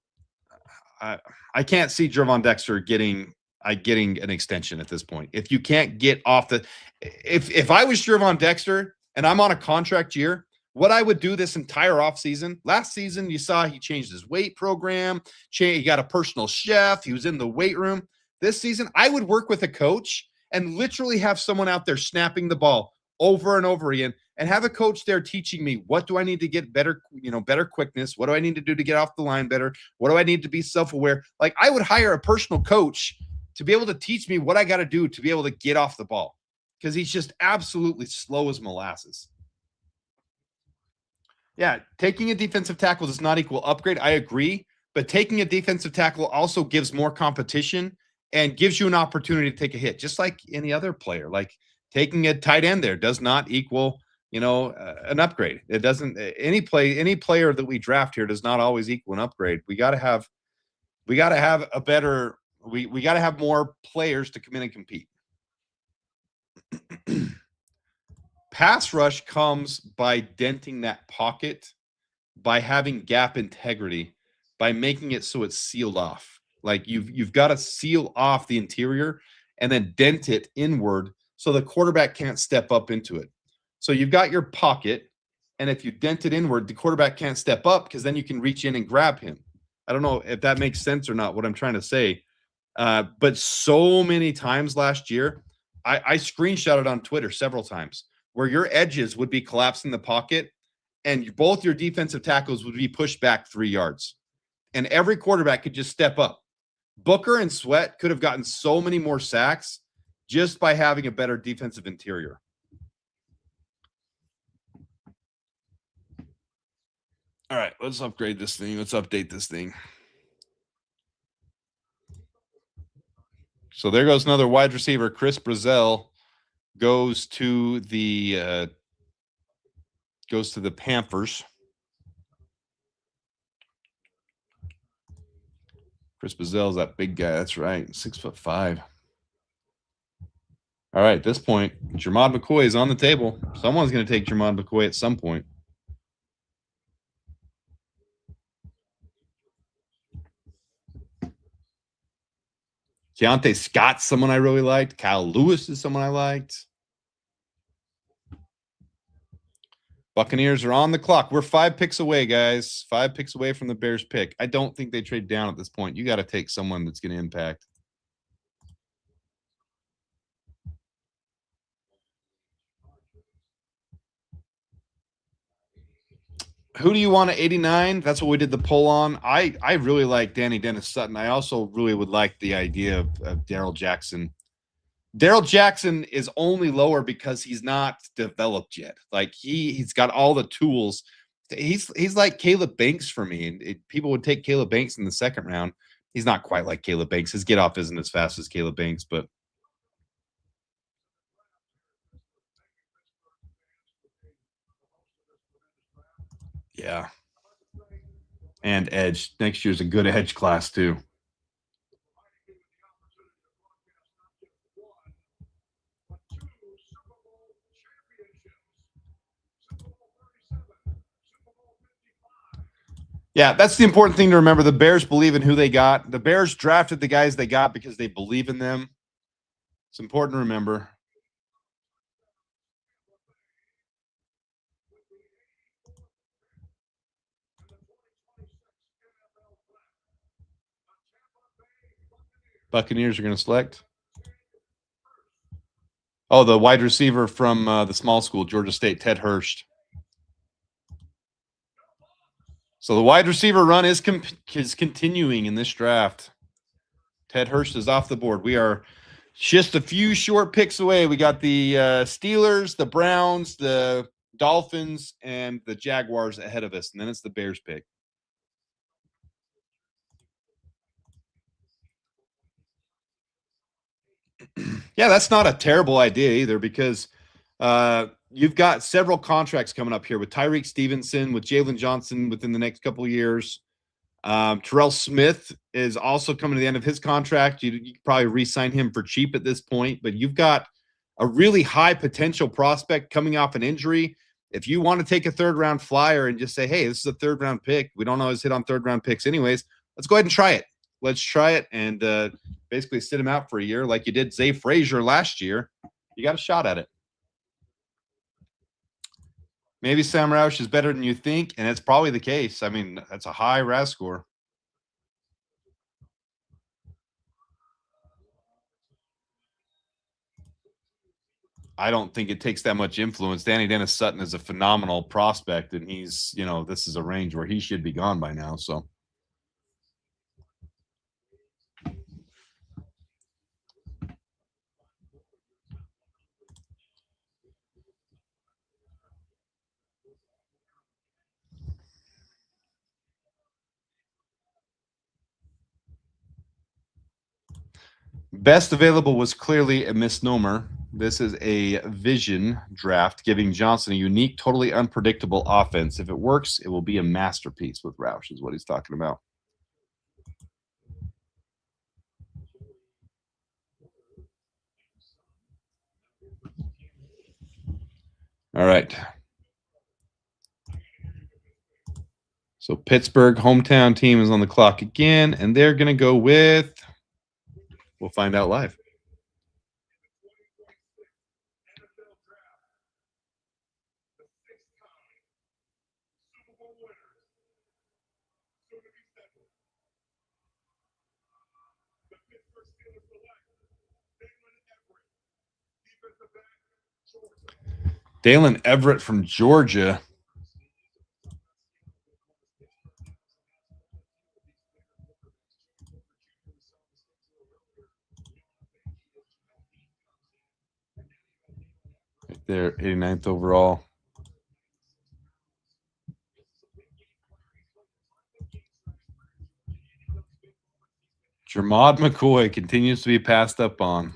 I can't see Gervon Dexter getting an extension at this point. If you can't get off the, if I was Gervon Dexter and I'm on a contract year, what I would do this entire offseason, last season, you saw he changed his weight program, he got a personal chef, he was in the weight room. This season, I would work with a coach and literally have someone out there snapping the ball over and over again, and have a coach there teaching me, what do I need to get better, better quickness? What do I need to do to get off the line better? What do I need to be self-aware? Like, I would hire a personal coach to be able to teach me what I got to do to be able to get off the ball, because he's just absolutely slow as molasses. Yeah, taking a defensive tackle does not equal upgrade. I agree, but taking a defensive tackle also gives more competition and gives you an opportunity to take a hit, just like any other player. Like, taking a tight end there does not equal, an upgrade. It doesn't. Any player that we draft here does not always equal an upgrade. We got to have a better. We got to have more players to come in and compete. Pass rush comes by denting that pocket, by having gap integrity, by making it so it's sealed off. Like, you've got to seal off the interior and then dent it inward so the quarterback can't step up into it. So you've got your pocket, and if you dent it inward, the quarterback can't step up, because then you can reach in and grab him. I don't know if that makes sense or not, what I'm trying to say. But so many times last year, I screenshotted on Twitter several times where your edges would be collapsing the pocket and both your defensive tackles would be pushed back 3 yards. And every quarterback could just step up. Booker and Sweat could have gotten so many more sacks just by having a better defensive interior. All right, let's upgrade this thing. Let's update this thing. So there goes another wide receiver. Chris Brazzell goes to the Panthers. Chris Brazzell's that big guy. That's right, 6'5". All right, at this point, Jermod McCoy is on the table. Someone's going to take Jermod McCoy at some point. Keontae Scott's someone I really liked. Kyle Lewis is someone I liked. Buccaneers are on the clock. We're 5 picks away, guys. 5 picks away from the Bears pick. I don't think they trade down at this point. You got to take someone that's going to impact. Who do you want at 89? That's what we did the poll on. I really like Danny Dennis Sutton. I also really would like the idea of Darrell Jackson. Darrell Jackson is only lower because he's not developed yet. Like, he's got all the tools. He's like Caleb Banks for me. And people would take Caleb Banks in the second round. He's not quite like Caleb Banks. His get off isn't as fast as Caleb Banks, but yeah. And edge. Next year's a good edge class too. Yeah, that's the important thing to remember. The Bears believe in who they got. The Bears drafted the guys they got because they believe in them. It's important to remember. Buccaneers are going to select. Oh, the wide receiver from the small school, Georgia State, Ted Hurst. So the wide receiver run is continuing in this draft. Ted Hurst is off the board. We are just a few short picks away. We got the Steelers, the Browns, the Dolphins, and the Jaguars ahead of us. And then it's the Bears pick. Yeah, that's not a terrible idea either, because you've got several contracts coming up here with Tyreek Stevenson, with Jalen Johnson within the next couple of years. Terrell Smith is also coming to the end of his contract. You could probably re-sign him for cheap at this point, but you've got a really high potential prospect coming off an injury. If you want to take a third round flyer and just say, hey, this is a third round pick. We don't always hit on third round picks anyways. Let's go ahead and try it. Let's try it and basically sit him out for a year like you did Zay Frazier last year. You got a shot at it. Maybe Sam Rous is better than you think, and it's probably the case. I mean, that's a high RAS score. I don't think it takes that much influence. Danny Dennis Sutton is a phenomenal prospect, and he's, you know, this is a range where he should be gone by now. So, best available was clearly a misnomer. This is a vision draft giving Johnson a unique, totally unpredictable offense. If it works, it will be a masterpiece with Rous, is what he's talking about. All right. So Pittsburgh, hometown team, is on the clock again, and they're going to go with, we'll find out live. Dalen Everett from Georgia. Right there, 89th overall. Jermod McCoy continues to be passed up on.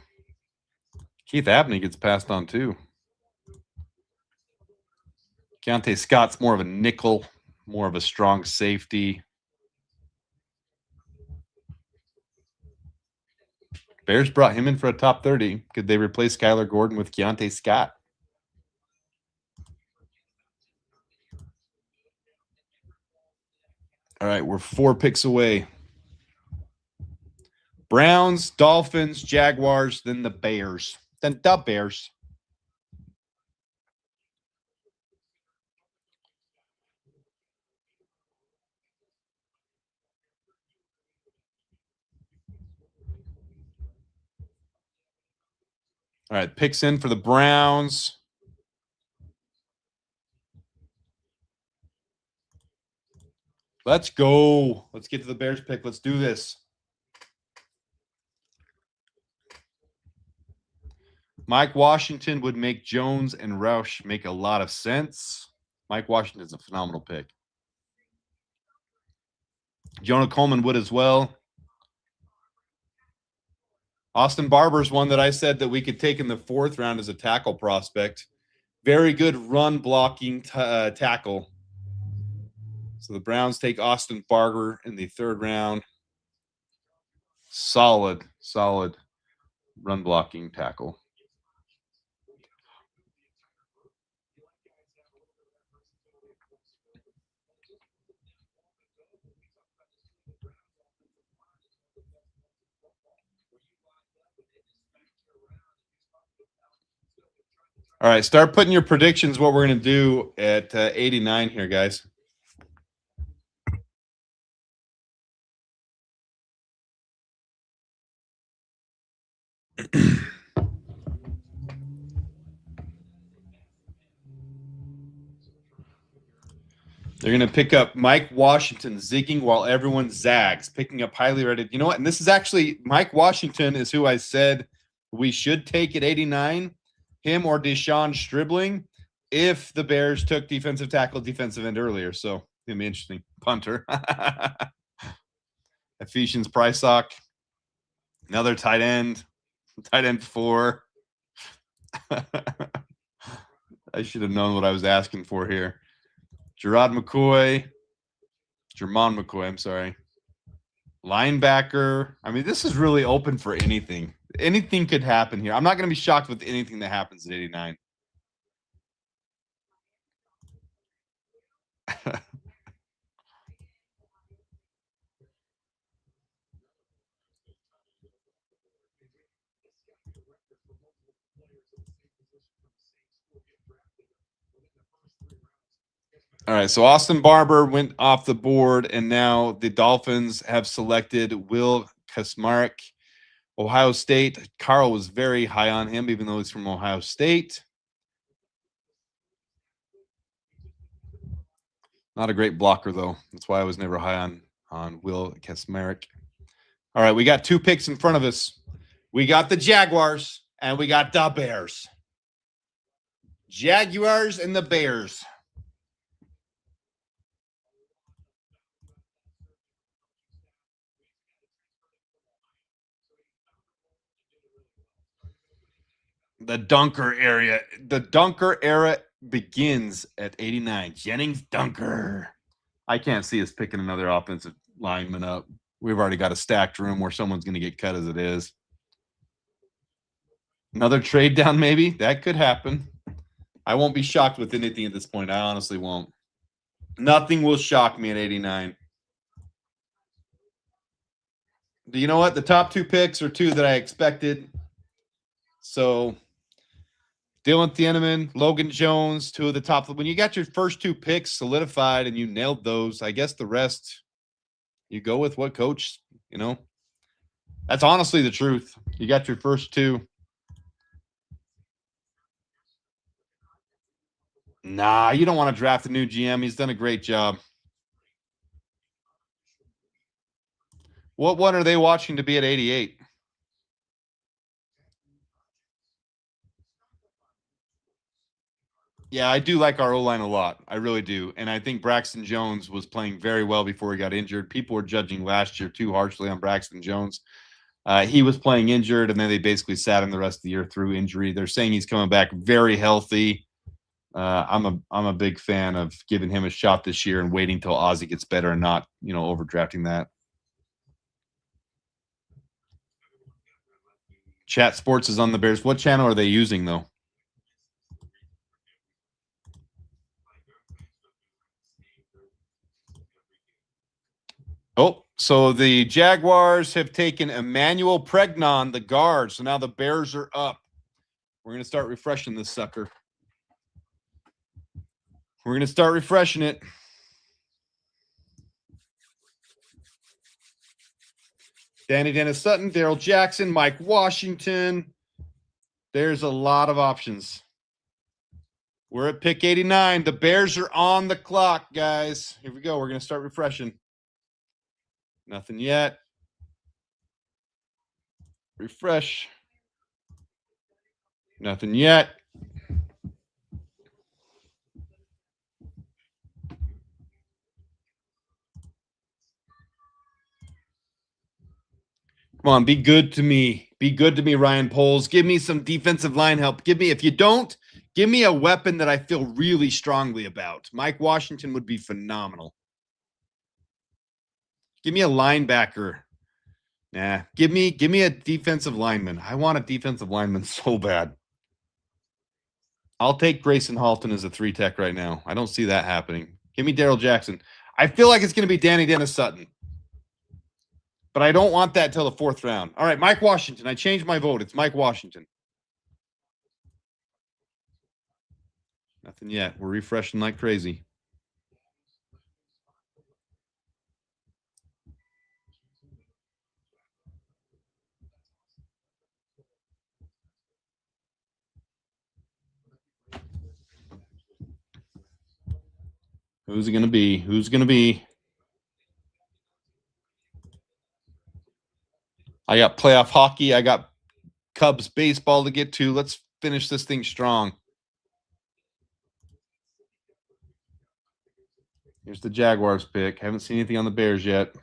Keith Abney gets passed on too. Keontae Scott's more of a nickel, more of a strong safety. Bears brought him in for a top 30. Could they replace Skylar Gordon with Keontae Scott? All right, we're 4 picks away. Browns, Dolphins, Jaguars, then the Bears. Then the Bears. All right, picks in for the Browns. Let's go. Let's get to the Bears pick. Let's do this. Mike Washington would make Jones and Rous make a lot of sense. Mike Washington's a phenomenal pick. Jonah Coleman would as well. Austin Barber's one that I said that we could take in the 4th round as a tackle prospect. Very good run blocking tackle. So the Browns take Austin Barber in the 3rd round. Solid run blocking tackle. All right, start putting your predictions what we're going to do at 89 here, guys. They're going to pick up Mike Washington zigging while everyone zags, picking up highly rated. You know what? And this is actually Mike Washington is who I said we should take at 89, him or Deshaun Stribling, if the Bears took defensive tackle, defensive end earlier. So it's going to be interesting. Punter. Ephesians Prysock. Another tight end. Tight end 4. I should have known what I was asking for here. Jermon McCoy, I'm sorry. Linebacker. I mean, this is really open for anything. Anything could happen here. I'm not going to be shocked with anything that happens at 89. All right, so Austin Barber went off the board, and now the Dolphins have selected Will Kasmarek, Ohio State. Carl was very high on him, even though he's from Ohio State. Not a great blocker, though. That's why I was never high on Will Kasmarek. All right, we got 2 picks in front of us. We got the Jaguars, and we got the Bears. Jaguars and the Bears. The Dunker era begins at 89. Jennings Dunker. I can't see us picking another offensive lineman up. We've already got a stacked room where someone's going to get cut as it is. Another trade down, maybe? That could happen. I won't be shocked with anything at this point. I honestly won't. Nothing will shock me at 89. Do you know what? The top 2 picks are 2 that I expected. So Dylan Thieneman, Logan Jones, 2 of the top. When you got your first 2 picks solidified and you nailed those, I guess the rest, you go with what coach, That's honestly the truth. You got your first 2. Nah, you don't want to draft a new GM. He's done a great job. What one are they watching to be at 88? Yeah, I do like our O-line a lot. I really do. And I think Braxton Jones was playing very well before he got injured. People were judging last year too harshly on Braxton Jones. He was playing injured, and then they basically sat him the rest of the year through injury. They're saying he's coming back very healthy. I'm a big fan of giving him a shot this year and waiting till Ozzie gets better and not, overdrafting that. Chat Sports is on the Bears. What channel are they using, though? Oh, so the Jaguars have taken Emmanuel Pregnon, the guard. So now the Bears are up. We're going to start refreshing this sucker. We're going to start refreshing it. Danny Dennis Sutton, Daryl Jackson, Mike Washington. There's a lot of options. We're at pick 89. The Bears are on the clock, guys. Here we go. We're going to start refreshing. Nothing yet. Refresh. Nothing yet. Come on, be good to me. Be good to me, Ryan Poles. Give me some defensive line help. If you don't, give me a weapon that I feel really strongly about. Mike Washington would be phenomenal. Give me a linebacker. Nah, give me a defensive lineman. I want a defensive lineman so bad. I'll take Grayson Halton as a 3-tech right now. I don't see that happening. Give me Daryl Jackson. I feel like it's going to be Danny Dennis Sutton. But I don't want that till the 4th round. All right, Mike Washington. I changed my vote. It's Mike Washington. Nothing yet. We're refreshing like crazy. Who's it going to be? Who's going to be? I got playoff hockey. I got Cubs baseball to get to. Let's finish this thing strong. Here's the Jaguars pick. Haven't seen anything on the Bears yet.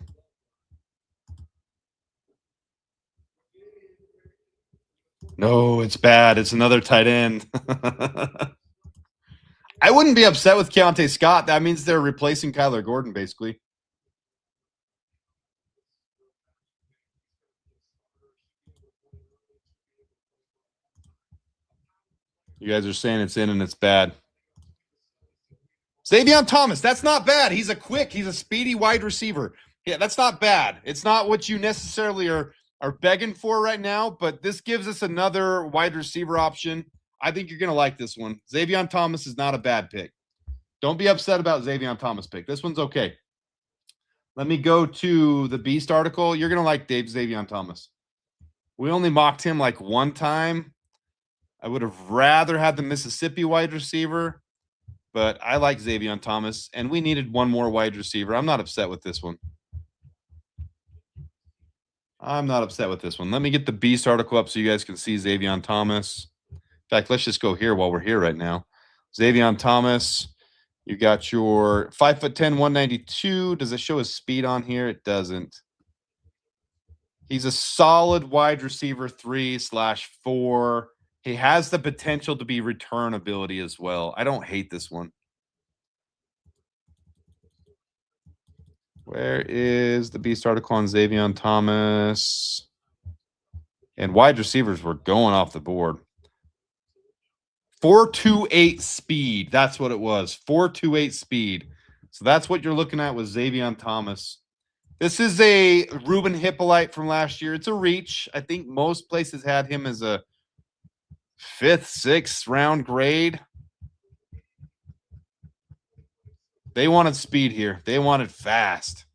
No, it's bad. It's another tight end. I wouldn't be upset with Keontae Scott. That means they're replacing Kyler Gordon, basically. You guys are saying it's in and it's bad. Xavier Thomas, that's not bad. He's a speedy wide receiver. Yeah, that's not bad. It's not what you necessarily are begging for right now, but this gives us another wide receiver option. I think you're going to like this one. Xavier Thomas is not a bad pick. Don't be upset about Xavier Thomas pick. This one's okay. Let me go to the Beast article. You're going to like Xavier Thomas. We only mocked him like one time. I would have rather had the Mississippi wide receiver, but I like Xavier Thomas, and we needed one more wide receiver. I'm not upset with this one. I'm not upset with this one. Let me get the Beast article up so you guys can see Xavier Thomas. In fact, let's just go here while we're here right now. Xavier Thomas, you got your 5'10", 192. Does it show his speed on here? It doesn't. He's a solid wide receiver 3/4. He has the potential to be return ability as well. I don't hate this one. Where is the Beast article on Xavier Thomas? And wide receivers were going off the board. 4.28 speed. That's what it was. 4.28 speed. So that's what you're looking at with Xavier Thomas. This is a Ruben Hippolyte from last year. It's a reach. I think most places had him as a 5th, 6th round grade. They wanted speed here. They wanted fast.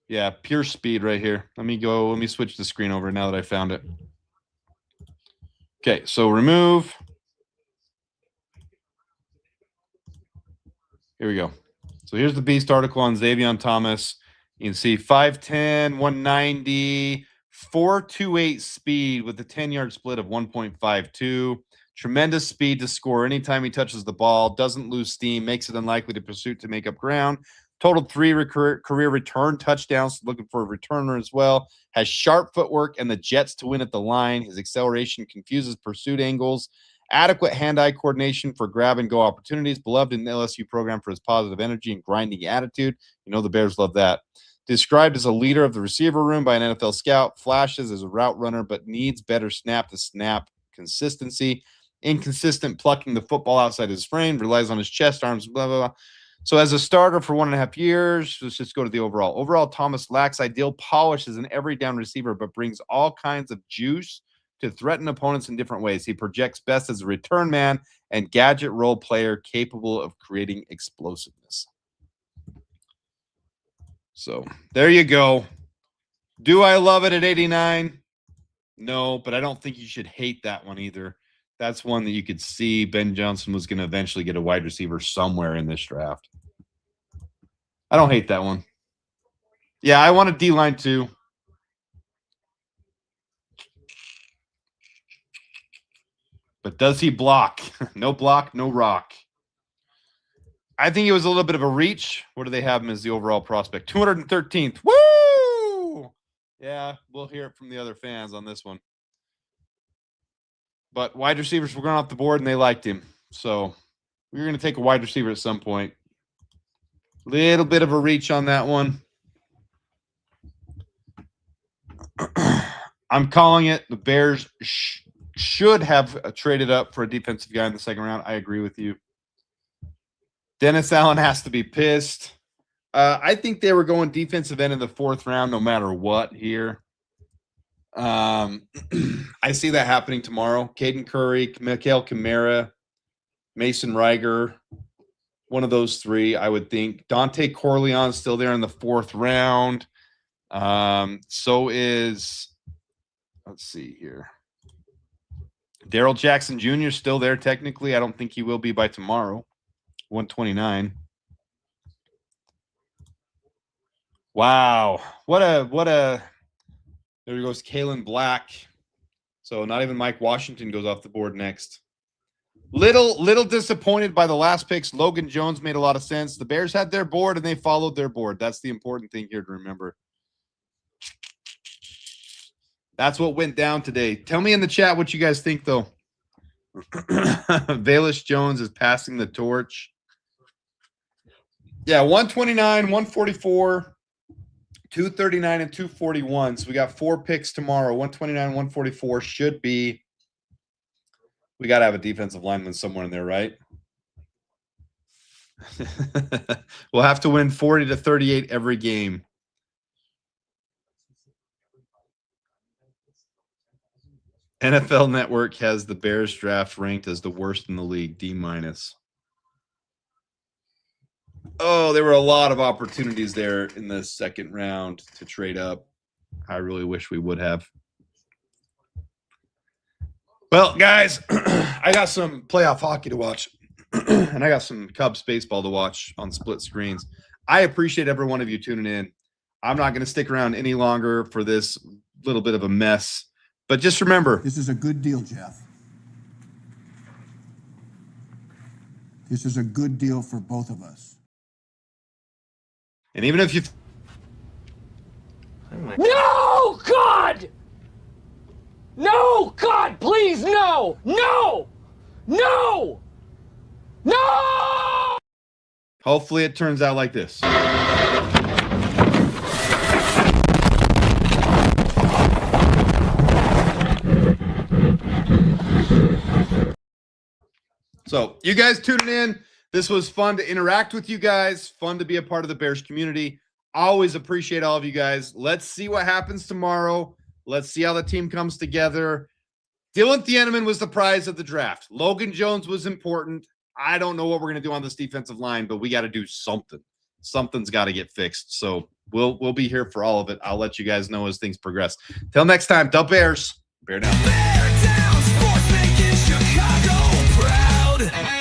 Yeah, pure speed right here. Let me switch the screen over now that I found it. Okay, so remove. Here we go. So here's the Beast article on Xavier Thomas. You can see 5'10", 190, 4.28 speed with a 10-yard split of 1.52. Tremendous speed to score anytime he touches the ball. Doesn't lose steam. Makes it unlikely to pursue to make up ground. Totaled 3 career return touchdowns. Looking for a returner as well. Has sharp footwork and the jets to win at the line. His acceleration confuses pursuit angles. Adequate hand-eye coordination for grab-and-go opportunities. Beloved in the LSU program for his positive energy and grinding attitude. You know the Bears love that. Described as a leader of the receiver room by an NFL scout. Flashes as a route runner, but needs better snap-to-snap consistency. Inconsistent plucking the football outside his frame. Relies on his chest, arms, blah, blah, blah. So as a starter for 1.5 years, let's just go to the overall. Overall, Thomas lacks ideal polish as an every down receiver, but brings all kinds of juice to threaten opponents in different ways. He projects best as a return man and gadget role player capable of creating explosiveness. So there you go. Do I love it at 89? No, but I don't think you should hate that one either. That's one that you could see Ben Johnson was going to eventually get a wide receiver somewhere in this draft. I don't hate that one. Yeah, I want a D-line too. But does he block? No block, no rock. I think it was a little bit of a reach. What do they have him as the overall prospect? 213th. Woo! Yeah, we'll hear it from the other fans on this one. But wide receivers were going off the board, and they liked him. So we're going to take a wide receiver at some point. Little bit of a reach on that one. I'm calling it. The Bears should have traded up for a defensive guy in the second round. I agree with you. Dennis Allen has to be pissed. I think they were going defensive end in the 4th round no matter what here. I see that happening tomorrow. Caden Curry, Mikael Kamara, Mason Riger, one of those 3, I would think. Dante Corleone's still there in the 4th round. So is, let's see here. Darrell Jackson Jr. is still there technically. I don't think he will be by tomorrow. 129. Wow. What a there goes Kalen Black. So not even Mike Washington goes off the board next. Little disappointed by the last picks. Logan Jones made a lot of sense. The Bears had their board and they followed their board. That's the important thing here to remember. That's what went down today. Tell me in the chat what you guys think, though. Velus Jones is passing the torch. Yeah, 129, 144, 239, and 241. So we got 4 picks tomorrow. 129, 144 should be. We got to have a defensive lineman somewhere in there, right? We'll have to win 40 to 38 every game. NFL Network has the Bears draft ranked as the worst in the league, D-. Oh, there were a lot of opportunities there in the second round to trade up. I really wish we would have. Well, guys, I got some playoff hockey to watch, and I got some Cubs baseball to watch on split screens. I appreciate every one of you tuning in. I'm not going to stick around any longer for this little bit of a mess. But just remember, This is a good deal, Jeff. This is a good deal for both of us. and even if you No, God! No, God, please, no! No! No! No! hopefully it turns out like this. So you guys tuning in. This was fun to interact with you guys. Fun to be a part of the Bears community. Always appreciate all of you guys. Let's see what happens tomorrow. Let's see how the team comes together. Dylan Thieneman was the prize of the draft. Logan Jones was important. I don't know what we're going to do on this defensive line, but we got to do something. Something's got to get fixed. So we'll be here for all of it. I'll let you guys know as things progress. Till next time, the Bears. Bear down. Bear down, sports making Chicago proud.